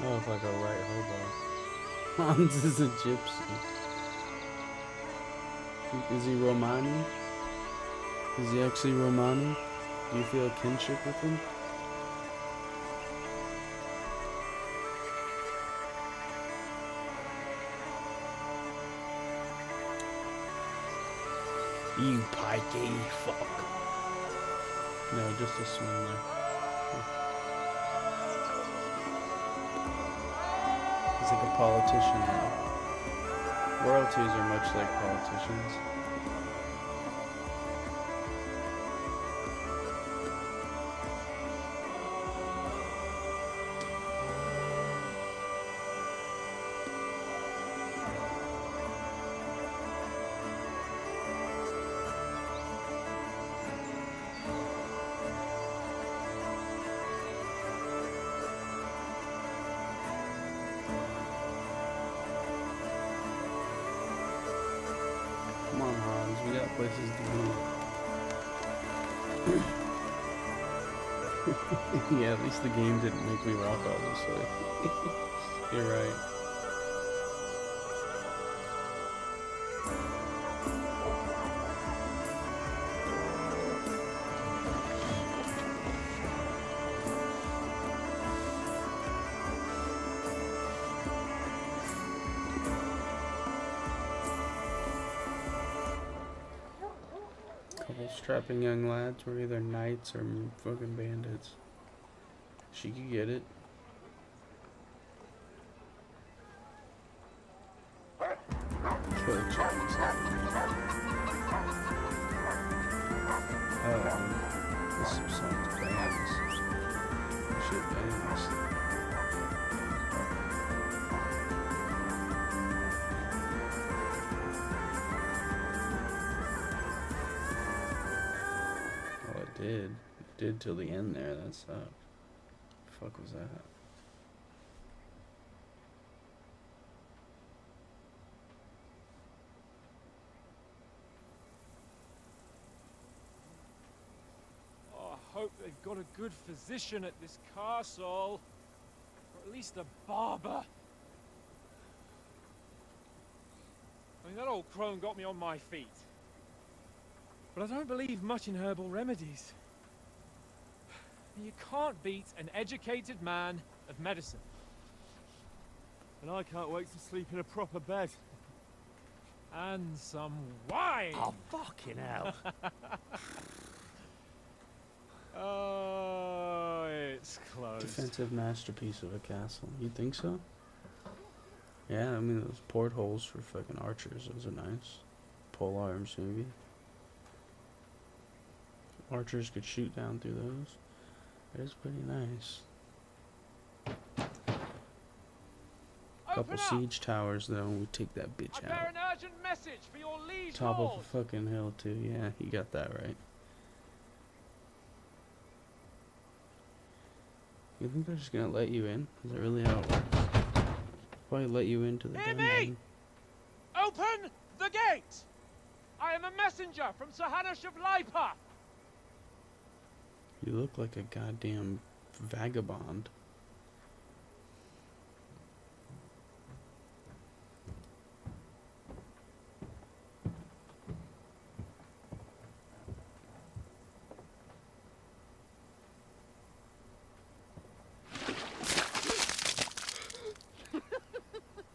I look like a right hobo. Hans is a gypsy. Is he Romani? Is he actually Romani? Do you feel a kinship with him? You pikey fuck. No, just a swindler. He's like a politician now. Royalties are much like politicians. Come on, Hans, we got places to be. Yeah, at least the game didn't make me walk all this way. You're right. strapping young lads were either knights or fucking bandits. She could get it. Kill Jack. This sounds bands. Shit, bands. Well, it did. It did till the end there. That sucked. The fuck was that? I hope they've got a good physician at this castle. Or at least a barber. I mean, that old crone got me on my feet. But I don't believe much in herbal remedies. You can't beat an educated man of medicine. And I can't wait to sleep in a proper bed. And some wine! Oh, fucking hell. Oh, it's close. Defensive masterpiece of a castle. You think so? Yeah, I mean those portholes for fucking archers, those are nice. Pole arms maybe. Archers could shoot down through those. It is pretty nice. Couple siege towers though, and we take that bitch I bear out. an urgent message for your liege Top lord. of a fucking hill too, yeah, you got that right. You think they're just gonna let you in? Is that really how it works? Probably let you into the Hear dungeon. me! Open the gate! I am a messenger from Sir Hanush of Lipa. You look like a goddamn vagabond.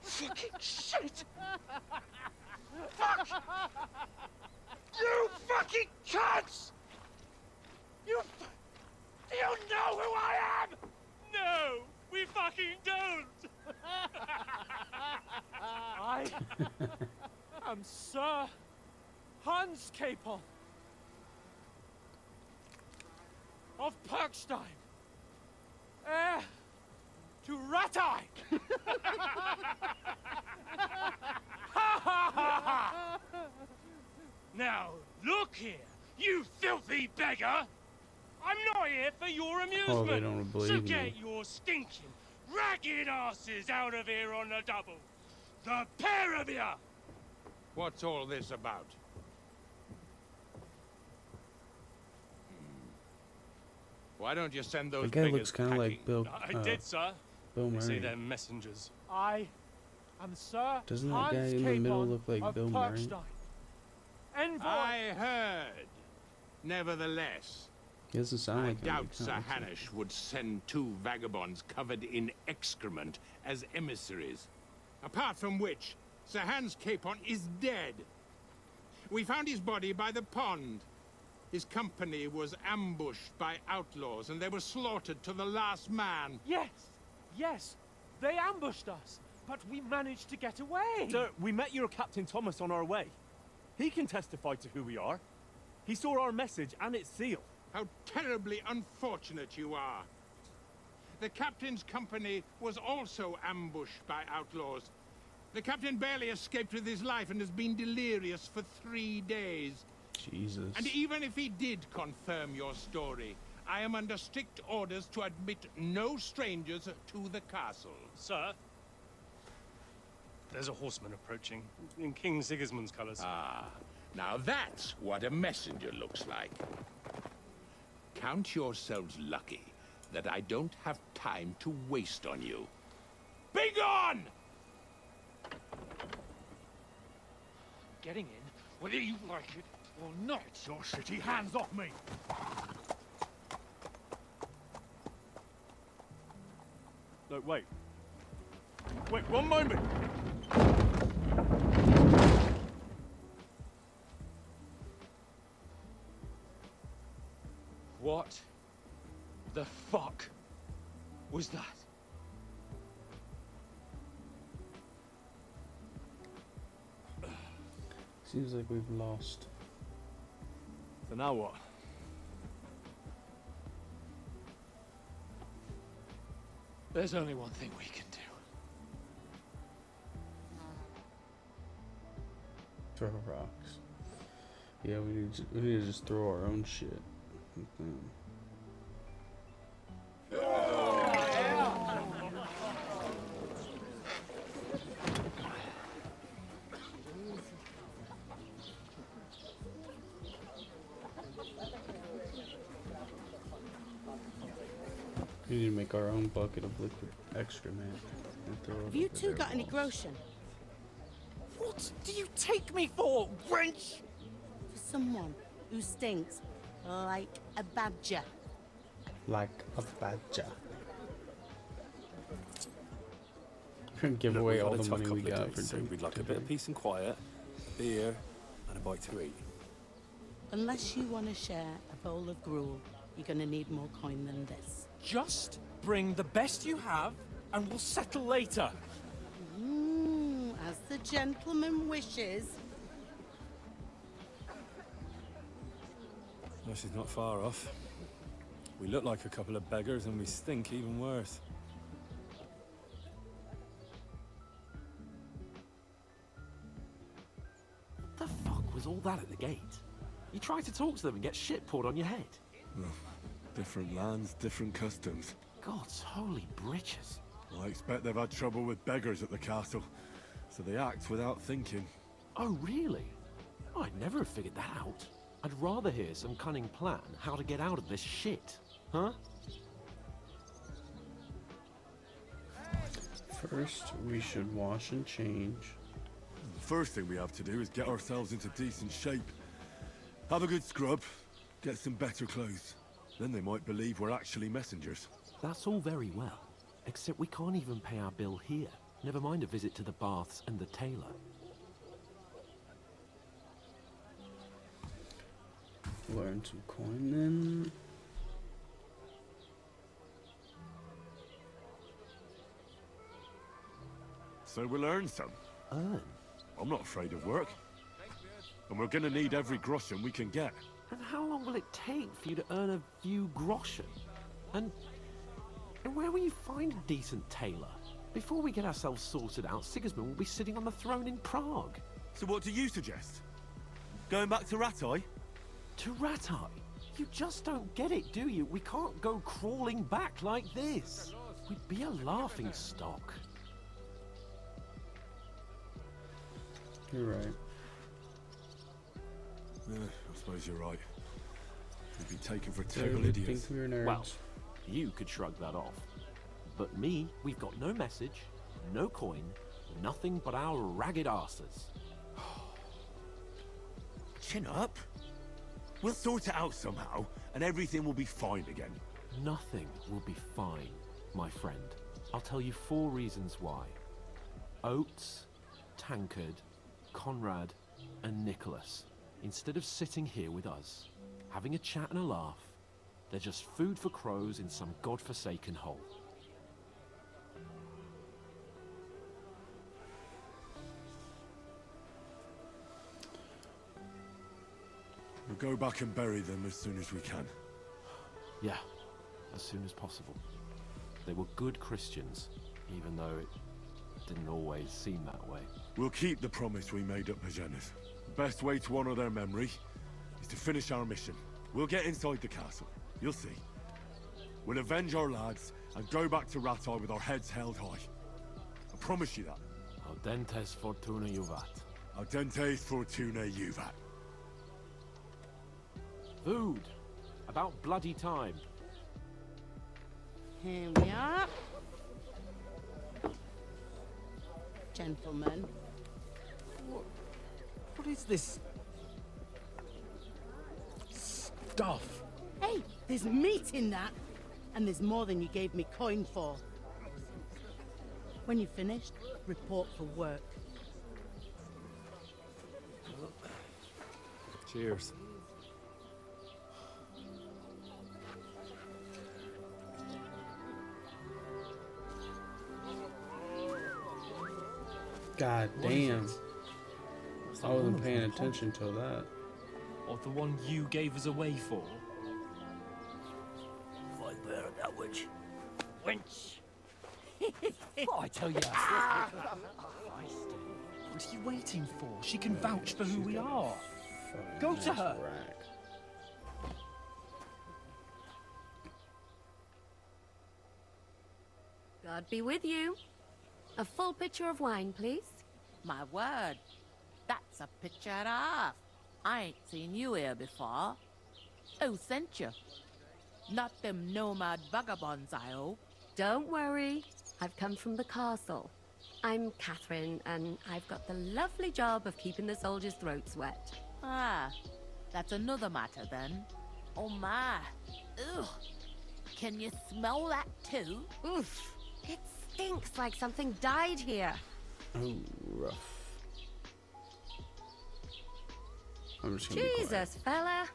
Fucking shit! Fuck! You fucking cunts! You know who I am? No, we fucking don't! I am Sir Hans Capon of Perkstein, heir to Ratai. Now, look here, you filthy beggar! I'm not here for your amusement! Oh, they don't believe so me. get your stinking, ragged asses out of here on the double! The pair of you! What's all this about? Why don't you send those The guy figures looks kind of like Bill. I did, sir. Bill They say Murray. they're messengers. I am Sir Doesn't that Hans guy in the middle Capon look like of Bill Murray? Perkstein. Envoy. I heard. Nevertheless, He doesn't sound I like him. doubt He Sir kinda looks like- Hanush would send two vagabonds covered in excrement as emissaries. Apart from which, Sir Hans Capon is dead. We found his body by the pond. His company was ambushed by outlaws, and they were slaughtered to the last man. Yes, yes, they ambushed us, but we managed to get away. Sir, we met your Captain Thomas on our way. He can testify to who we are. He saw our message and its seal. How terribly unfortunate you are. The captain's company was also ambushed by outlaws. The captain barely escaped with his life and has been delirious for 3 days. Jesus. And even if he did confirm your story, I am under strict orders to admit no strangers to the castle. Sir, there's a horseman approaching in King Sigismund's colours. Ah, now that's what a messenger looks like. Count yourselves lucky that I don't have time to waste on you. Be gone! Getting in, whether you like it or not. Your shitty hands off me! No, wait. Wait, one moment! was that? Seems like we've lost. So now what? There's only one thing we can do. Throw rocks. Yeah, we need to just throw our own shit. We need to make our own bucket of liquid excrement and throw it Have you over two their got any walls. groschen? What do you take me for, wench? For someone who stinks like a badger. Like a badger. Give away all the money we got for so drink. we'd like a bit of peace and quiet, beer, and a bite to eat. Unless you want to share a bowl of gruel, you're going to need more coin than this. Just bring the best you have, and we'll settle later. As the gentleman wishes. This is not far off. We look like a couple of beggars, and we stink even worse. What the fuck was all that at the gate? You tried to talk to them and get shit poured on your head. Well, different lands, different customs. God's holy britches. I expect they've had trouble with beggars at the castle, so they act without thinking. Oh, really? I'd never have figured that out. I'd rather hear some cunning plan how to get out of this shit. Huh? First, we should wash and change. The first thing we have to do is get ourselves into decent shape. Have a good scrub, get some better clothes. Then they might believe we're actually messengers. That's all very well, except we can't even pay our bill here. Never mind a visit to the baths and the tailor. Learn some coin then. So we'll earn some. Earn? I'm not afraid of work. And we're gonna need every groschen we can get. And how long will it take for you to earn a few groschen? And where will you find a decent tailor? Before we get ourselves sorted out, Sigismund will be sitting on the throne in Prague. So what do you suggest? Going back to Rattay? To Rattay? You just don't get it, do you? We can't go crawling back like this. We'd be a laughing stock. You're right. Yeah, I suppose you're right. We'd be taken for They total would idiots. think we were nerds. Well, you could shrug that off. But me, we've got no message, no coin, nothing but our ragged arses. Chin up. We'll sort it out somehow, and everything will be fine again. Nothing will be fine, my friend. I'll tell you 4 reasons why. Oates, Tankard, Conrad, and Nicholas, instead of sitting here with us, having a chat and a laugh, they're just food for crows in some godforsaken hole. We'll go back and bury them as soon as we can. Yeah, as soon as possible. They were good Christians, even though it didn't always seem that way. We'll keep the promise we made at Pagenis. The best way to honor their memory is to finish our mission. We'll get inside the castle. You'll see. We'll avenge our lads and go back to Rattay with our heads held high. I promise you that. Audentes fortuna juvat. Audentes fortuna juvat. Food! About bloody time. Here we are. Gentlemen. What is this stuff? Hey, there's meat in that. And there's more than you gave me coin for. When you're finished, report for work. Cheers. God What is damn. it? Is that I one wasn't of paying them? attention till that. Or the one you gave us away for? If I bear that witch. Wench! What I tell you? What are you waiting for? She can vouch for who we are. Go to her. God be with you. A full pitcher of wine, please. My word, that's a picture and a half. I ain't seen you here before. Who sent you? Not them nomad vagabonds, I hope. Don't worry. I've come from the castle. I'm Catherine, and I've got the lovely job of keeping the soldiers' throats wet. Ah, that's another matter then. Oh my. Ugh. Can you smell that too? Oof. It stinks like something died here. Oh, rough. I'm just gonna be quiet. Jesus, fella.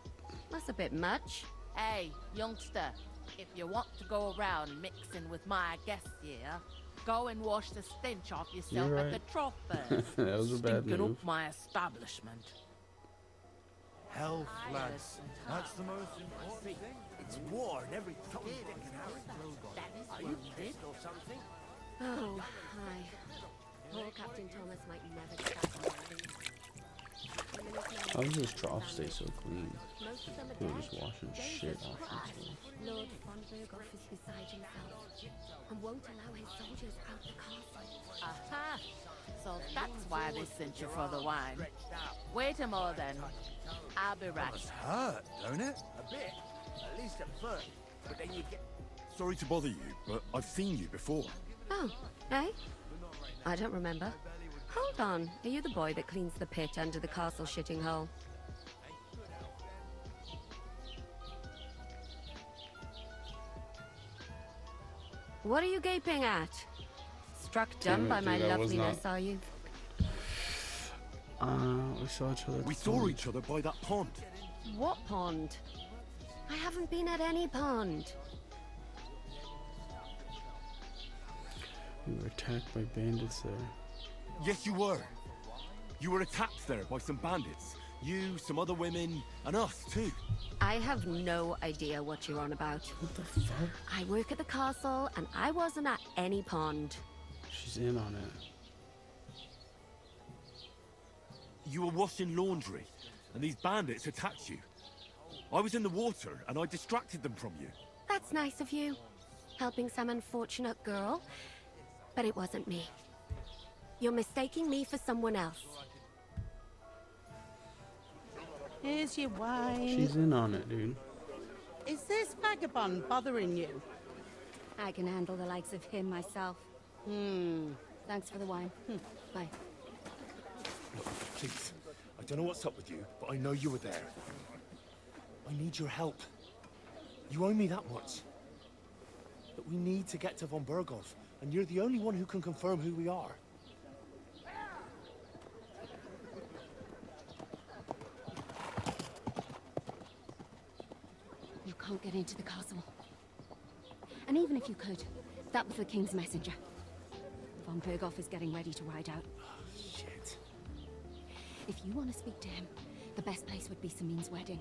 That's a bit much. Hey, youngster, if you want to go around mixing with my guests here, go and wash the stench off yourself You're at the right. trough first. That was a bad Stinking move. up my establishment. Health, lads. That's the most important thing. It's war and every Tom, Dick, and Harry. Are you pissed or something? Oh, hi. Poor Captain Thomas might never get back on our leave. How does this trough stay so clean? Most of them are People dead. just washing shit off this stuff. Lord von Berghoff is beside himself and won't allow his soldiers out the castle. Aha! So that's why they sent you for the wine. Wait a moment then. I'll be right. Hurt, don't it? A bit. At least at first. But then you get... Sorry to bother you, but I've seen you before. Oh, eh? I don't remember. Hold on. Are you the boy that cleans the pit under the castle shitting hole? What are you gaping at? Struck dumb Damn it, by my dude, I was loveliness, not- are you? We saw each other. We saw each other by that pond. What pond? I haven't been at any pond. We were attacked by bandits there. Yes, you were. You were attacked there by some bandits. You, some other women, and us too. I have no idea what you're on about. What the fuck? I work at the castle, and I wasn't at any pond. She's in on it. You were washing laundry, and these bandits attacked you. I was in the water, and I distracted them from you. That's nice of you, helping some unfortunate girl. But it wasn't me. You're mistaking me for someone else. Here's your wine. She's in on it, dude. Is this vagabond bothering you? I can handle the likes of him myself. Thanks for the wine. Bye. Look, please. I don't know what's up with you, but I know you were there. I need your help. You owe me that much. But we need to get to von Berghoff, and you're the only one who can confirm who we are. You can't get into the castle. And even if you could, that was the King's messenger. Von Berghoff is getting ready to ride out. Shit. If you want to speak to him, the best place would be Samin's wedding.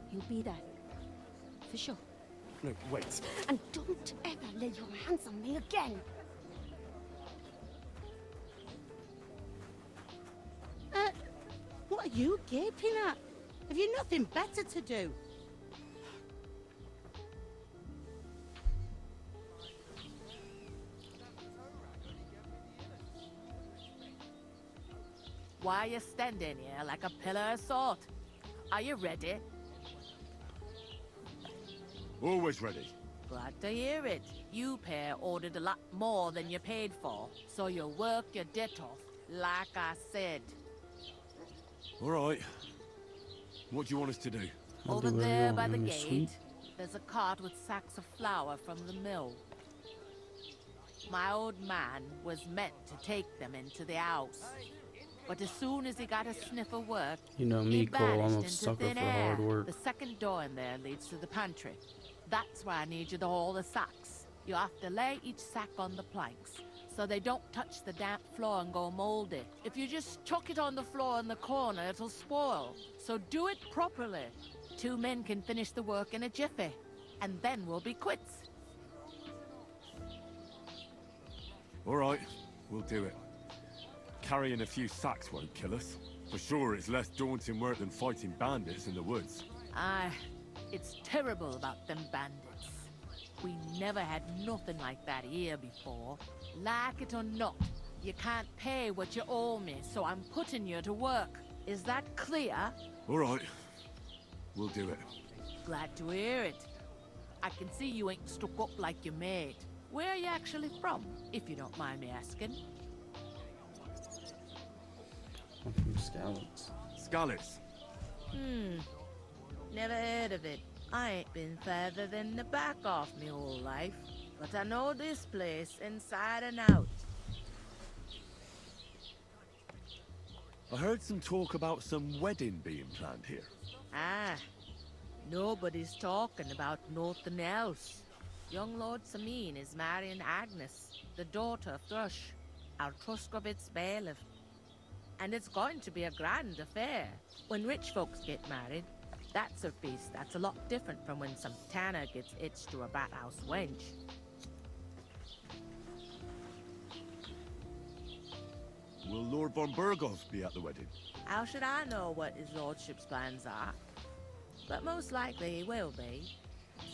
He'll be there. For sure. No, wait. And don't ever lay your hands on me again! What are you gaping at? Have you nothing better to do? Why are you standing here like a pillar of salt? Are you ready? Always ready. Glad to hear it. You pair ordered a lot more than you paid for, so you'll work your debt off, like I said. All right. What do you want us to do? Over there by the gate, there's a cart with sacks of flour from the mill. My old man was meant to take them into the house. But as soon as he got a sniff of work, You know he me, Cole. I'm vanished a into sucker thin for air. hard work. The second door in there leads to the pantry. That's where I need you to haul the sacks. You have to lay each sack on the planks, so they don't touch the damp floor and go moldy. If you just chuck it on the floor in the corner, it'll spoil. So do it properly. 2 men can finish the work in a jiffy, and then we'll be quits. All right, we'll do it. Carrying a few sacks won't kill us. For sure, it's less daunting work than fighting bandits in the woods. Aye, it's terrible about them bandits. We never had nothing like that here before. Like it or not, you can't pay what you owe me, so I'm putting you to work. Is that clear? All right, we'll do it. Glad to hear it. I can see you ain't stuck up like your mate. Where are you actually from, if you don't mind me asking? I'm from Skalitz. Skalitz? Never heard of it. I ain't been further than the back off me whole life. But I know this place inside and out. I heard some talk about some wedding being planned here. Ah, nobody's talking about nothing else. Young Lord Sameen is marrying Agnes, the daughter of Thrush, our Truskovitz bailiff. And it's going to be a grand affair. When rich folks get married, that's a feast that's a lot different from when some tanner gets hitched to a bathhouse wench. Will Lord von Burgov be at the wedding? How should I know what his lordship's plans are? But most likely he will be.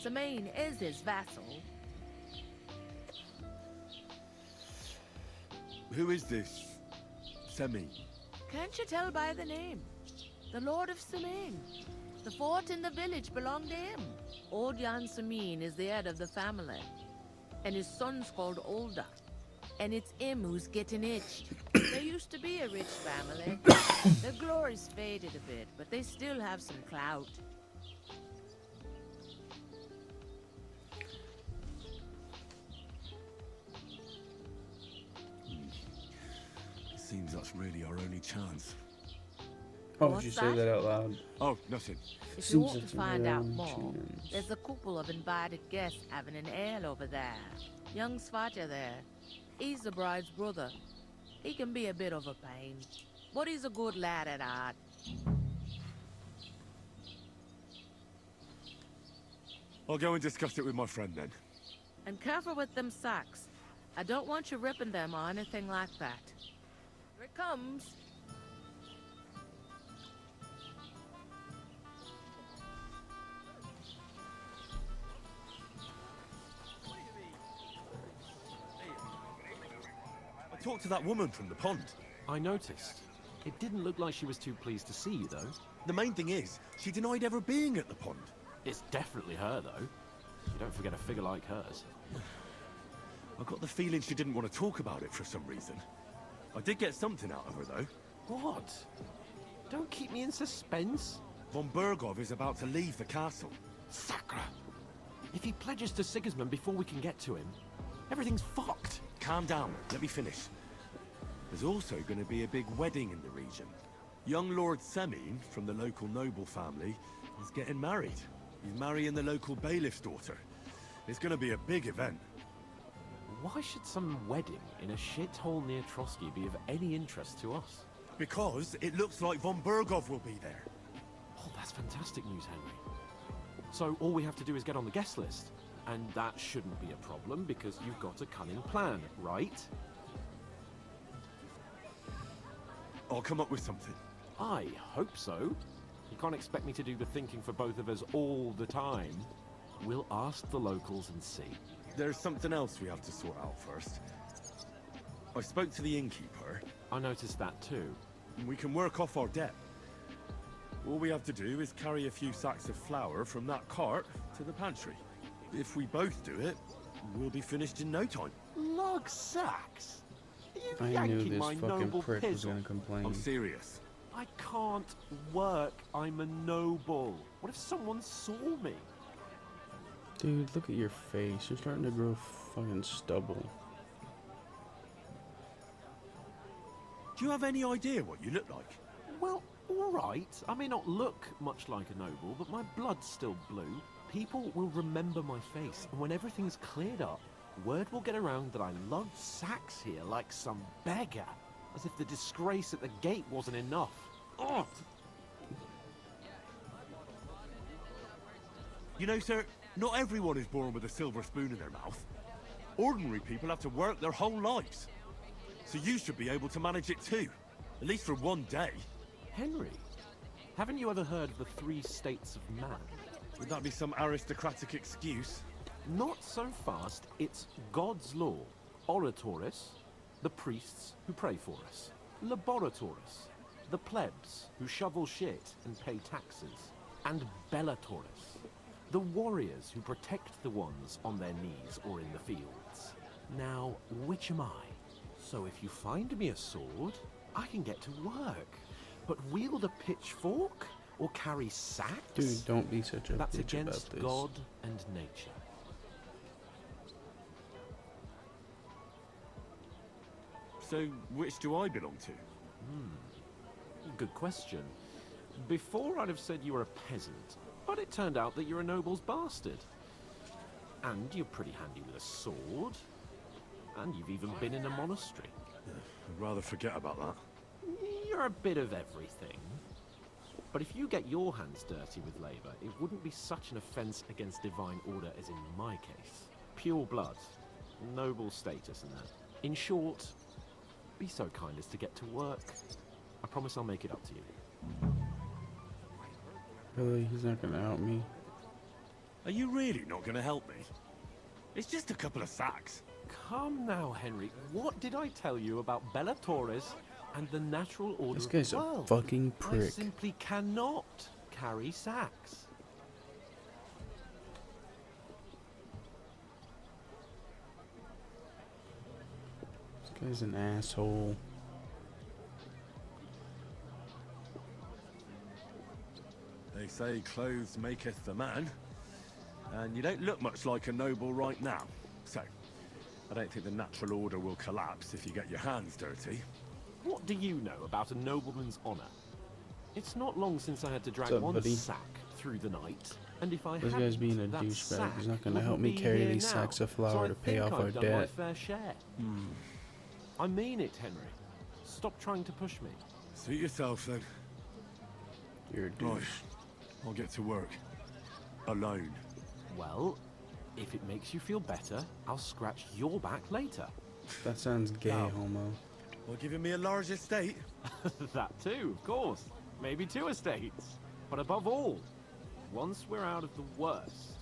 Sameen is his vassal. Who is this Sameen? Can't you tell by the name? The Lord of Sameen. The fort in the village belonged to him. Old Jan Sameen is the head of the family. And his son's called Olda. And it's him who's getting itched. There used to be a rich family. Their glory's faded a bit, but they still have some clout. Seems that's really our only chance. Oh, did you say that out loud? Oh, nothing. If you want to find out more, there's a couple of invited guests having an ale over there. Young Svatja there. He's the bride's brother. He can be a bit of a pain, but he's a good lad at heart. I'll go and discuss it with my friend then. And careful with them sacks. I don't want you ripping them or anything like that. Here it comes. I talked to that woman from the pond. I noticed. It didn't look like she was too pleased to see you, though. The main thing is, she denied ever being at the pond. It's definitely her, though. You don't forget a figure like hers. I got the feeling she didn't want to talk about it for some reason. I did get something out of her, though. What? Don't keep me in suspense. Von Burgov is about to leave the castle. Sacra! If he pledges to Sigismund before we can get to him, everything's fucked. Calm down. Let me finish. There's also going to be a big wedding in the region. Young Lord Semine, from the local noble family, is getting married. He's marrying the local bailiff's daughter. It's going to be a big event. Why should some wedding in a shithole near Trotsky be of any interest to us? Because it looks like von Burgov will be there. Oh, that's fantastic news, Henry. So all we have to do is get on the guest list. And that shouldn't be a problem because you've got a cunning plan, right? I'll come up with something. I hope so. You can't expect me to do the thinking for both of us all the time. We'll ask the locals and see. There's something else we have to sort out first. I spoke to the innkeeper. I noticed that too. We can work off our debt. All we have to do is carry a few sacks of flour from that cart to the pantry. If we both do it, we'll be finished in no time. Log sacks? Are you I knew yanking this my fucking noble prick was pizzle? gonna complain. I'm serious. I can't work. I'm a noble. What if someone saw me? Dude, look at your face. You're starting to grow fucking stubble. Do you have any idea what you look like? Well, alright. I may not look much like a noble, but my blood's still blue. People will remember my face, and when everything's cleared up, word will get around that I lugged sacks here like some beggar, as if the disgrace at the gate wasn't enough. Oh! You know, sir, not everyone is born with a silver spoon in their mouth. Ordinary people have to work their whole lives. So you should be able to manage it too. At least for one day. Henry, haven't you ever heard of the 3 states of man? Would that be some aristocratic excuse? Not so fast. It's God's law. Oratoris, the priests who pray for us. Laboratoris, the plebs who shovel shit and pay taxes. And Bellatoris, the warriors who protect the ones on their knees or in the fields. Now, which am I? So if you find me a sword, I can get to work. But wield a pitchfork or carry sacks? Dude, don't be such a That's bitch about against this. God and nature. So, which do I belong to? Good question. Before I'd have said you were a peasant, but it turned out that you're a noble's bastard. And you're pretty handy with a sword. And you've even been in a monastery. I'd rather forget about that. You're a bit of everything. But if you get your hands dirty with labor, it wouldn't be such an offense against divine order as in my case. Pure blood, noble status and that. In short, be so kind as to get to work. I promise I'll make it up to you. Really? He's not gonna help me? Are you really not going to help me? It's just a couple of sacks. Come now, Henry. What did I tell you about Bellatoris and the natural order This guy's of the a world? fucking I prick. simply cannot carry sacks. This guy's an asshole. They say clothes maketh the man. And you don't look much like a noble right now. So, I don't think the natural order will collapse if you get your hands dirty. What do you know about a nobleman's honor? It's not long since I had to drag What's up, one buddy? sack through the night, and if I This hadn't, guy's being a that douchebag. He's not sack gonna help me wouldn't be carry here these now. sacks of So flour I to pay think off I've our done my debt. fair share. I mean it, Henry. Stop trying to push me. Suit yourself then. You're a douche. Right. I'll get to work. Alone. Well, if it makes you feel better, I'll scratch your back later. That sounds gay, Oh. homo. Well, giving me a large estate? That too, of course. Maybe 2 estates. But above all, once we're out of the worst,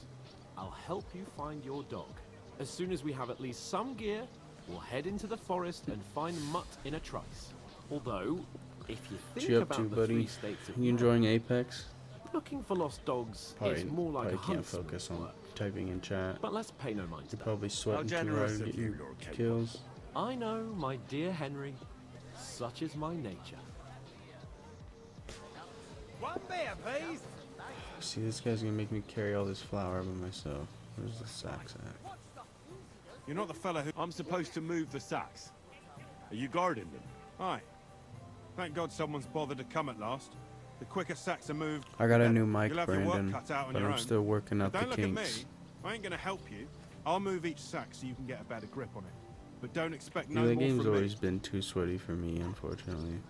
I'll help you find your dog. As soon as we have at least some gear, we'll head into the forest and find Mutt in a trice. Although, if you What think you up about to, the buddy? 3 states of You enjoying Apex? looking for lost dogs Probably, is more like probably a can't huntsman's focus on work. typing in chat. But let's pay no mind to You're that. probably sweating too hard generous to of get you, your Lord Cable. kills. I know, my dear Henry. Such is my nature. One beer, please. See, this guy's gonna make me carry all this flour by myself. Where's the sacks at? You're not the fella who... I'm supposed to move the sacks. Are you guarding them? Aye. Thank God someone's bothered to come at last. The quicker sacks are moved, I got a the new better. mic, You'll have your work Brandon, cut out on but your I'm own. still working out But the don't look kinks. at me. I ain't gonna help you. I'll move each sack so you can get a better grip on it. But don't expect Yeah, no the more game's from me. always been too sweaty for me, unfortunately.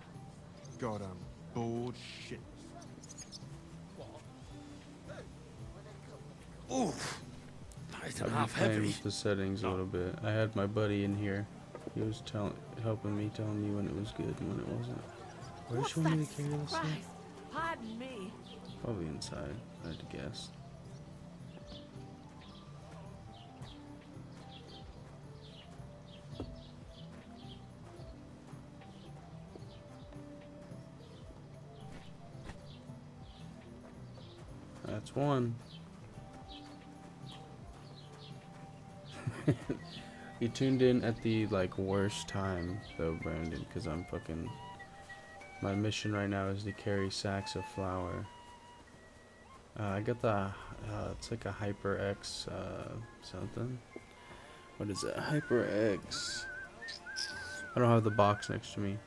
God, I'm bored shit. Oof. That isn't I've been half playing heavy. with the settings a little bit. I had my buddy in here. He was helping me, telling me when it was good and when it wasn't. Where does she want me to carry this thing? Pardon me. Probably inside, I had to guess. That's one. You tuned in at the worst time though, Brandon, because I'm fucking. My mission right now is to carry sacks of flour. I got the it's like a HyperX something. What is it? HyperX. I don't have the box next to me.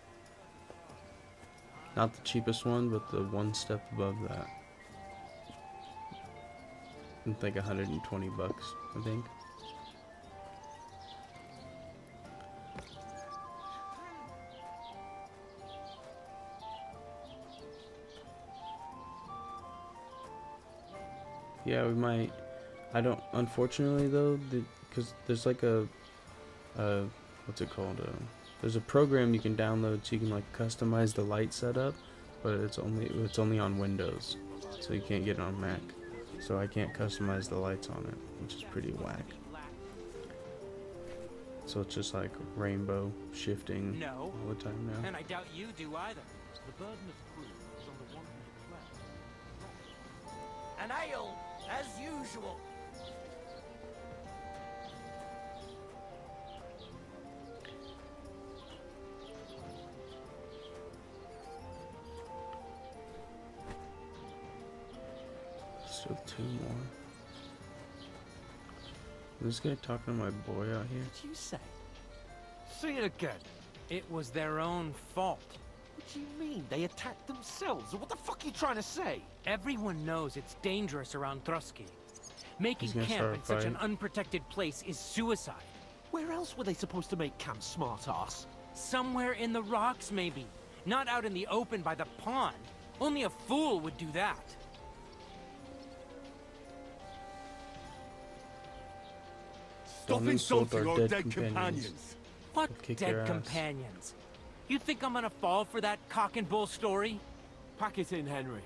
Not the cheapest one, but the one step above that. It's like 120 bucks, I think. Yeah, we might. I don't. Unfortunately, though, because there's like a what's it called? There's a program you can download so you can like customize the light setup, but it's only on Windows, so you can't get it on Mac. So I can't customize the lights on it, which is pretty whack. So it's just like rainbow shifting all the time now. And I doubt you do either. The burden of proof is on the one who An ale, as usual. Still 2 more. Is this guy talking to my boy out here? What did you say? Say it again. It was their own fault. What do you mean? They attacked themselves? What the fuck are you trying to say? Everyone knows it's dangerous around Trotsky. Making camp in such an unprotected place is suicide. Where else were they supposed to make camp, smart-ass? Somewhere in the rocks, maybe. Not out in the open by the pond. Only a fool would do that. Stop insulting our dead companions. What dead companions? You think I'm gonna fall for that cock and bull story? Pack it in, Henry.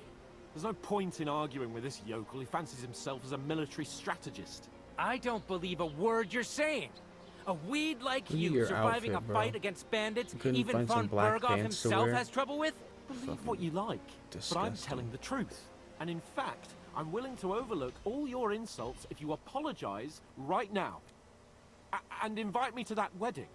There's no point in arguing with this yokel who fancies himself as a military strategist. I don't believe a word you're saying. A weed like you surviving a fight against bandits, even von Berghoff himself has trouble with? Believe what you like, but I'm telling the truth. And in fact, I'm willing to overlook all your insults if you apologize right now. And invite me to that wedding.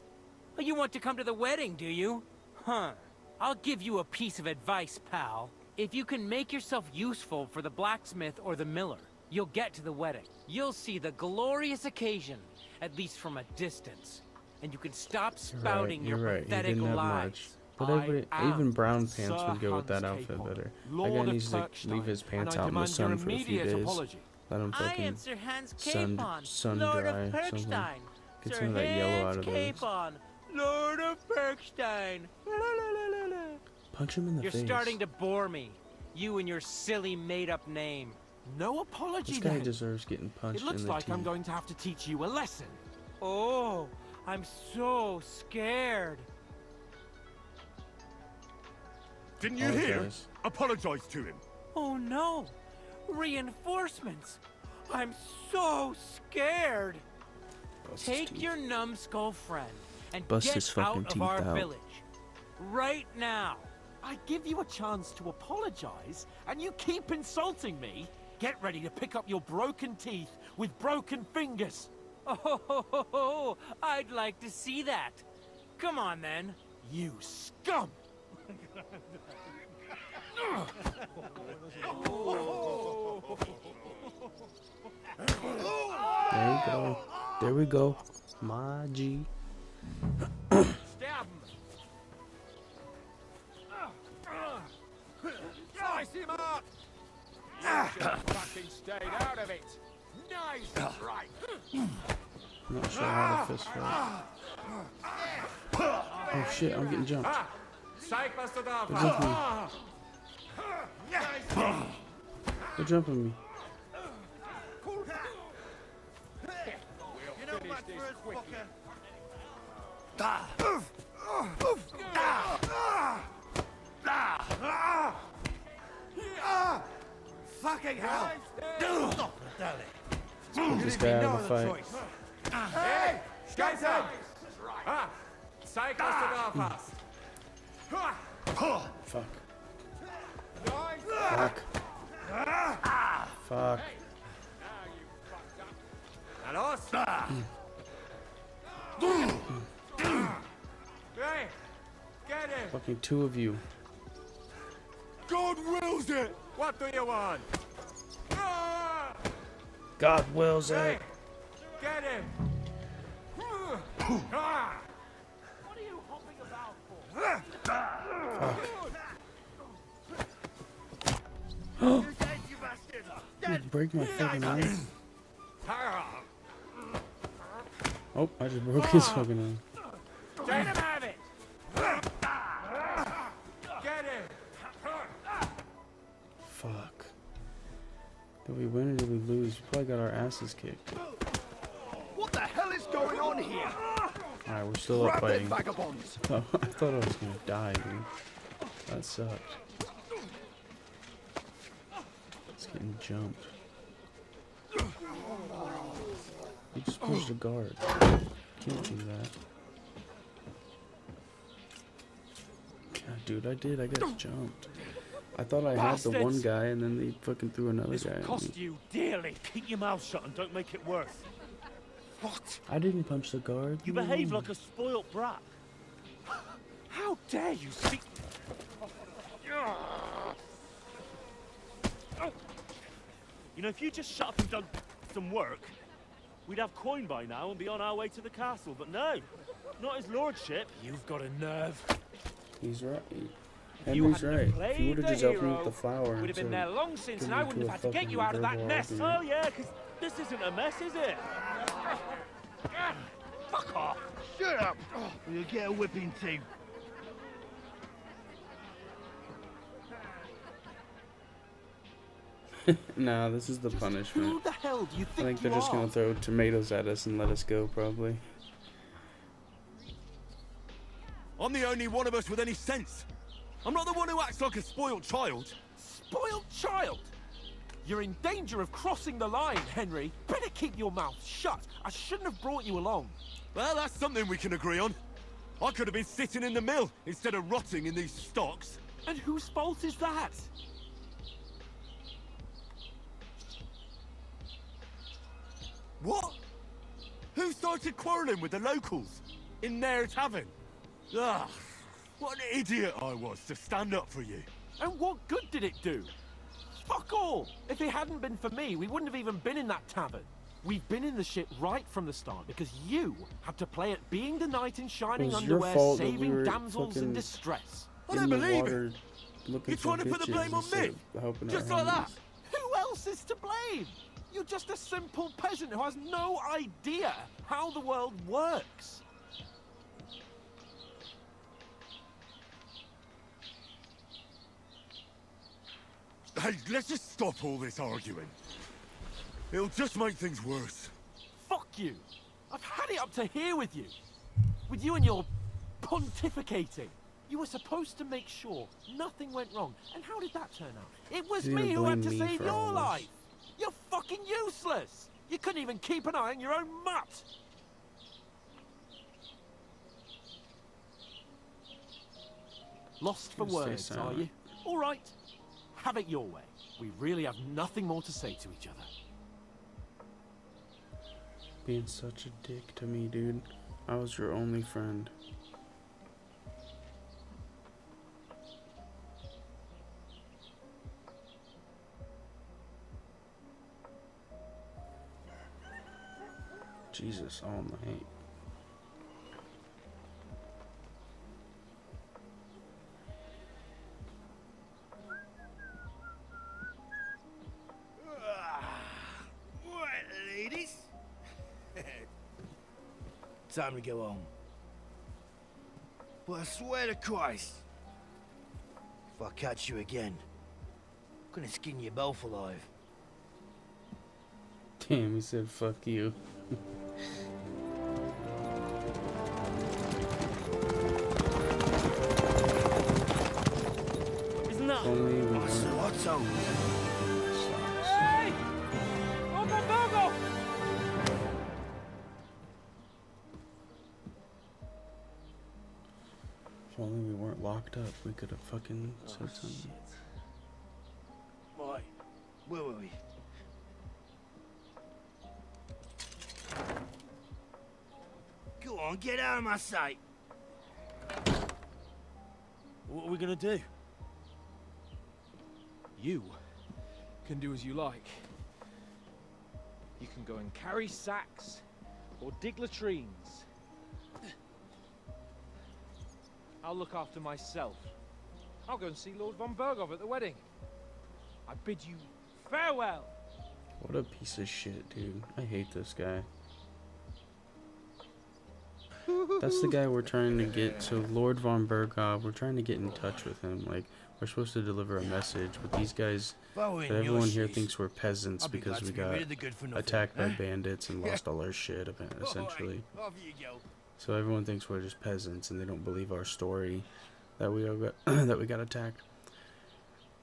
Oh, you want to come to the wedding, do you? Huh. I'll give you a piece of advice, pal. If you can make yourself useful for the blacksmith or the miller, you'll get to the wedding. You'll see the glorious occasion, at least from a distance. And you can stop spouting your pathetic lies. But even brown pants would go with that outfit better. That guy needs to leave his pants out in the sun for a few days. Let him fucking sun dry or something. Get some of that yellow out of those. Lord of Perkstein. Punch him in the face. You're starting to bore me. You and your silly made-up name. No apology. This guy deserves getting punched in the teeth. It looks like I'm going to have to teach you a lesson. Oh, I'm so scared. Didn't you hear? Apologize to him. Oh no! Reinforcements! I'm so scared! Take your numbskull friend and get out of our village. Right now! I give you a chance to apologize, and you keep insulting me? Get ready to pick up your broken teeth with broken fingers. Oh, I'd like to see that. Come on, then. You scum! There we go. There we go. My G. Stab him. Slice him up! You should have fucking stayed out of it. Nice strike. I'm not sure how to fist fight. Oh shit, I'm getting jumped. They're jumping me. They're jumping me. You know what's for us, fucking hell! Let's put this guy out of the fight. Hey! Skater! Fuck. Fuck. Fuck. Hey! Get him! Fucking two of you. God wills it! What do you want? God wills it. Get him! What are you hopping about for? You're dead, you bastard! Dead! Break my fucking arm. Oh, I just broke his fucking arm. Let him have it! Get him! Fuck. Did we win or did we lose? we probably got our asses kicked. What the hell is going on here? Alright, we're still up Grab them fighting. vagabonds. Oh, I thought I was gonna die, dude. That sucked. It's getting jumped. You just pushed the guard. Can't do that. God, dude, I did. I got jumped. I thought I had the one guy, and then they fucking threw another guy at me. Cost you dearly. Keep your mouth shut and don't make it worse. What? I didn't punch the guard. You behave like a spoilt brat. How dare you speak? You know, if you just shut up and done some work, we'd have coin by now and be on our way to the castle. But no, not his lordship. You've got a nerve. He's right. You Henry's hadn't right. played If you would have the just helped me hero, with the flower, we'd have been instead there of long since, and giving I me wouldn't a have had to get fucking you out of that verbal mess. argument. Oh yeah, because this isn't a mess, is it? Fuck off! Shut up! You'll get a whipping too. Nah, this is the punishment. Who the hell do you I think think they're you just are? gonna throw tomatoes at us and let us go, probably. I'm the only one of us with any sense. I'm not the one who acts like a spoiled child. Spoiled child? You're in danger of crossing the line, Henry. Better keep your mouth shut. I shouldn't have brought you along. Well, that's something we can agree on. I could have been sitting in the mill instead of rotting in these stocks. And whose fault is that? What? Who started quarrelling with the locals in their tavern? Ah, what an idiot I was to stand up for you. And what good did it do? Fuck all! If it hadn't been for me, we wouldn't have even been in that tavern. We've been in the shit right from the start because you had to play at being the knight in shining It was your underwear, fault that we saving were damsels in fucking distress. I don't believe it. Looking You're trying for to put the bitches blame on instead me? of helping Just our like that? homies. Who else is to blame? You're just a simple peasant who has no idea how the world works. Hey, let's just stop all this arguing. It'll just make things worse. Fuck you. I've had it up to here with you. With you and your pontificating. You were supposed to make sure nothing went wrong. And how did that turn out? It was You me who had to blame me save for your all this. life. You're fucking useless. You couldn't even keep an eye on your own mutt. Lost for Stay words, are silent. you? All right. Have it your way. We really have nothing more to say to each other. Being such a dick to me, dude. I was your only friend. Jesus, all night. Right, ladies. Time to go home. But I swear to Christ, if I catch you again, I'm gonna skin you both alive. Damn, he said fuck you. Isn't that? Only we weren't. Otto! Hey! Uncle Bogo! If only we weren't locked up, we could have fucking said something. Right, where were we? Go on, get out of my sight. What are we gonna do? You can do as you like. You can go and carry sacks or dig latrines. I'll look after myself. I'll go and see Lord von Bergov at the wedding. I bid you farewell. What a piece of shit, dude. I hate this guy. That's the guy we're trying to get. So Lord von Berghoff, we're trying to get in touch with him. Like, we're supposed to deliver a message, but these guys, Following but your everyone here shoes, thinks we're peasants I'll be because glad we to get got rid of the good for nothing, attacked by huh? bandits and lost all our shit, essentially. Off you go. So everyone thinks we're just peasants, and they don't believe our story that we all got that we got attacked.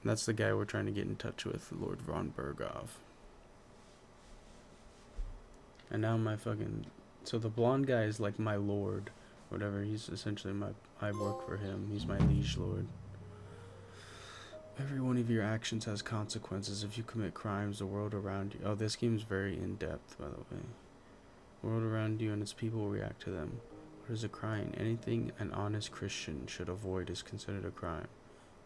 And that's the guy we're trying to get in touch with, Lord von Berghoff. And now my fucking... So the blonde guy is like my lord, whatever. He's essentially I work for him. He's my liege lord. Every one of your actions has consequences. If you commit crimes, the world around you... Oh, this game's very in-depth, by the way. The world around you and its people will react to them. What is a crime? Anything an honest Christian should avoid is considered a crime.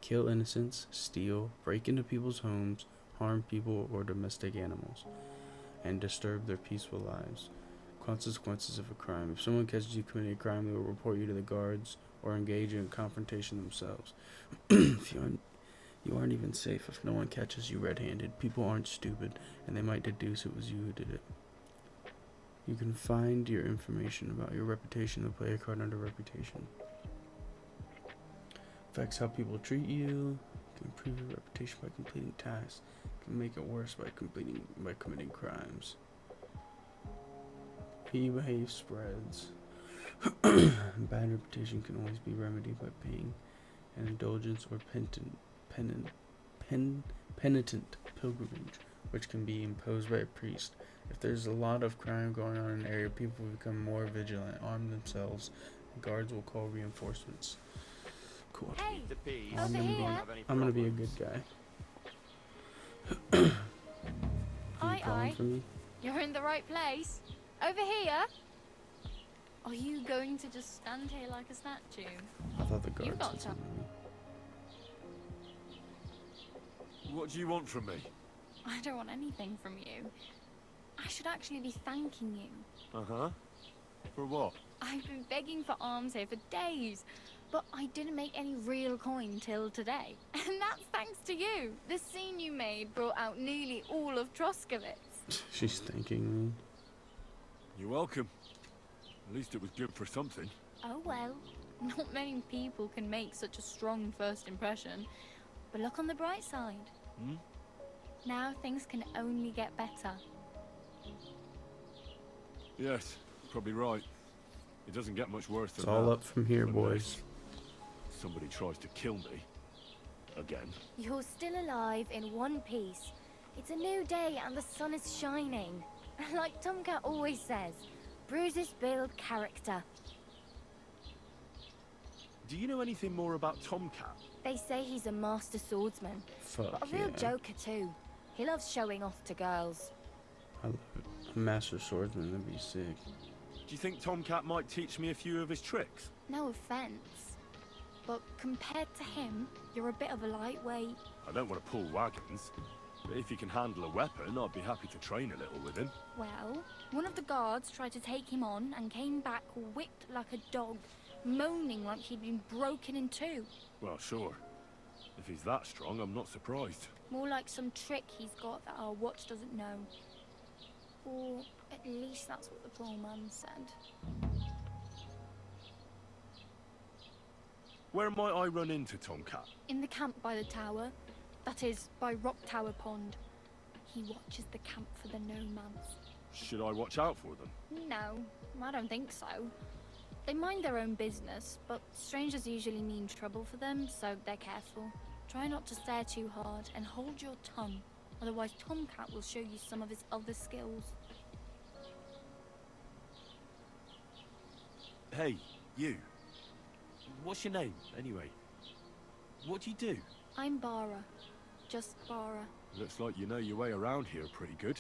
Kill innocents, steal, break into people's homes, harm people or domestic animals, and disturb their peaceful lives. Consequences of a crime. If someone catches you committing a crime, they will report you to the guards or engage in a confrontation themselves. If you aren't even safe if no one catches you red-handed. People aren't stupid, and they might deduce it was you who did it. You can find your information about your reputation in the player card under reputation. Affects how people treat you. Can improve your reputation by completing tasks. Can make it worse by committing crimes. How you behave spreads. Bad reputation can always be remedied by paying an indulgence or penitent pilgrimage, which can be imposed by a priest. If there's a lot of crime going on in an area, people will become more vigilant, arm themselves, and guards will call reinforcements. Cool. Hey, I'm gonna be a good guy. Aye. For me? You're in the right place. Over here. Are you going to just stand here like a statue? I thought the You guards got would some. What do you want from me? I don't want anything from you. I should actually be thanking you. Uh-huh. For what? I've been begging for alms here for days, but I didn't make any real coin till today. And that's thanks to you. The scene you made brought out nearly all of Troskowitz. She's thanking me. You're welcome. At least it was good for something. Oh well, not many people can make such a strong first impression. But look on the bright side. Hmm? Now things can only get better. Yes, probably right. It doesn't get much worse than It's all that, up from here, unless boys. somebody tries to kill me. Again. You're still alive in one piece. It's a new day and the sun is shining. Like Tomcat always says, bruises build character. Do you know anything more about Tomcat? They say he's a master swordsman, Fuck but a real yeah. joker too. He loves showing off to girls. I love it. A master swordsman, that'd be sick. Do you think Tomcat might teach me a few of his tricks? No offense, but compared to him, you're a bit of a lightweight. I don't want to pull wagons, but if he can handle a weapon, I'd be happy to train a little with him. Well, one of the guards tried to take him on and came back whipped like a dog, moaning like he'd been broken in two. Well, sure. If he's that strong, I'm not surprised. More like some trick he's got that our watch doesn't know. Or at least that's what the poor man said. Where might I run into Tomcat? In the camp by the tower. That is, by Rock Tower Pond. He watches the camp for the nomads. Should I watch out for them? No, I don't think so. They mind their own business, but strangers usually mean trouble for them, so they're careful. Try not to stare too hard and hold your tongue, otherwise Tomcat will show you some of his other skills. Hey, you. What's your name, anyway? What do you do? I'm Bara. Just Bara. Looks like you know your way around here pretty good.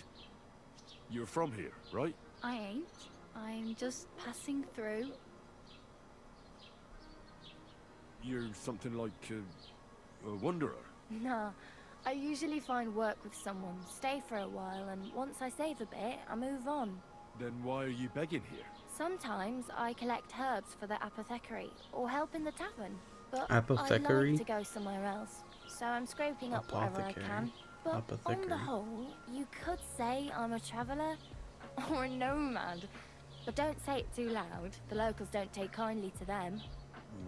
You're from here, right? I ain't. I'm just passing through. You're something like a wanderer. Nah, I usually find work with someone, stay for a while, and once I save a bit, I move on. Then why are you begging here? Sometimes I collect herbs for the apothecary, or help in the tavern. But Apothecary? I like to go somewhere else, so I'm scraping up whatever I can. But on Apothecary. the whole, you could say I'm a traveller, or a nomad. But don't say it too loud. The locals don't take kindly to them.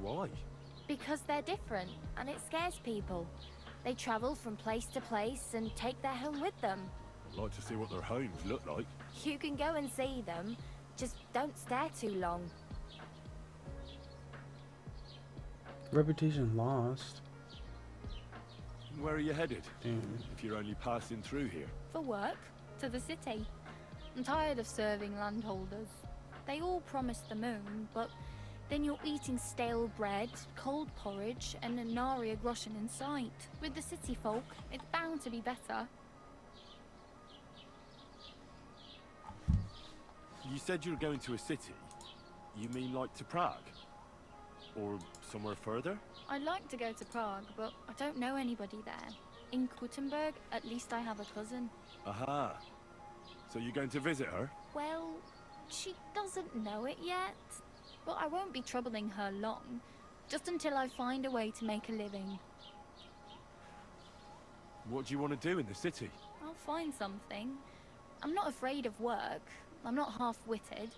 Why? Because they're different, and it scares people. They travel from place to place and take their home with them. I'd like to see what their homes look like. You can go and see them, just don't stare too long. Reputation lost. Where are you headed? Damn. If you're only passing through here. For work, to the city. I'm tired of serving landholders. They all promise the moon, but then you're eating stale bread, cold porridge, and a nary a groschen in sight. With the city folk, it's bound to be better. You said you were going to a city. You mean like to Prague? Or somewhere further? I'd like to go to Prague, but I don't know anybody there. In Kuttenberg, at least I have a cousin. Aha. So you're going to visit her? Well, she doesn't know it yet. But I won't be troubling her long. Just until I find a way to make a living. What do you want to do in the city? I'll find something. I'm not afraid of work. I'm not half-witted.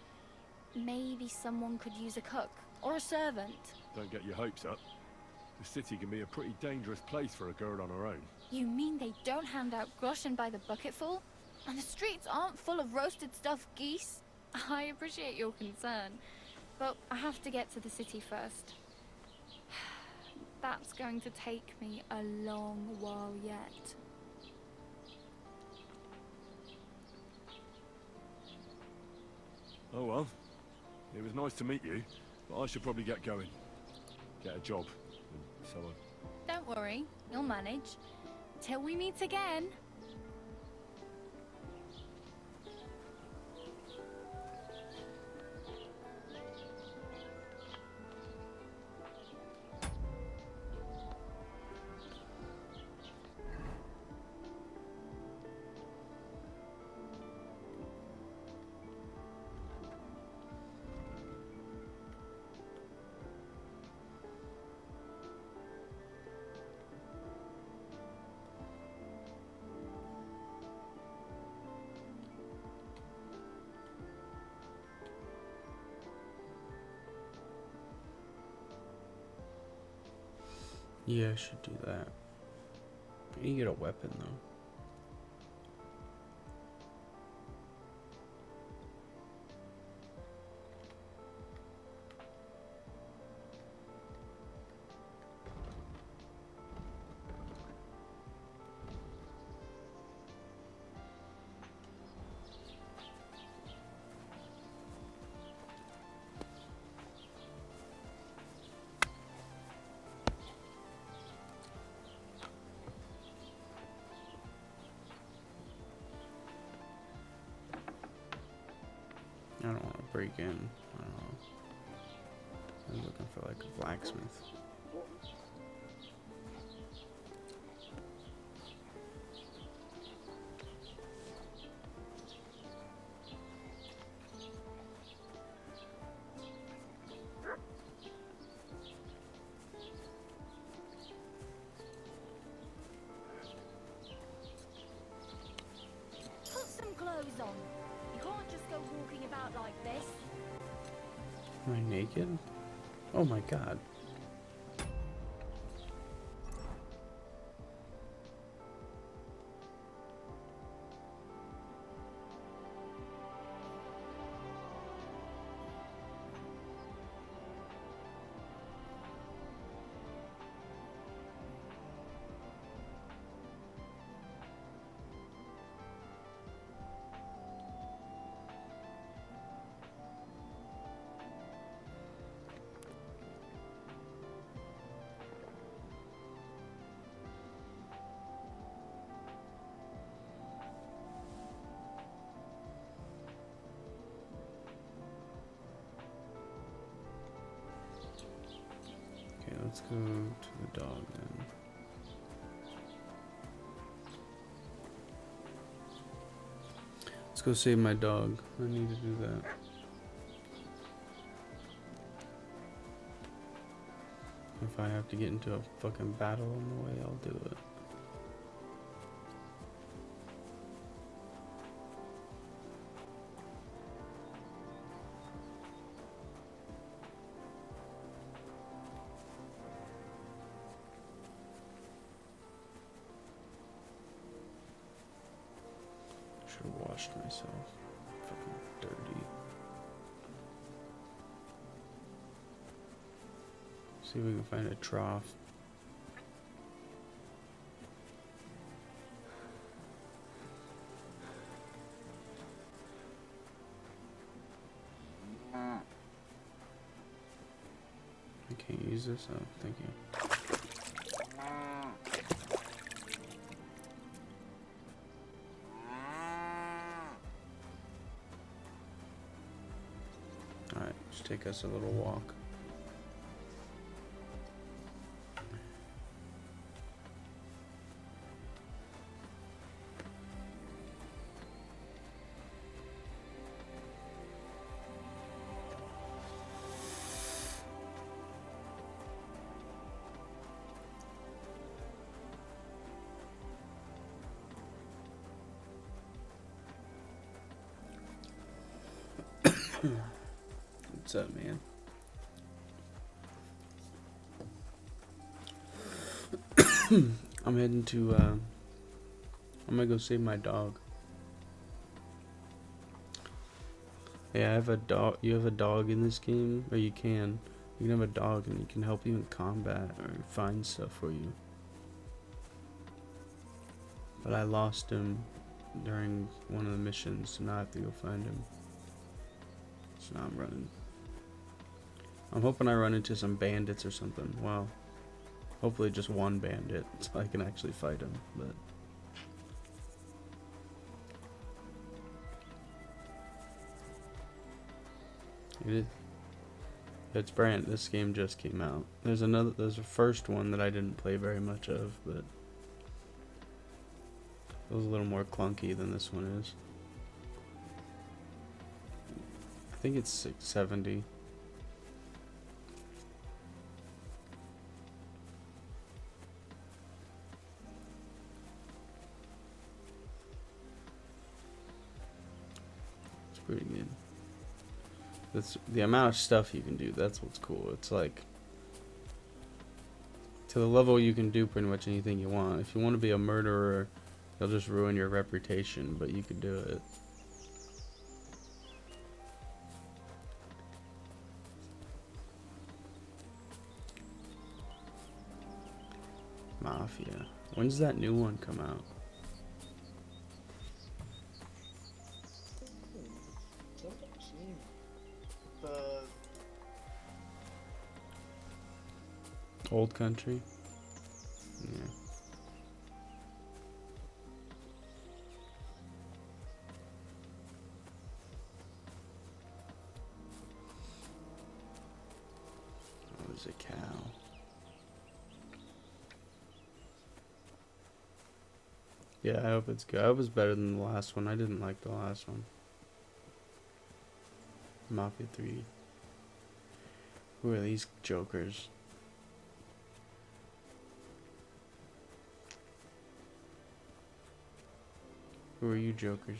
Maybe someone could use a cook. Or a servant. Don't get your hopes up. The city can be a pretty dangerous place for a girl on her own. You mean they don't hand out groschen by the bucketful? And the streets aren't full of roasted stuffed geese? I appreciate your concern, but I have to get to the city first. That's going to take me a long while yet. Oh well. It was nice to meet you, but I should probably get going. Get a job, and so on. Don't worry, you'll manage. Till we meet again. Yeah, I should do that. I need to get a weapon though. I don't want to break in. I don't know. I'm looking for like a blacksmith. Put some clothes on. You can't just go walking about like this. Am I naked? Oh my god. Okay, let's go to the dog then. Let's go save my dog. I need to do that. If I have to get into a fucking battle on the way, I'll do it. washed myself. Fucking dirty. See if we can find a trough. I can't use this? Oh, thank you. Alright, just take us a little walk. What's up, man? I'm heading to, I'm gonna go save my dog. Yeah, I have a dog. You have a dog in this game? Or you can. You can have a dog and he can help you in combat or find stuff for you. But I lost him during one of the missions, so now I have to go find him. So now I'm running. I'm hoping I run into some bandits or something. Well, hopefully just one bandit so I can actually fight him, but this game just came out. There's a first one that I didn't play very much of, but it was a little more clunky than this one is. I think it's 670. It's pretty good. That's the amount of stuff you can do. That's what's cool. It's like to the level you can do pretty much anything you want. If you want to be a murderer, they'll just ruin your reputation, but you could do it. Mafia. When's that new one come out? Old Country? Yeah. Oh, there's a cow. Yeah, I hope it's good. I hope it's better than the last one. I didn't like the last one. Mafia 3. Who are these jokers? Who are you jokers?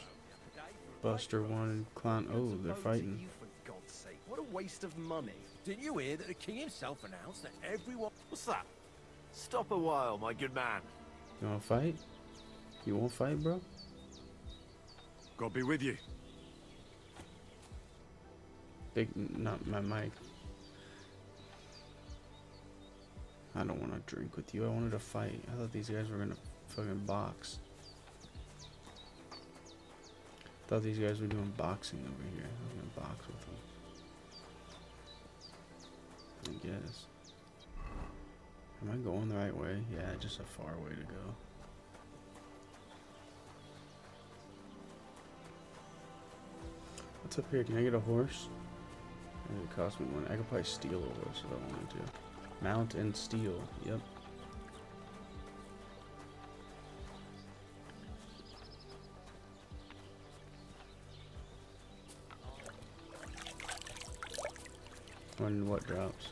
Buster wanted clown. Oh, they're fighting. For God's sake, what a waste of money. Didn't you hear that the king himself announced that everyone... What's that? Stop a while, my good man. You wanna fight? You won't fight, bro? God be with you. Big, not my mic. I don't want to drink with you. I wanted to fight. I thought these guys were gonna fucking box. I thought these guys were doing boxing over here. I was gonna box with them. I guess. Am I going the right way? Yeah, just a far way to go. What's up here? Can I get a horse? It cost me money. I could probably steal a horse if I wanted to. Mount and steal. Yep. When what drops?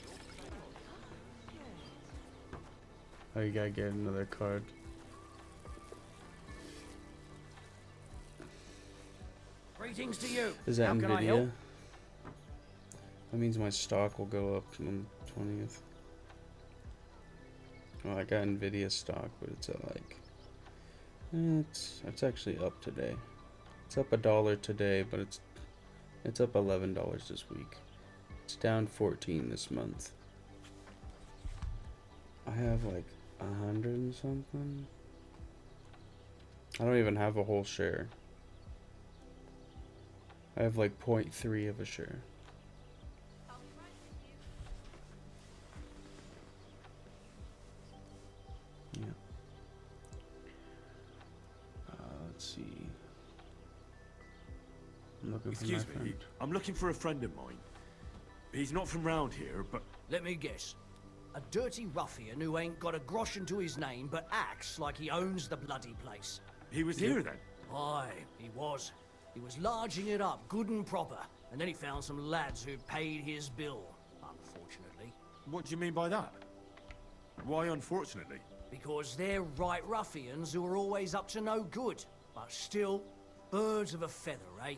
Oh, you gotta get another card. Greetings to you. Is that How can I help? Nvidia? That means my stock will go up on the 20th. Well, I got Nvidia stock, but it's at like... it's actually up today. It's up $1 today, but it's up $11 this week. It's down 14 this month. I have like 100 and something. I don't even have a whole share. I have like 0.3 of a share. Yeah. Let's see. I'm looking for my Excuse me, friend. I'm looking for a friend of mine. He's not from round here, but... Let me guess. A dirty ruffian who ain't got a groschen to his name but acts like he owns the bloody place. He was here then? Aye, he was. He was larging it up good and proper, and then he found some lads who paid his bill, unfortunately. What do you mean by that? Why unfortunately? Because they're right ruffians who are always up to no good, but still, birds of a feather, eh?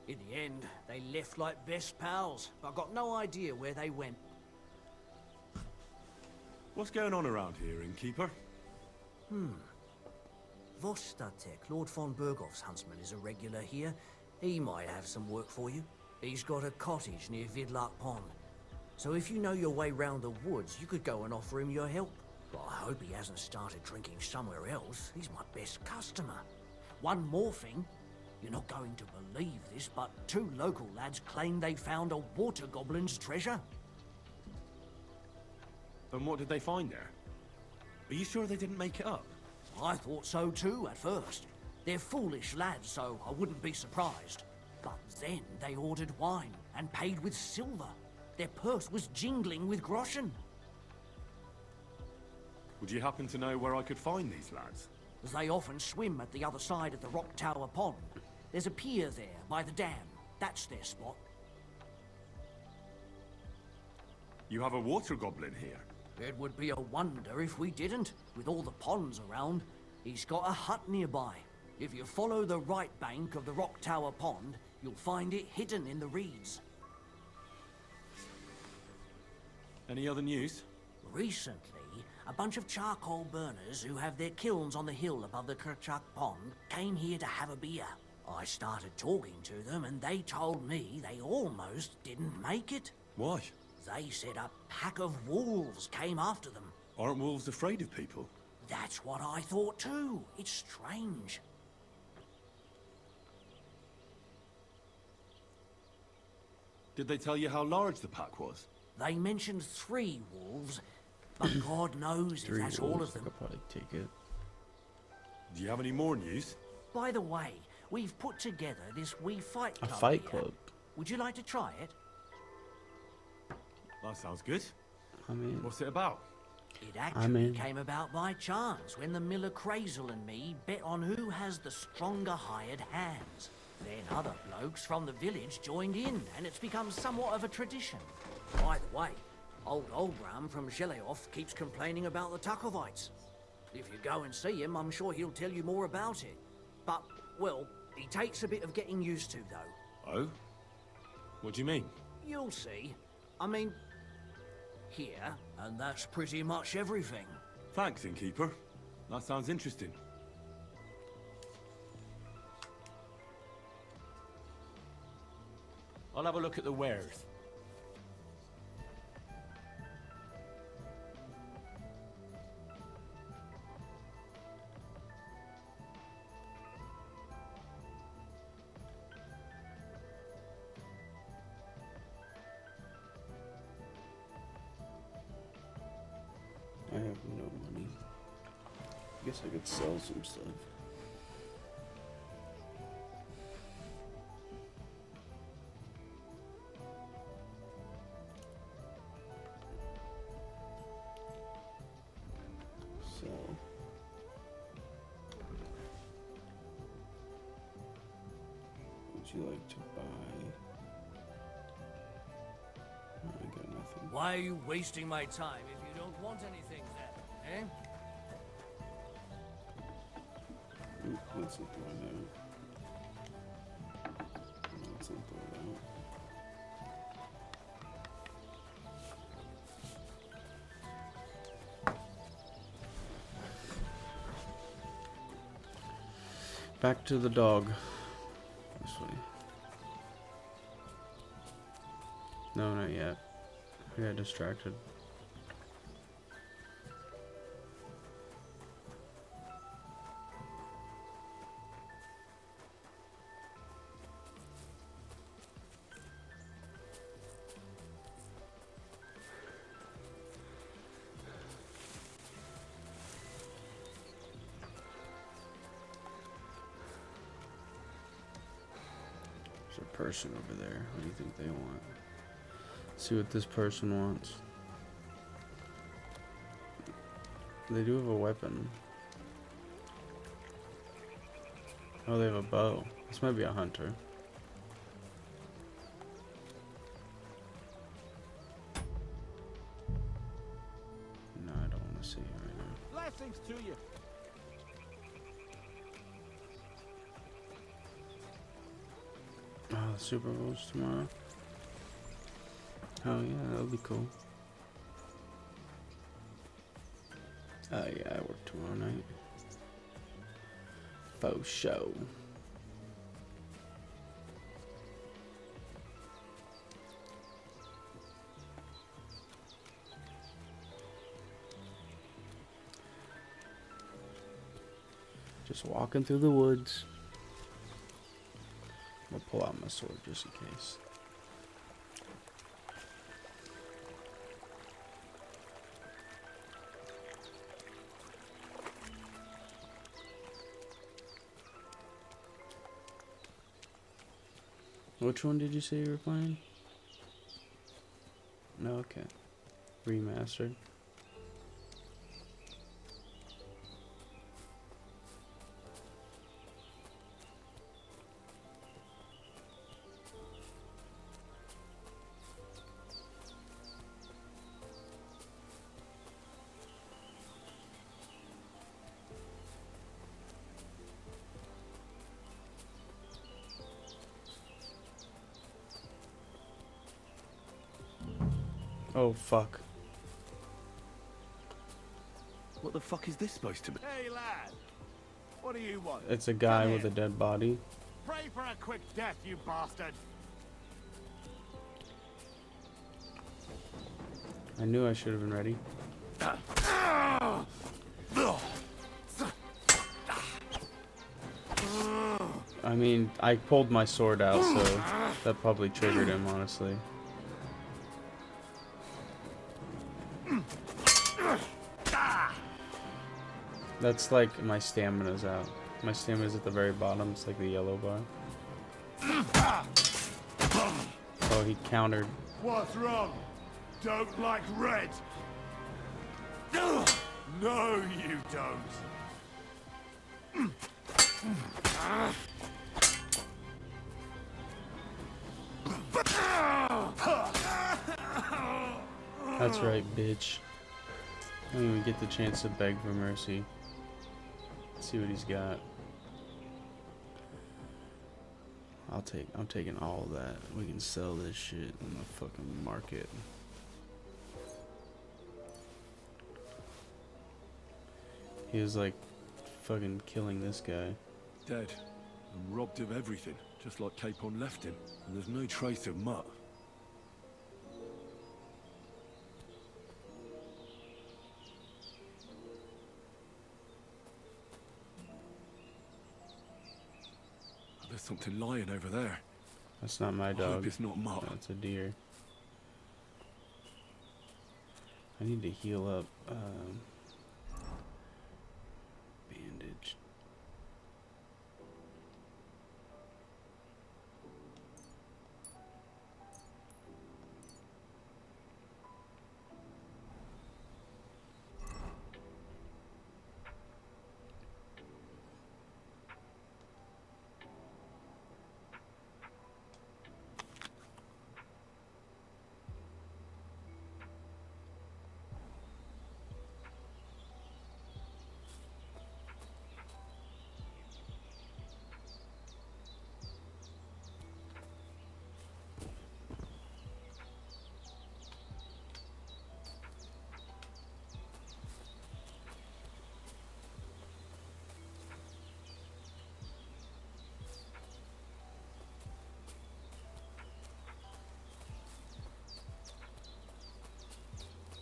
In the end, they left like best pals, but I've got no idea where they went. What's going on around here, innkeeper? Vostatek, Lord von Berghoff's huntsman, is a regular here. He might have some work for you. He's got a cottage near Vidlark Pond. So if you know your way round the woods, you could go and offer him your help. But I hope he hasn't started drinking somewhere else. He's my best customer. One more thing. You're not going to believe this, but 2 local lads claim they found a water goblin's treasure. And what did they find there? Are you sure they didn't make it up? I thought so too at first. They're foolish lads, so I wouldn't be surprised. But then they ordered wine and paid with silver. Their purse was jingling with groschen. Would you happen to know where I could find these lads? They often swim at the other side of the Rock Tower Pond. There's a pier there by the dam. That's their spot. You have a water goblin here? It would be a wonder if we didn't, with all the ponds around. He's got a hut nearby. If you follow the right bank of the Rock Tower Pond, you'll find it hidden in the reeds. Any other news? Recently, a bunch of charcoal burners who have their kilns on the hill above the Kerchak Pond came here to have a beer. I started talking to them and they told me they almost didn't make it. Why? They said a pack of wolves came after them. Aren't wolves afraid of people? That's what I thought too. It's strange. Did they tell you how large the pack was? They mentioned 3 wolves, but God knows if that's all of them. I could probably take it. Do you have any more news? By the way, we've put together this wee fight A club fight here. club? Would you like to try it? That sounds good. I mean, What's it about? It actually came about by chance when the miller Crazel and me bet on who has the stronger hired hands. Then other blokes from the village joined in, and it's become somewhat of a tradition. By the way, old Olbram from Zheleov keeps complaining about the Takovites. If you go and see him, I'm sure he'll tell you more about it. But, well, he takes a bit of getting used to, though. Oh? What do you mean? You'll see. I mean, here, and that's pretty much everything. Thanks, innkeeper. That sounds interesting. I'll have a look at the wares. I have no money. I guess I could sell some stuff. Sell. Would you like to buy? I got nothing. Why are you wasting my time if you don't want anything then, eh? Let's not throw it out. Let's not throw it out. Back to the dog. No, not yet. I got distracted. There's a person over there. What do you think they want? See what this person wants. They do have a weapon. Oh, they have a bow. This might be a hunter. No, I don't want to see it right now. Blessings to you. Oh, the Super Bowl's tomorrow. Oh yeah, that'll be cool. Yeah, I work tomorrow night. Faux show. Just walking through the woods. I'm gonna pull out my sword just in case. Which one did you say you were playing? No, okay. Remastered. Oh, fuck. What the fuck is this supposed to be? Hey, lad. What do you want? It's a guy with a dead body. Pray for a quick death, you bastard. I knew I should have been ready. I mean, I pulled my sword out, so that probably triggered him, honestly. That's like my stamina's out. My stamina's at the very bottom. It's like the yellow bar. Oh, he countered. What's wrong? Don't like red? No, you don't. That's right, bitch. I don't even get the chance to beg for mercy. Let's see what he's got. I'm taking all of that. We can sell this shit in the fucking market. He was like fucking killing this guy. Dead. And robbed of everything, just like Capon left him. And there's no trace of Mutt. There's something lying over there. That's not my I dog. hope it's not Mutt. That's a deer. I need to heal up. Bandage.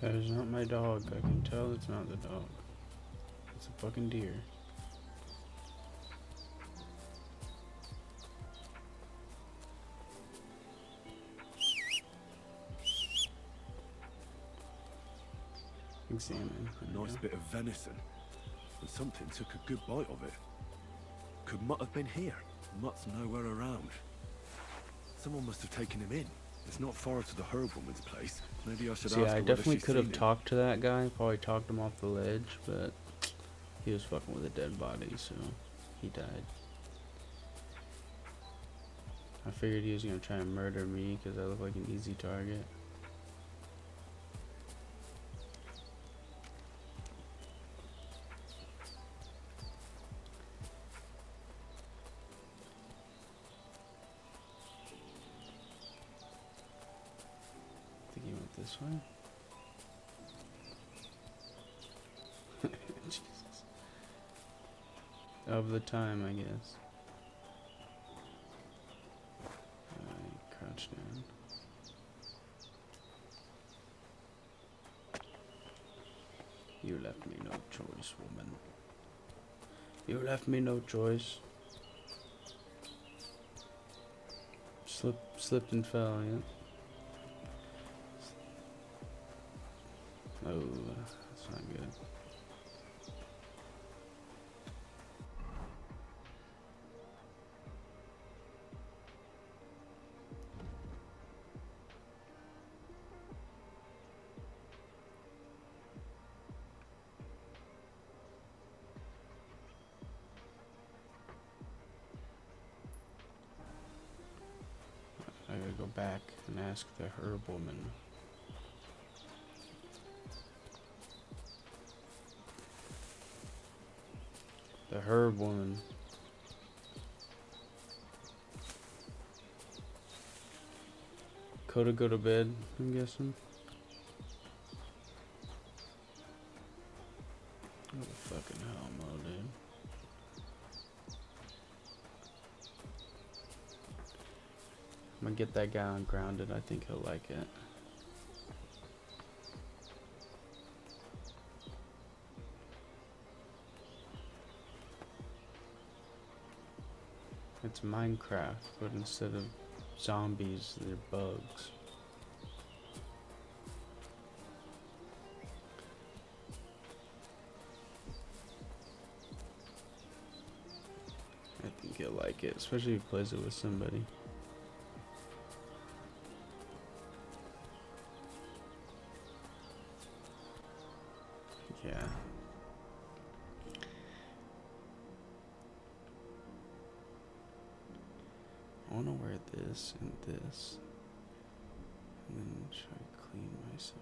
That is not my dog. I can tell it's not the dog. It's a fucking deer. Examine. A nice bit of venison. And something took a good bite of it. Could Mutt have been here? Mutt's nowhere around. Someone must have taken him in. It's not far to the herb woman's place. Maybe I should ask her I whether definitely she's could have seen him. talked to that guy. Probably talked him off the ledge, but he was fucking with a dead body, so he died. I figured he was gonna try and murder me because I look like an easy target. I think he went this way. Jesus. Of the time, I guess. Crouch down. You left me no choice, woman. You left me no choice. Slipped and fell, yeah. Oh, that's not good. I gotta go back and ask the herb woman. The herb woman. Coda go to bed, I'm guessing. Oh fucking hell no, dude. I'm gonna get that guy ungrounded. I think he'll like it. It's Minecraft, but instead of zombies, they're bugs. I think he'll like it, especially if he plays it with somebody. Yeah. I want to wear this and this, and then try to clean myself.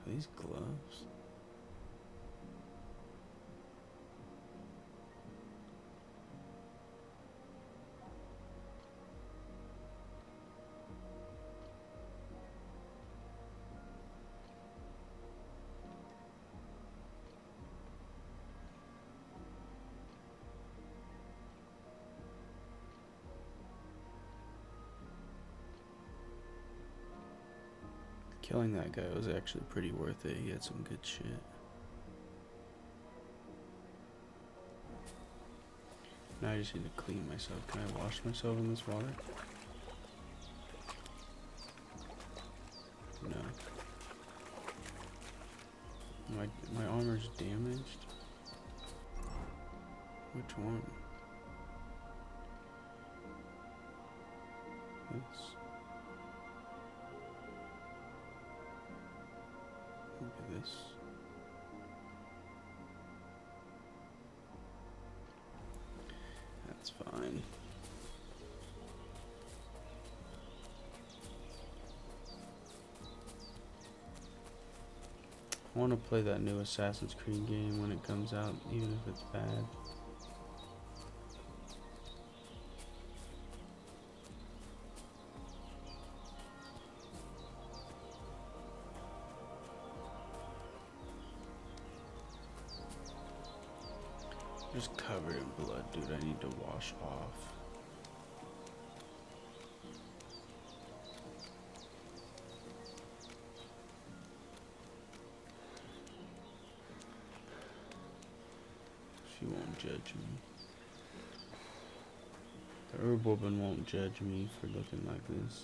Are these gloves? Killing that guy was actually pretty worth it. He had some good shit. Now I just need to clean myself. Can I wash myself in this water? No. My armor's damaged. Which one? This. Maybe this. That's fine. I want to play that new Assassin's Creed game when it comes out, even if it's bad. Just covered in blood, dude. I need to wash off. She won't judge me. The herb woman won't judge me for looking like this.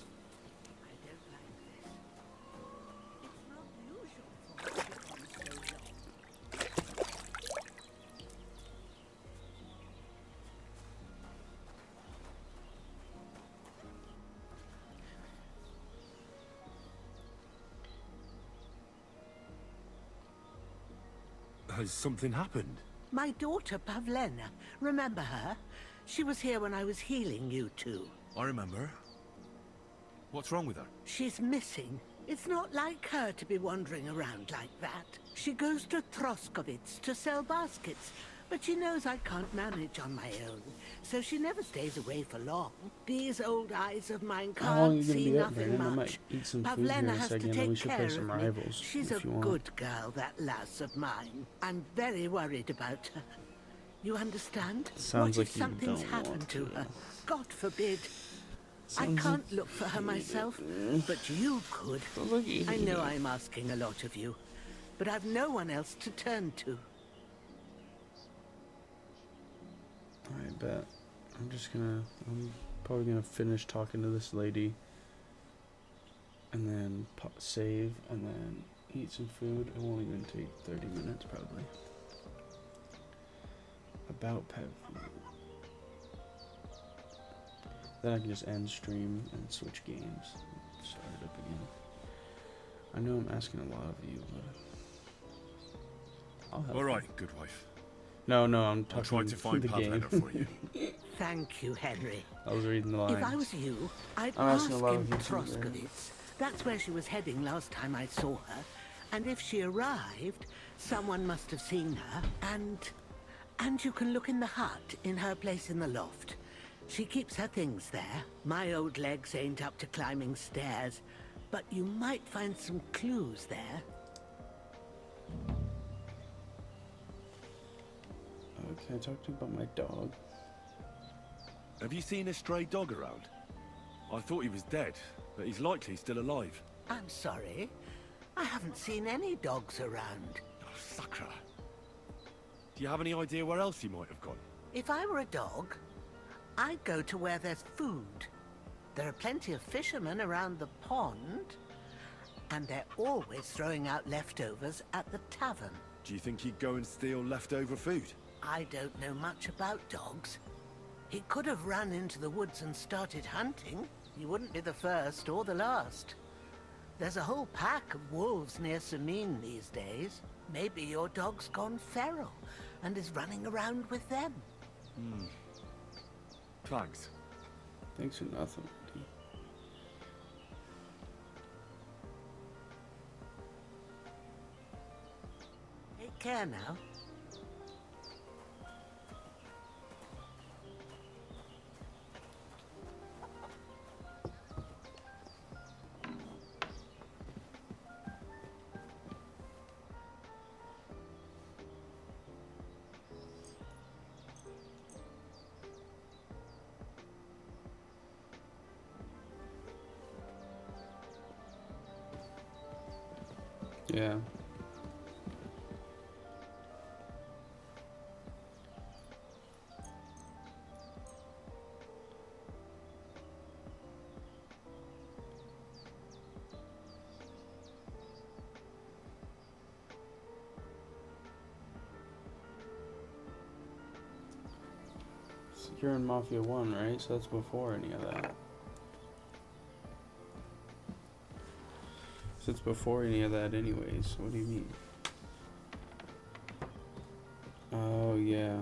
Has something happened? My daughter, Pavlena. Remember her? She was here when I was healing you two. I remember. What's wrong with her? She's missing. It's not like her to be wandering around like that. She goes to Troskovitz to sell baskets, but she knows I can't manage on my own, so she never stays away for long. These old eyes of mine can't see nothing I might much. eat some food here Pavlena in a has to second, and we take should care play some of me. Rivals She's a if you want. good girl, that lass of mine. I'm very worried about her. You understand? Sounds what like if you something's don't happened want to to. her? God forbid. Sounds I can't look for her myself, but you could. I know I'm asking a lot of you, but I've no one else to turn to. I bet. I'm probably gonna finish talking to this lady, and then save, and then eat some food. It won't even take 30 minutes probably. About pet food. Then I can just end stream and switch games. Start it up again. I know I'm asking a lot of you, but I'll help. All right, good wife. No, I'm talking I'll try to find the game. Pavlena for you. Thank you, Henry. I was reading the lines. If I was you, I'd I'm ask asking a lot in of you too, right? Troskovitz. That's where she was heading last time I saw her. And if she arrived, someone must have seen her. And you can look in the hut in her place in the loft. She keeps her things there. My old legs ain't up to climbing stairs, but you might find some clues there. Can I talk to you about my dog? Have you seen a stray dog around? I thought he was dead, but he's likely still alive. I'm sorry. I haven't seen any dogs around. Oh, Sakra. Do you have any idea where else he might have gone? If I were a dog, I'd go to where there's food. There are plenty of fishermen around the pond, and they're always throwing out leftovers at the tavern. Do you think he'd go and steal leftover food? I don't know much about dogs. He could have run into the woods and started hunting. He wouldn't be the first or the last. There's a whole pack of wolves near Samin these days. Maybe your dog's gone feral and is running around with them. Thanks. Thanks for nothing. Take care now. Yeah. So you're in Mafia 1, right? So that's before any of that. It's before any of that anyways. What do you mean? Oh yeah.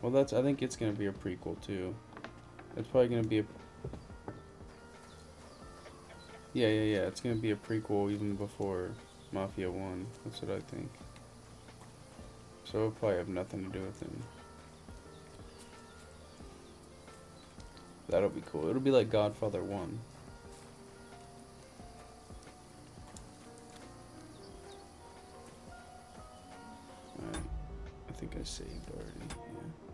Well, I think it's gonna be a prequel too. It's probably gonna be a Yeah, it's gonna be a prequel even before Mafia 1. That's what I think. So it'll probably have nothing to do with him. That'll be cool. It'll be like Godfather 1. I think I saved already, yeah.